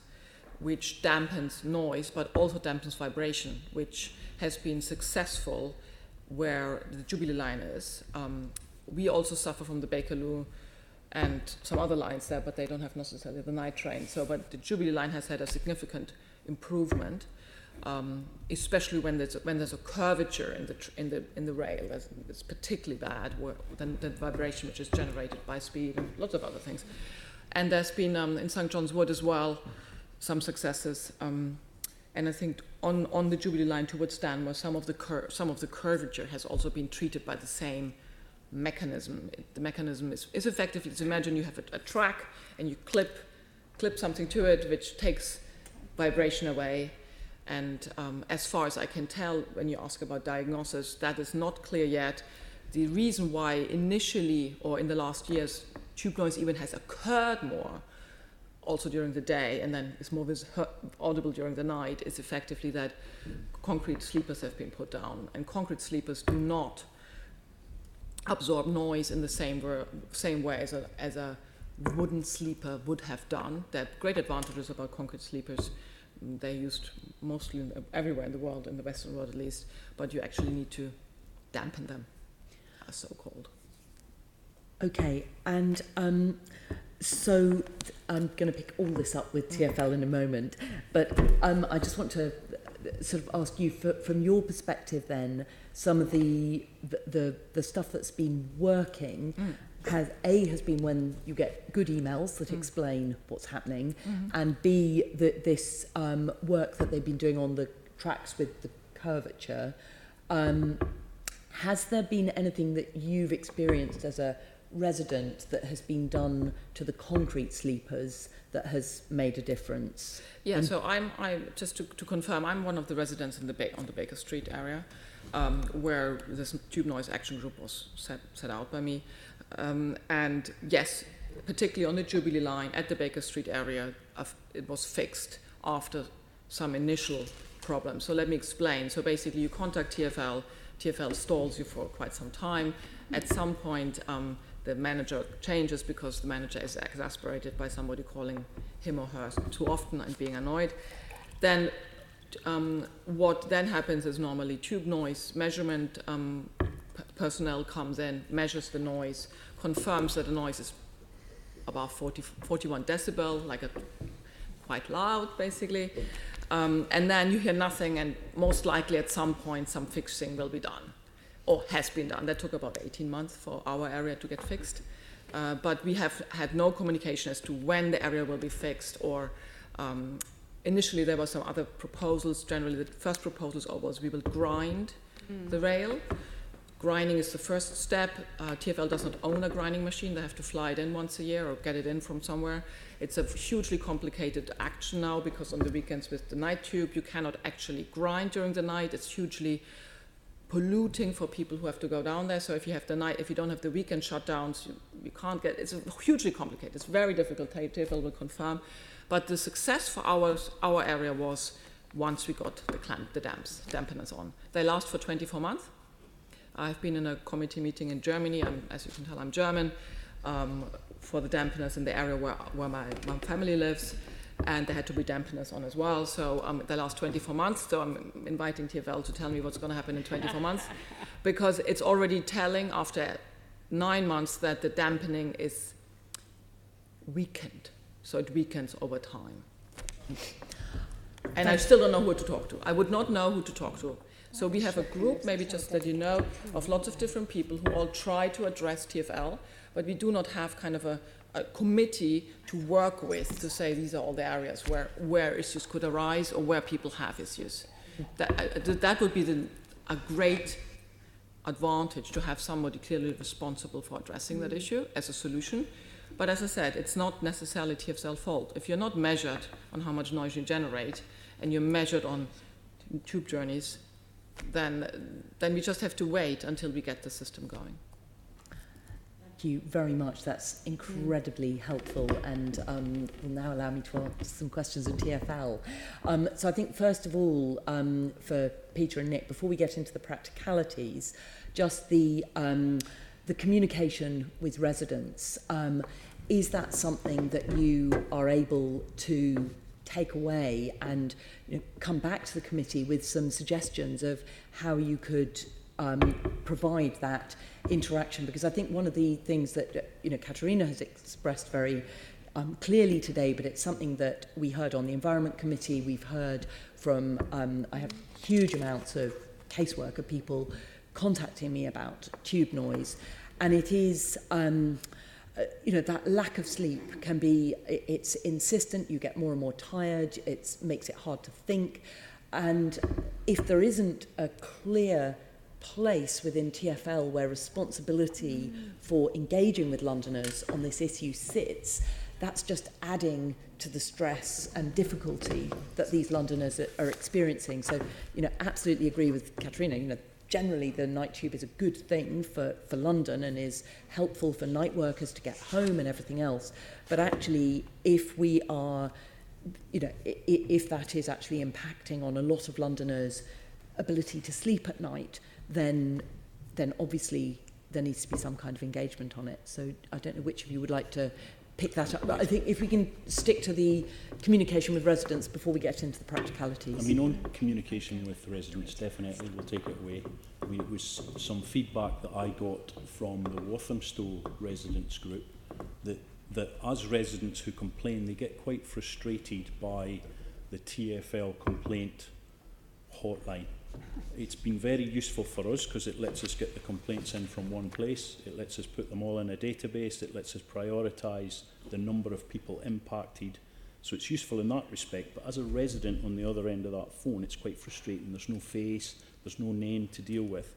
which dampens noise but also dampens vibration, which has been successful where the Jubilee line is. We also suffer from the Bakerloo and some other lines there, but they don't have necessarily the night train. But the Jubilee line has had a significant improvement, especially when there's a curvature in the rail. It's particularly bad than the vibration which is generated by speed and lots of other things. And there's been in St John's Wood as well some successes. And I think on the Jubilee line towards Stanmore, some of the curvature has also been treated by the same mechanism. The mechanism is effectively, so imagine you have a track and you clip something to it which takes vibration away. And as far as I can tell, when you ask about diagnosis, that is not clear yet. The reason why initially or in the last years tube noise even has occurred more also during the day and then is more audible during the night is effectively that concrete sleepers have been put down, and concrete sleepers do not absorb noise in the same way as a wooden sleeper would have done. There are great advantages about concrete sleepers. They're used mostly everywhere in the world, in the Western world at least, but you actually need to dampen them, as so-called. Okay, and so I'm going to pick all this up with TfL in a moment, but I just want to sort of ask you, from your perspective then, some of the stuff that's been working has been when you get good emails that explain what's happening, and B, this work that they've been doing on the tracks with the curvature. Has there been anything that you've experienced as a resident that has been done to the concrete sleepers that has made a difference? Yeah, so I just to confirm, I'm one of the residents on the Baker Street area, where this tube noise action group was set out by me. And yes, particularly on the Jubilee line at the Baker Street area, it was fixed after some initial problems. So let me explain. So basically you contact TfL, TfL stalls you for quite some time. At some point, the manager changes because the manager is exasperated by somebody calling him or her too often and being annoyed. Then what then happens is normally tube noise measurement personnel comes in, measures the noise, confirms that the noise is above 41 decibel, like quite loud basically, and then you hear nothing, and most likely at some point some fixing will be done, or has been done. That took about 18 months for our area to get fixed, but we have had no communication as to when the area will be fixed, or initially there were some other proposals. Generally the first proposals was we will grind the rail. Grinding is the first step. TfL does not own a grinding machine. They have to fly it in once a year or get it in from somewhere. It's a hugely complicated action now because on the weekends with the night tube, you cannot actually grind during the night. It's hugely polluting for people who have to go down there. So if you don't have the weekend shutdowns, you can't get, it's hugely complicated. It's very difficult, TfL will confirm. But the success for our area was once we got the dampeners on. They last for 24 months. I've been in a committee meeting in Germany, as you can tell I'm German, for the dampeners in the area where my family lives, and there had to be dampeners on as well. So they last 24 months, so I'm inviting TfL to tell me what's going to happen in 24 months, because it's already telling after 9 months that the dampening is weakened, so it weakens over time. And I still don't know who to talk to. I would not know who to talk to. So we have a group, maybe just that you know, of lots of different people who all try to address TfL, but we do not have kind of a committee to work with to say these are all the areas where issues could arise or where people have issues. That would be a great advantage, to have somebody clearly responsible for addressing that issue as a solution. But as I said, it's not necessarily TfL's fault. If you're not measured on how much noise you generate and you're measured on tube journeys, then we just have to wait until we get the system going. Thank you very much. That's incredibly helpful, and will now allow me to ask some questions of TfL. So I think first of all, for Peter and Nick, before we get into the practicalities, just the communication with residents. Is that something that you are able to take away and come back to the committee with some suggestions of how you could provide that interaction? Because I think one of the things that Katharina has expressed very clearly today, but it's something that we heard on the Environment Committee, we've heard from, I have huge amounts of caseworker people contacting me about tube noise, and it is that lack of sleep can be, it's insistent, you get more and more tired, it makes it hard to think. And if there isn't a clear place within TfL where responsibility for engaging with Londoners on this issue sits, that's just adding to the stress and difficulty that these Londoners are experiencing. So, absolutely agree with Katharina. Generally the night tube is a good thing for London and is helpful for night workers to get home and everything else. But actually, if we are, if that is actually impacting on a lot of Londoners' ability to sleep at night, then obviously there needs to be some kind of engagement on it. So I don't know which of you would like to pick that up. But I think if we can stick to the communication with residents before we get into the practicalities. I mean, on communication with residents, definitely we'll take it away. I mean, it was some feedback that I got from the Walthamstow residents group that as residents who complain, they get quite frustrated by the TfL complaint hotline. It's been very useful for us because it lets us get the complaints in from one place. It lets us put them all in a database. It lets us prioritise the number of people impacted. So it's useful in that respect. But as a resident on the other end of that phone, it's quite frustrating. There's no face, there's no name to deal with.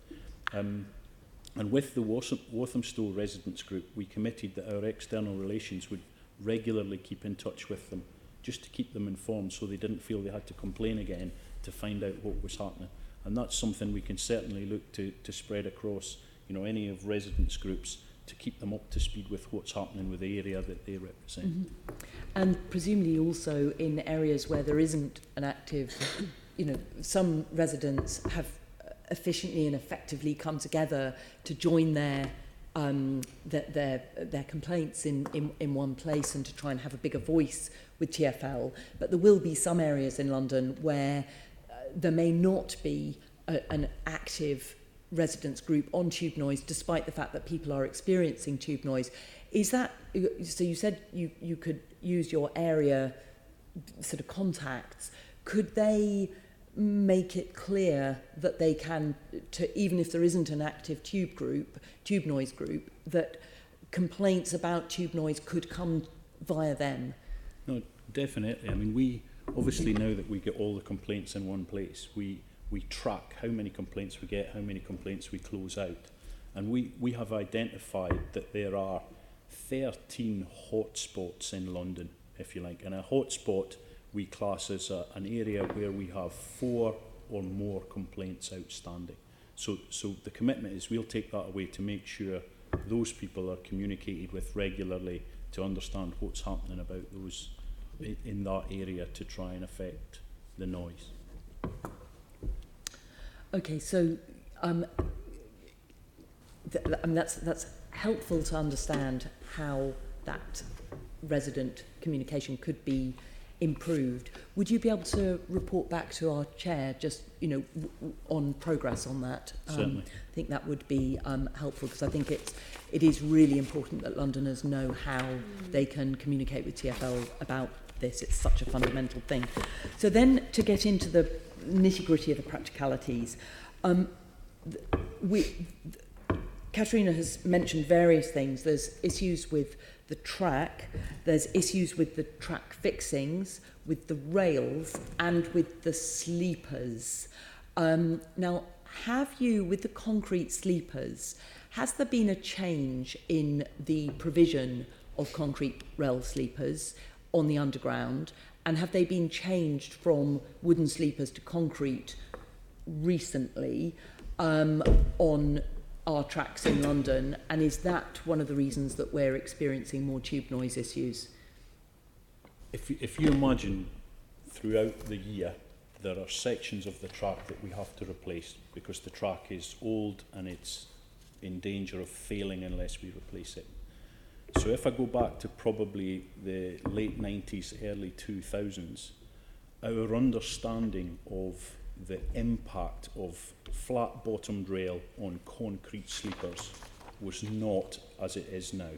And with the Walthamstow residents group, we committed that our external relations would regularly keep in touch with them, just to keep them informed so they didn't feel they had to complain again to find out what was happening. And that's something we can certainly look to spread across, any of residents' groups to keep them up to speed with what's happening with the area that they represent. Mm-hmm. And presumably also in areas where there isn't an active, some residents have efficiently and effectively come together to join their complaints in one place and to try and have a bigger voice with TfL. But there will be some areas in London where there may not be an active residents group on tube noise, despite the fact that people are experiencing tube noise. Is that, so you said you could use your area sort of contacts. Could they make it clear that they can, even if there isn't an active tube noise group, that complaints about tube noise could come via them? No, definitely. I mean, we obviously know that we get all the complaints in one place. We track how many complaints we get, how many complaints we close out. And we have identified that there are 13 hotspots in London, if you like. And a hotspot we class as an area where we have 4 or more complaints outstanding. So the commitment is we'll take that away to make sure those people are communicated with regularly to understand what's happening about those in that area to try and affect the noise. Okay, so that's helpful to understand how that resident communication could be improved. Would you be able to report back to our chair just, on progress on that? Certainly. I think that would be helpful because I think it is really important that Londoners know how they can communicate with TfL about this. It's such a fundamental thing. So then to get into the nitty-gritty of the practicalities, Katharina has mentioned various things. There's issues with the track, there's issues with the track fixings, with the rails, and with the sleepers. Now, have you, with the concrete sleepers, has there been a change in the provision of concrete rail sleepers on the underground, and have they been changed from wooden sleepers to concrete recently on our tracks in London, and is that one of the reasons that we're experiencing more tube noise issues? If you imagine throughout the year there are sections of the track that we have to replace because the track is old and it's in danger of failing unless we replace it. So if I go back to probably the late 90s, early 2000s, our understanding of the impact of flat-bottomed rail on concrete sleepers was not as it is now.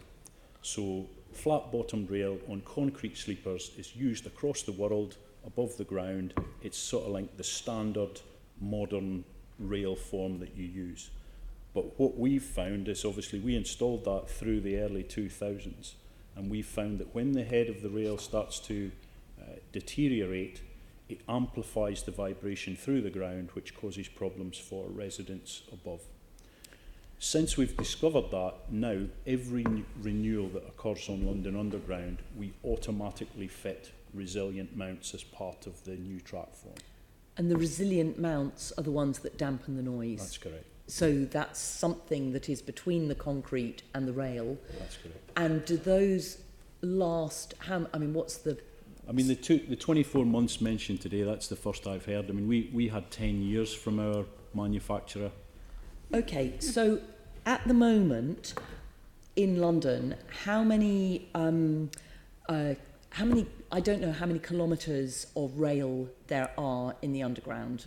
So flat-bottomed rail on concrete sleepers is used across the world, above the ground. It's sort of like the standard modern rail form that you use. But what we've found is, obviously, we installed that through the early 2000s, and we found that when the head of the rail starts to deteriorate, it amplifies the vibration through the ground, which causes problems for residents above. Since we've discovered that, now every renewal that occurs on London Underground, we automatically fit resilient mounts as part of the new track form. And the resilient mounts are the ones that dampen the noise? That's correct. So that's something that is between the concrete and the rail? That's correct. And do those last, what's the... I mean, the 24 months mentioned today, that's the first I've heard. I mean, we had 10 years from our manufacturer. Okay, so at the moment in London, how many, I don't know how many kilometres of rail there are in the underground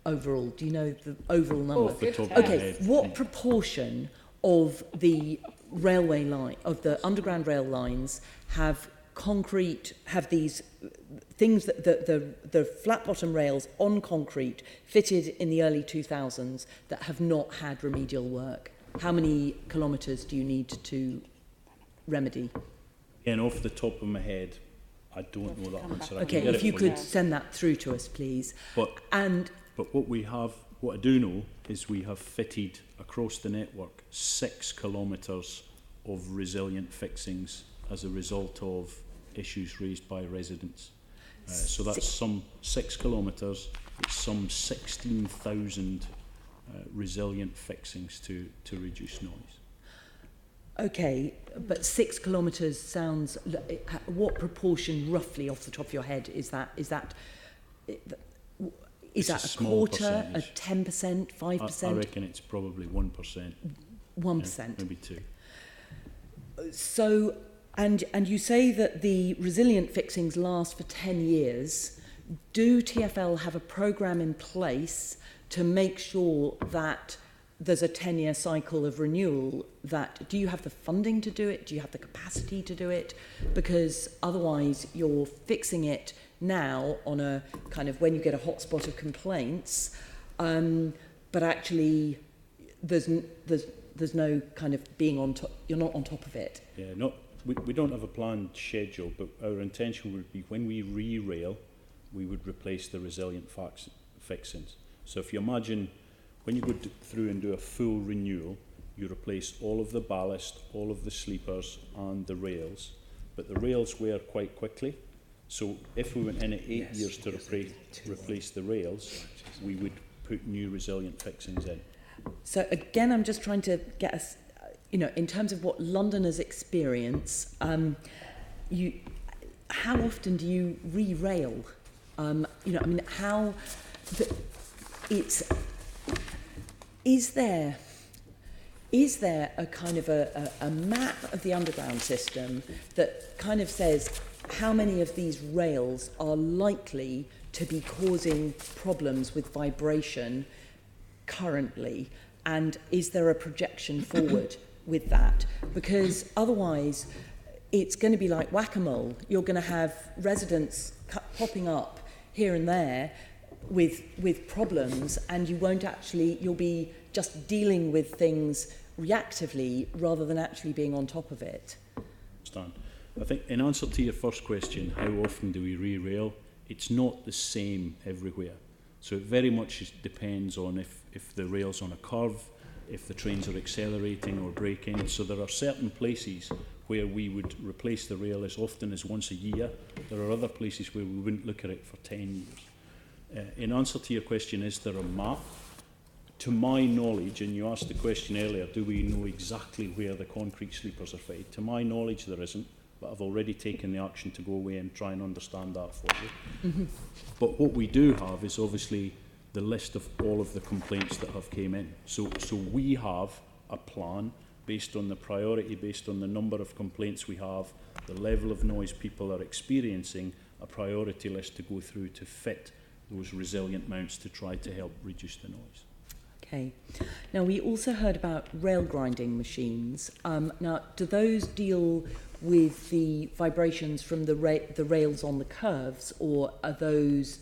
overall. Do you know the overall number? Off the top of my Okay, head. what proportion of the railway line, of the underground rail lines have concrete, have these things that the flat bottom rails on concrete fitted in the early 2000s that have not had remedial work? How many kilometres do you need to remedy? And off the top of my head, I don't know that answer. Okay, if you could send that through to us, please. But what I do know is we have fitted across the network 6 kilometres of resilient fixings as a result of issues raised by residents. So that's some 6 kilometres, it's some 16,000 resilient fixings to reduce noise. Okay, but 6 kilometres sounds... What proportion, roughly, off the top of your head, is that? Is that a quarter, a 10%, 5%? I reckon it's probably 1%. 1%? Yeah, maybe 2%. So, and you say that the resilient fixings last for 10 years. Do TfL have a programme in place to make sure that there's a 10-year cycle of renewal? Do you have the funding to do it? Do you have the capacity to do it? Because otherwise you're fixing it now on a kind of when you get a hotspot of complaints, but actually there's no kind of being on top, you're not on top of it. Yeah, we don't have a planned schedule, but our intention would be when we re-rail, we would replace the resilient fixings. So if you imagine when you go through and do a full renewal, you replace all of the ballast, all of the sleepers and the rails, but the rails wear quite quickly. So if we went in at 8 years to replace the rails, we would put new resilient fixings in. So again, I'm just trying to get us, in terms of what Londoners experience, how often do you re-rail? Is there a kind of a map of the underground system that kind of says how many of these rails are likely to be causing problems with vibration currently? And is there a projection forward with that? Because otherwise it's going to be like whack-a-mole. You're going to have residents popping up here and there with problems, and you'll be just dealing with things reactively rather than actually being on top of it. Understand. I think in answer to your first question, how often do we re-rail? It's not the same everywhere. So it very much depends on if the rail's on a curve, if the trains are accelerating or braking. So there are certain places where we would replace the rail as often as once a year. There are other places where we wouldn't look at it for 10 years. In answer to your question, is there a map? To my knowledge, and you asked the question earlier, do we know exactly where the concrete sleepers are fitted? To my knowledge, there isn't, but I've already taken the action to go away and try and understand that for you. Mm-hmm. But what we do have is obviously the list of all of the complaints that have came in. So we have a plan based on the priority, based on the number of complaints we have, the level of noise people are experiencing, a priority list to go through to fit those resilient mounts to try to help reduce the noise. Okay. Now, we also heard about rail grinding machines. Now, do those deal with the vibrations from the rails on the curves, or are those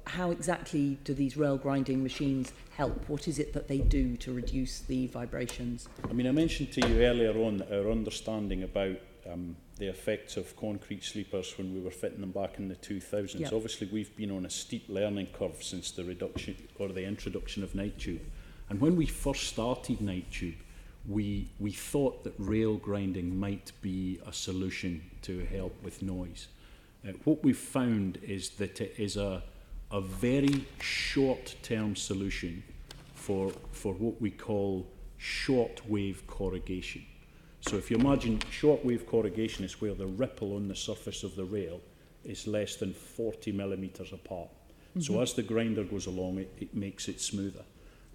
How exactly do these rail grinding machines help? What is it that they do to reduce the vibrations? I mean, I mentioned to you earlier on that our understanding about the effects of concrete sleepers when we were fitting them back in the 2000s. Yep. Obviously, we've been on a steep learning curve since the reduction or the introduction of night tube. And when we first started night tube, we thought that rail grinding might be a solution to help with noise. What we've found is that it is a very short-term solution for what we call short-wave corrugation. So if you imagine short-wave corrugation is where the ripple on the surface of the rail is less than 40 millimetres apart. Mm-hmm. So as the grinder goes along, it makes it smoother.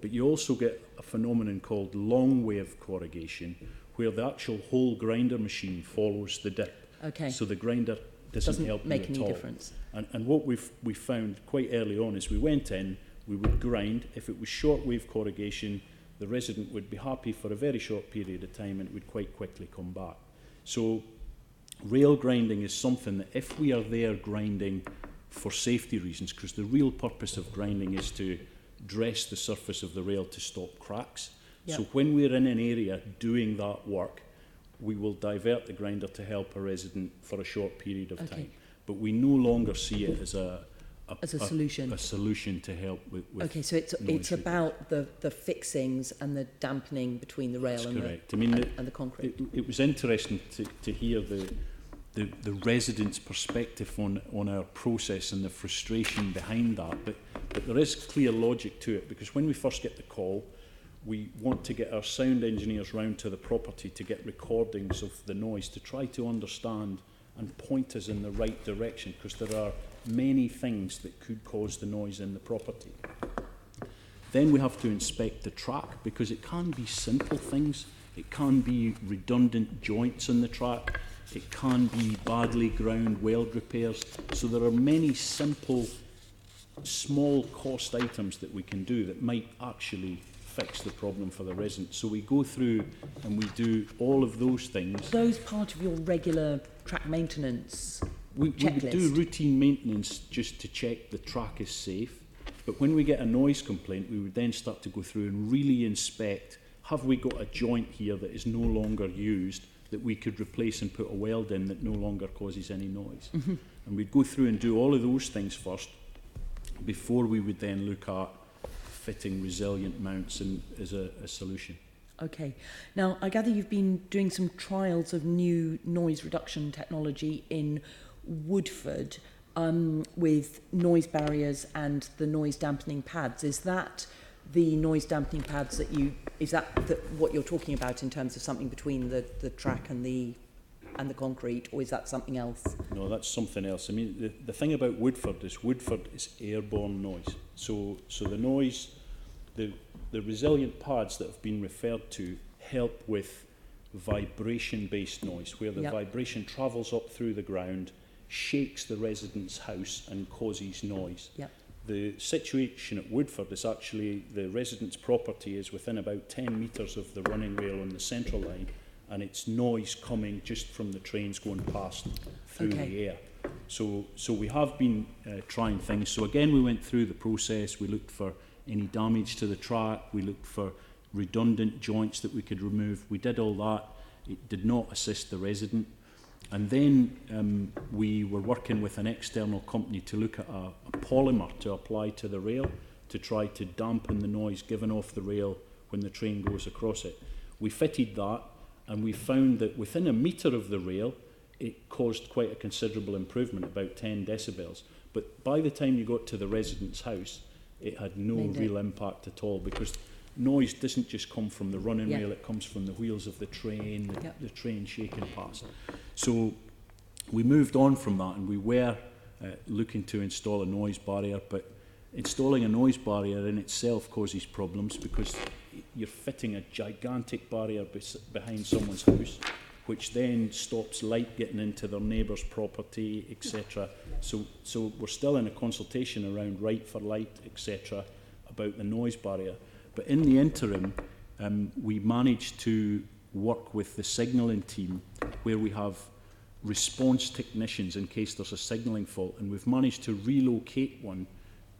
But you also get a phenomenon called long-wave corrugation, where the actual whole grinder machine follows the dip. Okay. So the grinder doesn't help make you any at all. Difference. And what we found quite early on is we went in, we would grind. If it was short-wave corrugation, the resident would be happy for a very short period of time and it would quite quickly come back. So rail grinding is something that if we are there grinding for safety reasons, because the real purpose of grinding is to dress the surface of the rail to stop cracks. Yep. So when we're in an area doing that work, we will divert the grinder to help a resident for a short period of time. But we no longer see it as a solution. A solution to help with okay, so it's about the fixings and the dampening between the rail and the concrete. It was interesting to hear the residents' perspective on our process and the frustration behind that. But there is clear logic to it, because when we first get the call, we want to get our sound engineers round to the property to get recordings of the noise to try to understand and point us in the right direction, because there are many things that could cause the noise in the property. Then we have to inspect the track, because it can be simple things. It can be redundant joints in the track. It can be badly ground weld repairs. So there are many simple, small cost items that we can do that might actually fix the problem for the residents. So we go through and we do all of those things. Those part of your regular track maintenance we would do routine maintenance just to check the track is safe. But when we get a noise complaint, we would then start to go through and really inspect, have we got a joint here that is no longer used that we could replace and put a weld in that no longer causes any noise? Mm-hmm. And we'd go through and do all of those things first before we would then look at fitting resilient mounts as a solution. Okay. Now, I gather you've been doing some trials of new noise reduction technology in Woodford with noise barriers and the noise dampening pads. Is that the noise dampening pads is that what you're talking about in terms of something between the track and the concrete, or is that something else? No, that's something else. I mean, the thing about Woodford is airborne noise. So the noise, the resilient pads that have been referred to help with vibration-based noise, where the vibration travels up through the ground, shakes the resident's house and causes noise. Yep. The situation at Woodford is actually the resident's property is within about 10 metres of the running rail on the central line, and it's noise coming just from the trains going past through the air. So we have been trying things. So again, we went through the process. We looked for any damage to the track. We looked for redundant joints that we could remove. We did all that. It did not assist the resident. And then we were working with an external company to look at a polymer to apply to the rail to try to dampen the noise given off the rail when the train goes across it. We fitted that, and we found that within a metre of the rail, it caused quite a considerable improvement, about 10 decibels. But by the time you got to the resident's house, it had no real impact at all, because noise doesn't just come from the running rail, it comes from the wheels of the train, the train shaking past. So we moved on from that, and we were looking to install a noise barrier, but installing a noise barrier in itself causes problems, because you're fitting a gigantic barrier behind someone's house, which then stops light getting into their neighbour's property, etc. So we're still in a consultation around Wright for light, etc., about the noise barrier. But in the interim, we managed to work with the signalling team, where we have response technicians in case there's a signalling fault, and we've managed to relocate one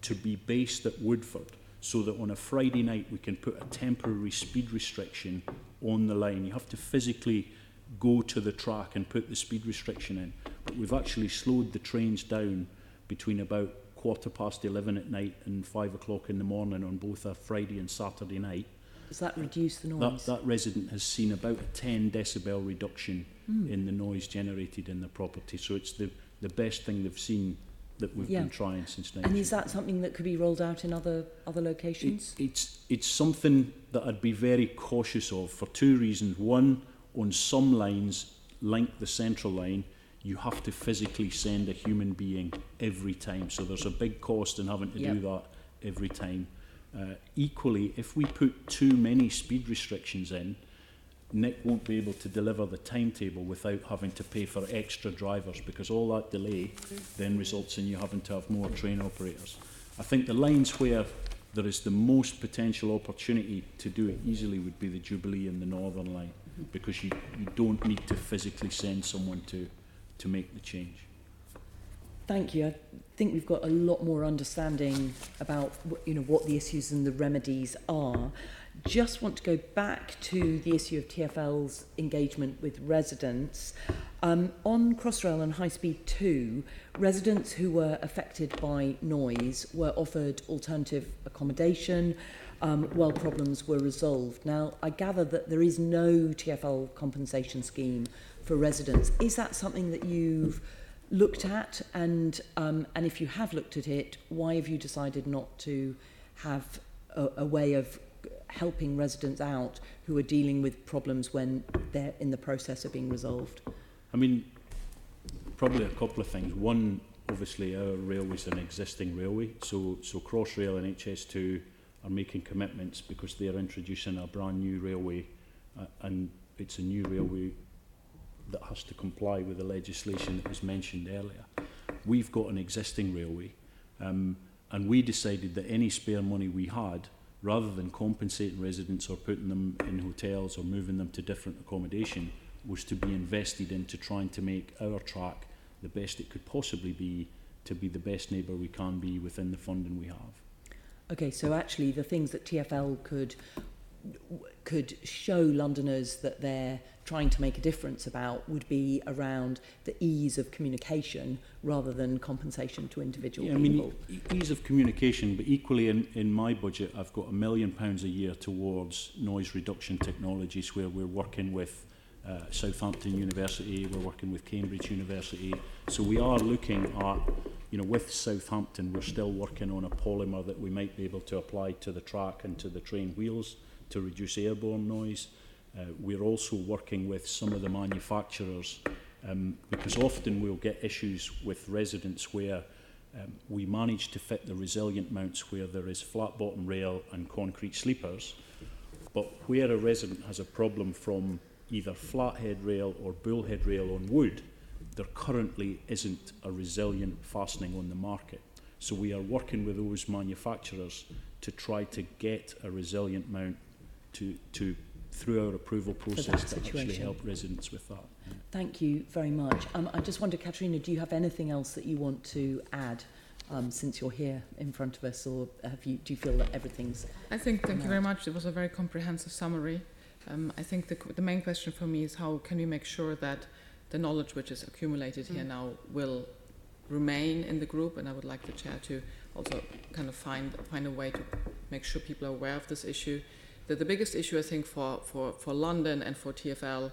to be based at Woodford, so that on a Friday night we can put a temporary speed restriction on the line. You have to physically go to the track and put the speed restriction in, but we've actually slowed the trains down between about 11:15 at night and 5 o'clock in the morning on both a Friday and Saturday night. Does that reduce the noise? That resident has seen about a 10 decibel reduction in the noise generated in the property. So it's the best thing they've seen that we've been trying since 19. And is that something that could be rolled out in other locations? It's something that I'd be very cautious of for two reasons. One, on some lines, like the central line, you have to physically send a human being every time. So there's a big cost in having to do that every time. Equally, if we put too many speed restrictions in, Nick won't be able to deliver the timetable without having to pay for extra drivers, because all that delay then results in you having to have more train operators. I think the lines where there is the most potential opportunity to do it easily would be the Jubilee and the Northern line, because you don't need to physically send someone to make the change. Thank you. I think we've got a lot more understanding about what the issues and the remedies are. Just want to go back to the issue of TfL's engagement with residents. On Crossrail and High Speed 2, residents who were affected by noise were offered alternative accommodation while problems were resolved. Now, I gather that there is no TfL compensation scheme for residents. Is that something that you've looked at, and if you have looked at it, why have you decided not to have a way of helping residents out who are dealing with problems when they're in the process of being resolved? I mean, probably a couple of things. One, obviously our railway's an existing railway, so Crossrail and HS2 are making commitments because they are introducing a brand new railway, and it's a new railway that has to comply with the legislation that was mentioned earlier. We've got an existing railway, and we decided that any spare money we had, rather than compensating residents or putting them in hotels or moving them to different accommodation, was to be invested into trying to make our track the best it could possibly be, to be the best neighbour we can be within the funding we have. Okay, so actually the things that TfL could show Londoners that they're trying to make a difference about would be around the ease of communication rather than compensation to individual people. I mean, ease of communication, but equally in my budget I've got £1 million a year towards noise reduction technologies, where we're working with Southampton University, we're working with Cambridge University. So we are looking at, with Southampton, we're still working on a polymer that we might be able to apply to the track and to the train wheels to reduce airborne noise. We're also working with some of the manufacturers, because often we'll get issues with residents where we manage to fit the resilient mounts where there is flat bottom rail and concrete sleepers, but where a resident has a problem from either flathead rail or bullhead rail on wood, there currently isn't a resilient fastening on the market. So we are working with those manufacturers to try to get a resilient mount to through our approval process to actually help residents with that. Thank you very much. I just wonder, Katharina, do you have anything else that you want to add since you're here in front of us, or do you feel that everything's... Thank you very much. It was a very comprehensive summary. I think the main question for me is how can we make sure that the knowledge which is accumulated here now will remain in the group, and I would like the chair to also kind of find a way to make sure people are aware of this issue. The biggest issue, I think, for London and for TfL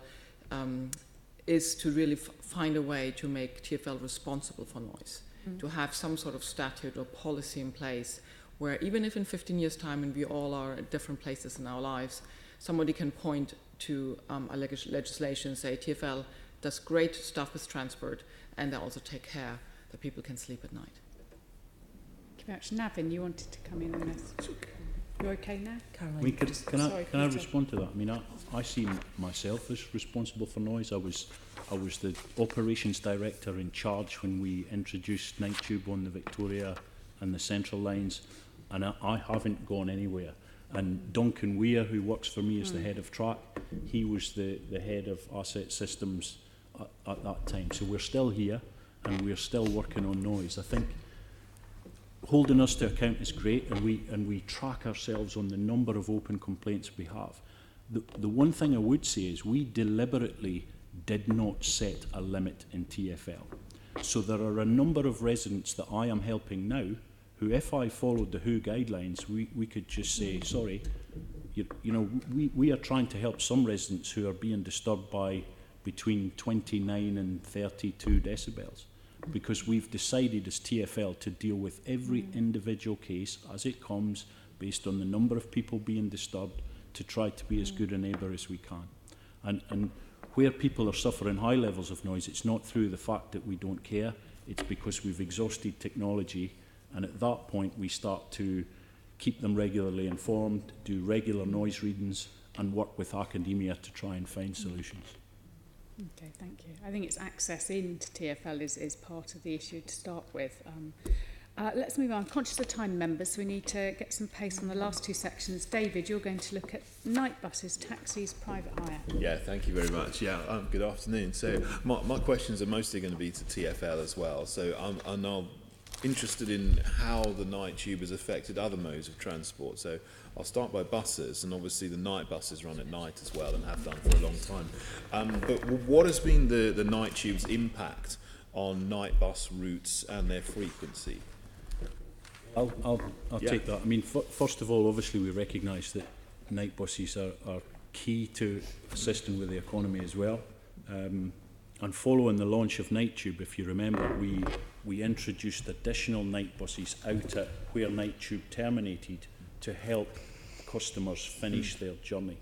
is to really find a way to make TfL responsible for noise, to have some sort of statute or policy in place where even if in 15 years' time when we all are at different places in our lives, somebody can point to a legislation and say TfL does great stuff with transport and they also take care that people can sleep at night. Thank you very much. Navin, you wanted to come in on this. You're okay now? Caroline, I mean, can I respond to that? I mean, I see myself as responsible for noise. I was the operations director in charge when we introduced Night Tube on the Victoria and the Central lines, and I haven't gone anywhere. And Duncan Weir, who works for me as the head of track, he was the head of asset systems at that time. So we're still here and we're still working on noise. I think holding us to account is great, and we track ourselves on the number of open complaints we have. The one thing I would say is we deliberately did not set a limit in TfL. So there are a number of residents that I am helping now who, if I followed the WHO guidelines, we could just say, sorry, you know, we are trying to help some residents who are being disturbed by between 29 and 32 decibels, because we've decided as TfL to deal with every individual case as it comes, based on the number of people being disturbed, to try to be as good a neighbour as we can. And where people are suffering high levels of noise, it's not through the fact that we don't care, it's because we've exhausted technology, and at that point we start to keep them regularly informed, do regular noise readings, and work with academia to try and find solutions. Okay, thank you. I think it's access into TfL is part of the issue to start with. Let's move on. Conscious of time, members, so we need to get some pace on the last two sections. David, you're going to look at night buses, taxis, private hire. Yeah, thank you very much. Yeah, good afternoon. So my questions are mostly going to be to TfL as well. So I'm now interested in how the night tube has affected other modes of transport. So I'll start by buses, and obviously the night buses run at night as well and have done for a long time. But what has been the night tube's impact on night bus routes and their frequency? I'll take that. I mean, first of all, obviously we recognise that night buses are key to assisting with the economy as well. And following the launch of Night Tube, if you remember, we introduced additional night buses out at where Night Tube terminated to help customers finish their journey.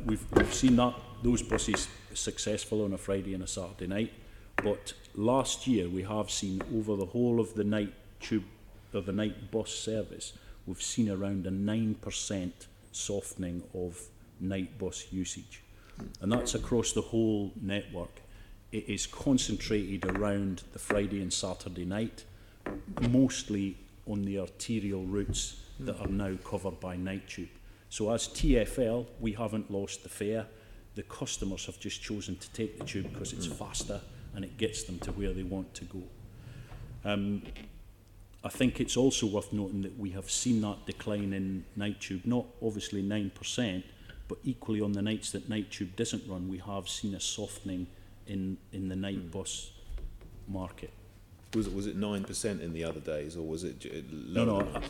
We've seen those buses successful on a Friday and a Saturday night, but last year we have seen over the whole of the Night Tube or the night bus service, we've seen around a 9% softening of night bus usage. And that's across the whole network. It is concentrated around the Friday and Saturday night, mostly on the arterial routes that are now covered by Night Tube. So as TfL, we haven't lost the fare. The customers have just chosen to take the tube because it's faster and it gets them to where they want to go. I think it's also worth noting that we have seen that decline in Night Tube, not obviously 9%, but equally on the nights that Night Tube doesn't run, we have seen a softening in the night bus market. Was it 9% in the other days, or was it lower? No,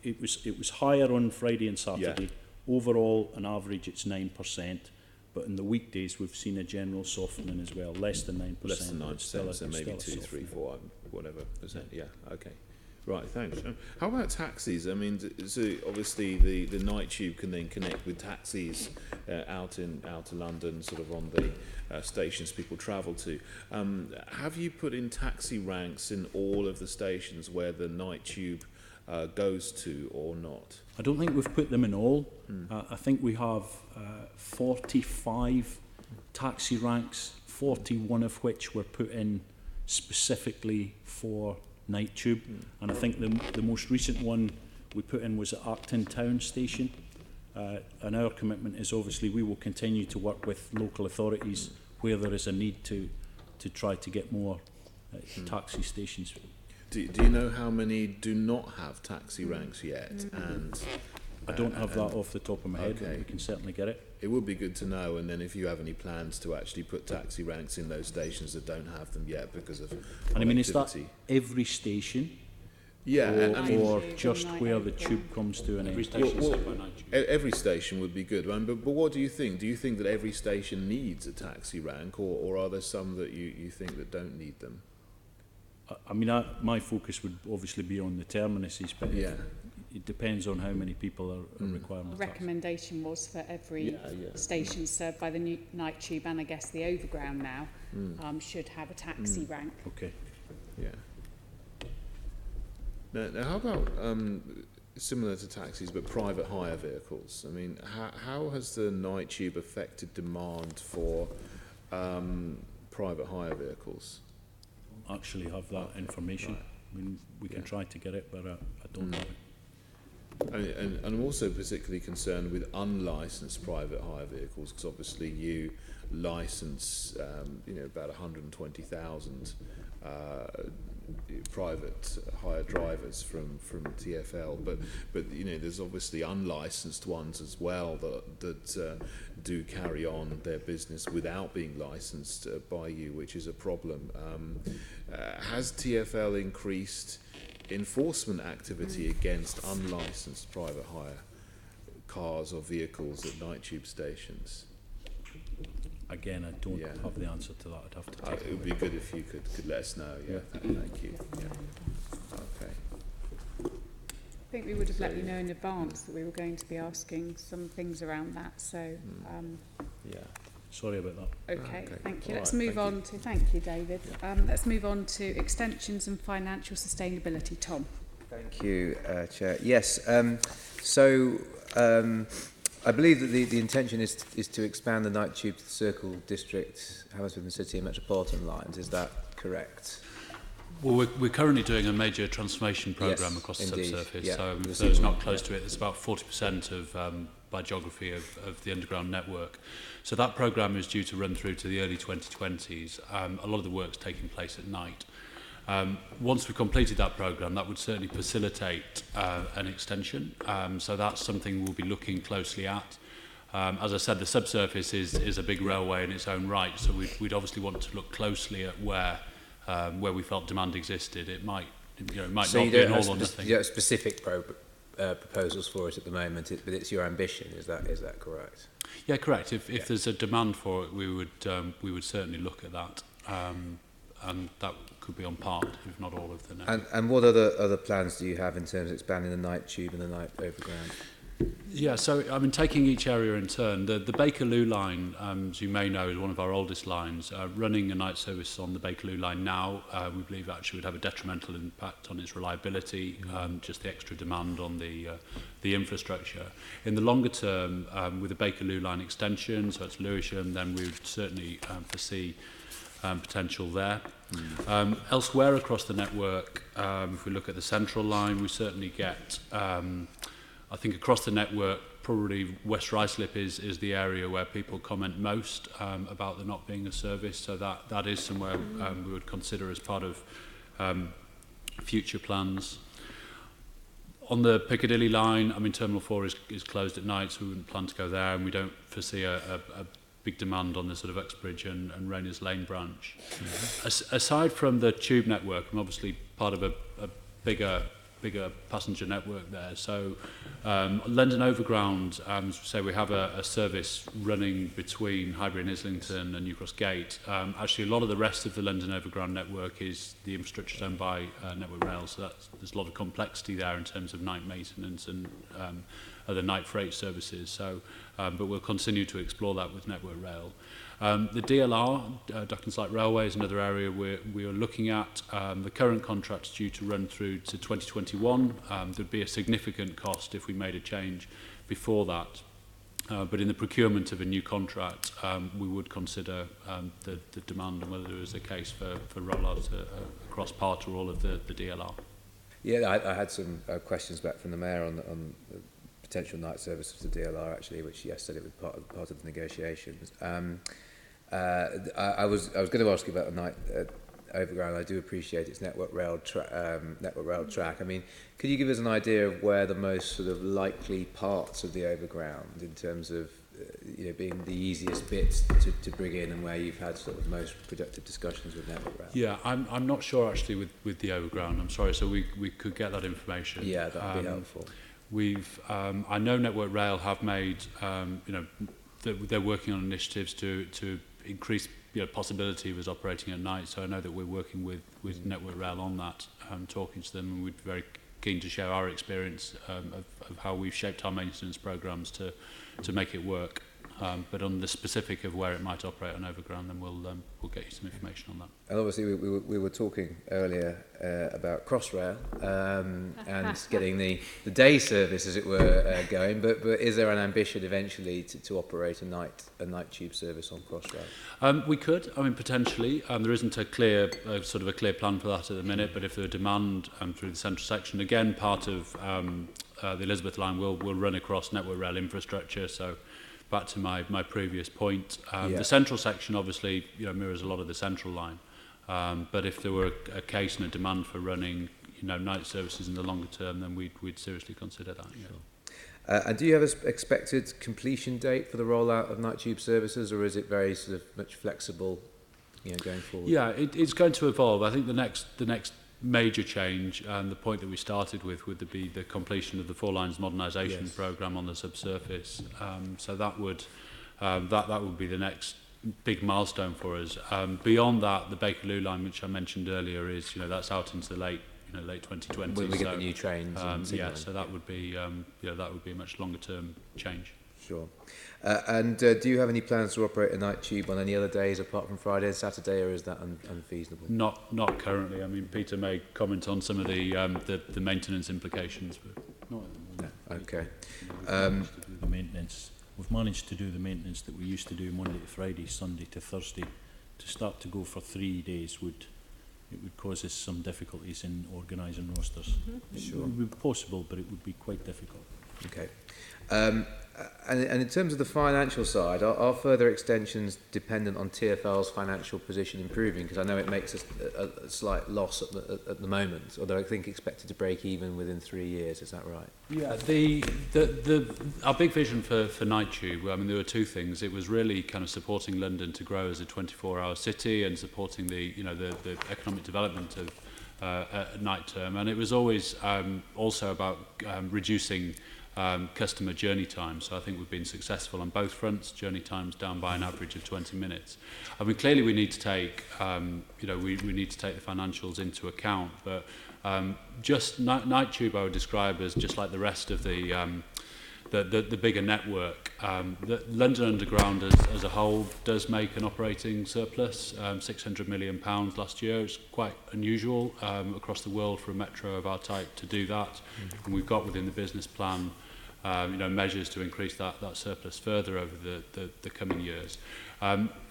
it was higher on Friday and Saturday. Yeah. Overall, on average, it's 9%, but in the weekdays we've seen a general softening as well, less than 9%. Less than 9%, so maybe 2, 3, 4, whatever percent. Yeah, okay. Right, thanks. How about taxis? I mean, so obviously the Night Tube can then connect with taxis out to London, sort of on the stations people travel to. Have you put in taxi ranks in all of the stations where the Night Tube goes to, or not? I don't think we've put them in all. I think we have 45 taxi ranks, 41 of which were put in specifically for Night Tube, and I think the most recent one we put in was at Acton Town Station, and our commitment is obviously we will continue to work with local authorities where there is a need to try to get more taxi stations. Do you know how many do not have taxi ranks yet? And I don't have that off the top of my head, but we can certainly get it. It would be good to know, and then if you have any plans to actually put taxi ranks in those stations that don't have them yet because of and I mean, is that every station? Yeah, or just where the tube comes to an end? Every station would be good. But what do you think? Do you think that every station needs a taxi rank, or are there some that you think that don't need them? I mean, my focus would obviously be on the terminuses, but yeah. It depends on how many people are requiring. The recommendation was for every station served by the new Night Tube, and I guess the Overground now should have a taxi rank. Okay. Yeah. Now how about similar to taxis, but private hire vehicles? I mean, how has the Night Tube affected demand for private hire vehicles? Actually have that information. Right. I mean, we can try to get it, but I don't know it. And I'm also particularly concerned with unlicensed private hire vehicles, because obviously you license, about 120,000 private hire drivers from TfL, but there's obviously unlicensed ones as well that do carry on their business without being licensed by you, which is a problem. Has TfL increased enforcement activity against unlicensed private hire cars or vehicles at night tube stations? Again, I don't have the answer to that. I'd have to take it would be good if you could let us know. Thank you. Okay. I think we would have let you know in advance that we were going to be asking some things around that. So, sorry about that. Okay, thank you. Let's move on to. Thank you, David. Let's move on to extensions and financial sustainability. Tom. Thank you, Chair. Yes. I believe that the intention is to expand the night tube to the Circle District, Hammersmith and City and Metropolitan lines. Is that correct? Well, we're currently doing a major transformation programme across the subsurface. So it's not close to it. It's about 40% of by geography of the underground network. So that programme is due to run through to the early 2020s. A lot of the work's taking place at night. Once we've completed that programme, that would certainly facilitate an extension. So that's something we'll be looking closely at. As I said, the subsurface is a big railway in its own right, so we'd obviously want to look closely at where we felt demand existed. It might not be an all or nothing. You don't have specific proposals for it at the moment, but it's your ambition. Is that correct? Yeah, correct. If there's a demand for it, we would certainly look at that. And that could be on part, if not all of the network. And what other plans do you have in terms of expanding the night tube and the night overground? Yeah, so I mean, taking each area in turn, the Bakerloo line, as you may know, is one of our oldest lines. Running a night service on the Bakerloo line now, we believe actually would have a detrimental impact on its reliability, just the extra demand on the infrastructure. In the longer term, with the Bakerloo line extension, so it's Lewisham, then we would certainly foresee potential there. Elsewhere across the network, if we look at the central line, we certainly get, I think across the network, probably West Ruislip is the area where people comment most about there not being a service, so that is somewhere we would consider as part of future plans. On the Piccadilly line, I mean, Terminal 4 is closed at night, so we wouldn't plan to go there, and we don't foresee a big demand on the sort of Uxbridge and Rayners Lane branch. Aside from the tube network, I'm obviously part of a bigger passenger network there. So London Overground, say we have a service running between Highbury and Islington and New Cross Gate. Actually, a lot of the rest of the London Overground network is the infrastructure owned by Network Rail, so there's a lot of complexity there in terms of night maintenance and other night freight services. So, but we'll continue to explore that with Network Rail. The DLR, Ducklands Light Railway, is another area we are looking at. The current contract is due to run through to 2021. There'd be a significant cost if we made a change before that. But in the procurement of a new contract, we would consider the demand and whether there is a case for rollout across part or all of the DLR. Yeah, I had some questions back from the Mayor on the potential night service for the DLR, actually, which said it was part of the negotiations. I was going to ask you about the night overground. I do appreciate its Network Rail track. I mean, could you give us an idea of where the most sort of likely parts of the overground, in terms of being the easiest bits to bring in, and where you've had sort of most productive discussions with Network Rail? Yeah, I'm not sure actually with the overground. I'm sorry, so we could get that information. Yeah, that'd be helpful. I know Network Rail have made, they're working on initiatives to increase possibility of us operating at night. So I know that we're working with Network Rail on that, talking to them, and we'd be very keen to share our experience of how we've shaped our maintenance programmes to make it work. But on the specific of where it might operate on overground, then we'll get you some information on that. And obviously we were talking earlier about Crossrail and getting the day service, as it were, going. But is there an ambition eventually to operate a night tube service on Crossrail? We could. I mean, potentially. There isn't a clear plan for that at the minute. But if there were demand through the central section, again, part of the Elizabeth line will run across Network Rail infrastructure. So back to my previous point, the central section obviously mirrors a lot of the central line. But if there were a case and a demand for running night services in the longer term, then we'd seriously consider that. Yeah. Sure. And do you have an expected completion date for the rollout of night tube services, or is it very sort of much flexible, going forward? Yeah, it's going to evolve. I think the next major change, and the point that we started with, would be the completion of the 4 lines modernisation programme on the subsurface. So that would be the next big milestone for us. Beyond that, the Bakerloo line, which I mentioned earlier, is that's out into the late 2020. When we get the new trains. So that would be a much longer term change. Sure. And do you have any plans to operate a night tube on any other days apart from Friday and Saturday, or is that unfeasible? Not currently. I mean, Peter may comment on some of the maintenance implications, but not at the moment. No. Okay. The maintenance. We've managed to do the maintenance that we used to do Monday to Friday, Sunday to Thursday. To start to go for 3 days would cause us some difficulties in organising rosters. Sure. It would be possible, but it would be quite difficult. Okay. And in terms of the financial side, are further extensions dependent on TfL's financial position improving? Because I know it makes a slight loss at the moment, although I think expected to break even within 3 years. Is that right? Yeah. Our big vision for Night Tube, I mean, there were two things. It was really kind of supporting London to grow as a 24-hour city and supporting the economic development of night term, and it was always also about reducing customer journey time. So I think we've been successful on both fronts. Journey times down by an average of 20 minutes. I mean, clearly we need to take, we need to take the financials into account. But just Night Tube, I would describe as just like the rest of the bigger network. The London Underground as a whole does make an operating surplus, £600 million last year. It's quite unusual across the world for a metro of our type to do that. And we've got within the business plan measures to increase that surplus further over the coming years.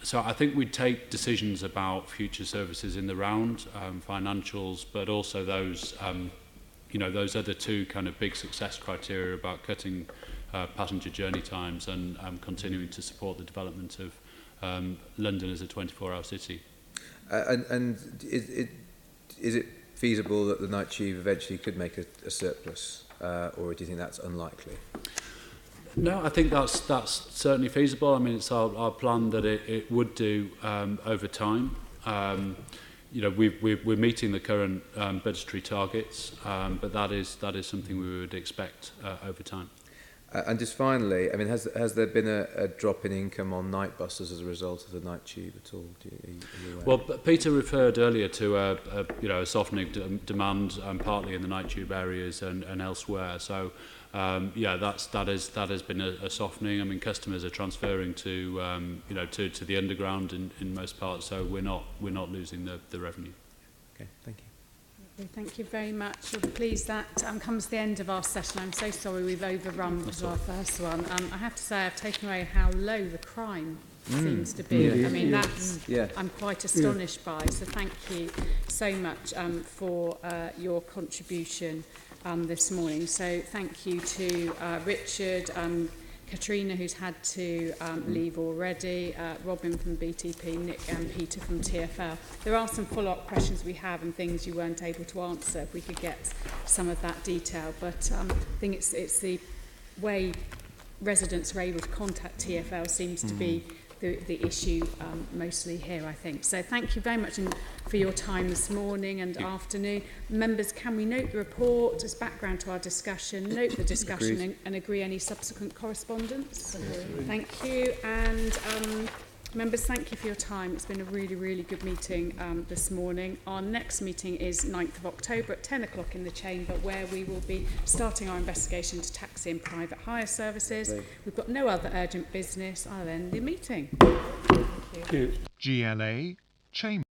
So I think we'd take decisions about future services in the round, financials, but also those those other two kind of big success criteria about cutting passenger journey times and continuing to support the development of London as a 24-hour city. And is it feasible that the Night Tube eventually could make a surplus, or do you think that's unlikely? No, I think that's certainly feasible. I mean, it's our plan that it would do over time. We're meeting the current budgetary targets, but that is something we would expect over time. And just finally, I mean, has there been a drop in income on night buses as a result of the Night Tube at all? Are you aware? Well, Peter referred earlier to a softening demand, partly in the Night Tube areas and elsewhere. So that has been a softening. I mean, customers are transferring to to the underground in most parts, so we're not losing the revenue. Okay, thank you. Thank you very much. We're pleased that comes to the end of our session. I'm so sorry we've overrun with our first one. I have to say I've taken away how low the crime seems to be. I mean, that's I'm quite astonished by. So thank you so much for your contribution this morning. So thank you to Richard, Katharina, who's had to leave already, Robin from BTP, Nick and Peter from TfL. There are some follow-up questions we have and things you weren't able to answer, if we could get some of that detail. But I think it's the way residents are able to contact TfL seems to be the issue mostly here, I think. So thank you very much for your time this morning and afternoon. Members, can we note the report as background to our discussion, note the discussion and agree any subsequent correspondence? Thank you. And members, thank you for your time. It's been a really, really good meeting this morning. Our next meeting is 9th of October at 10 o'clock in the Chamber, where we will be starting our investigation into taxi and private hire services. We've got no other urgent business. I'll end the meeting. Thank you. GLA Chamber.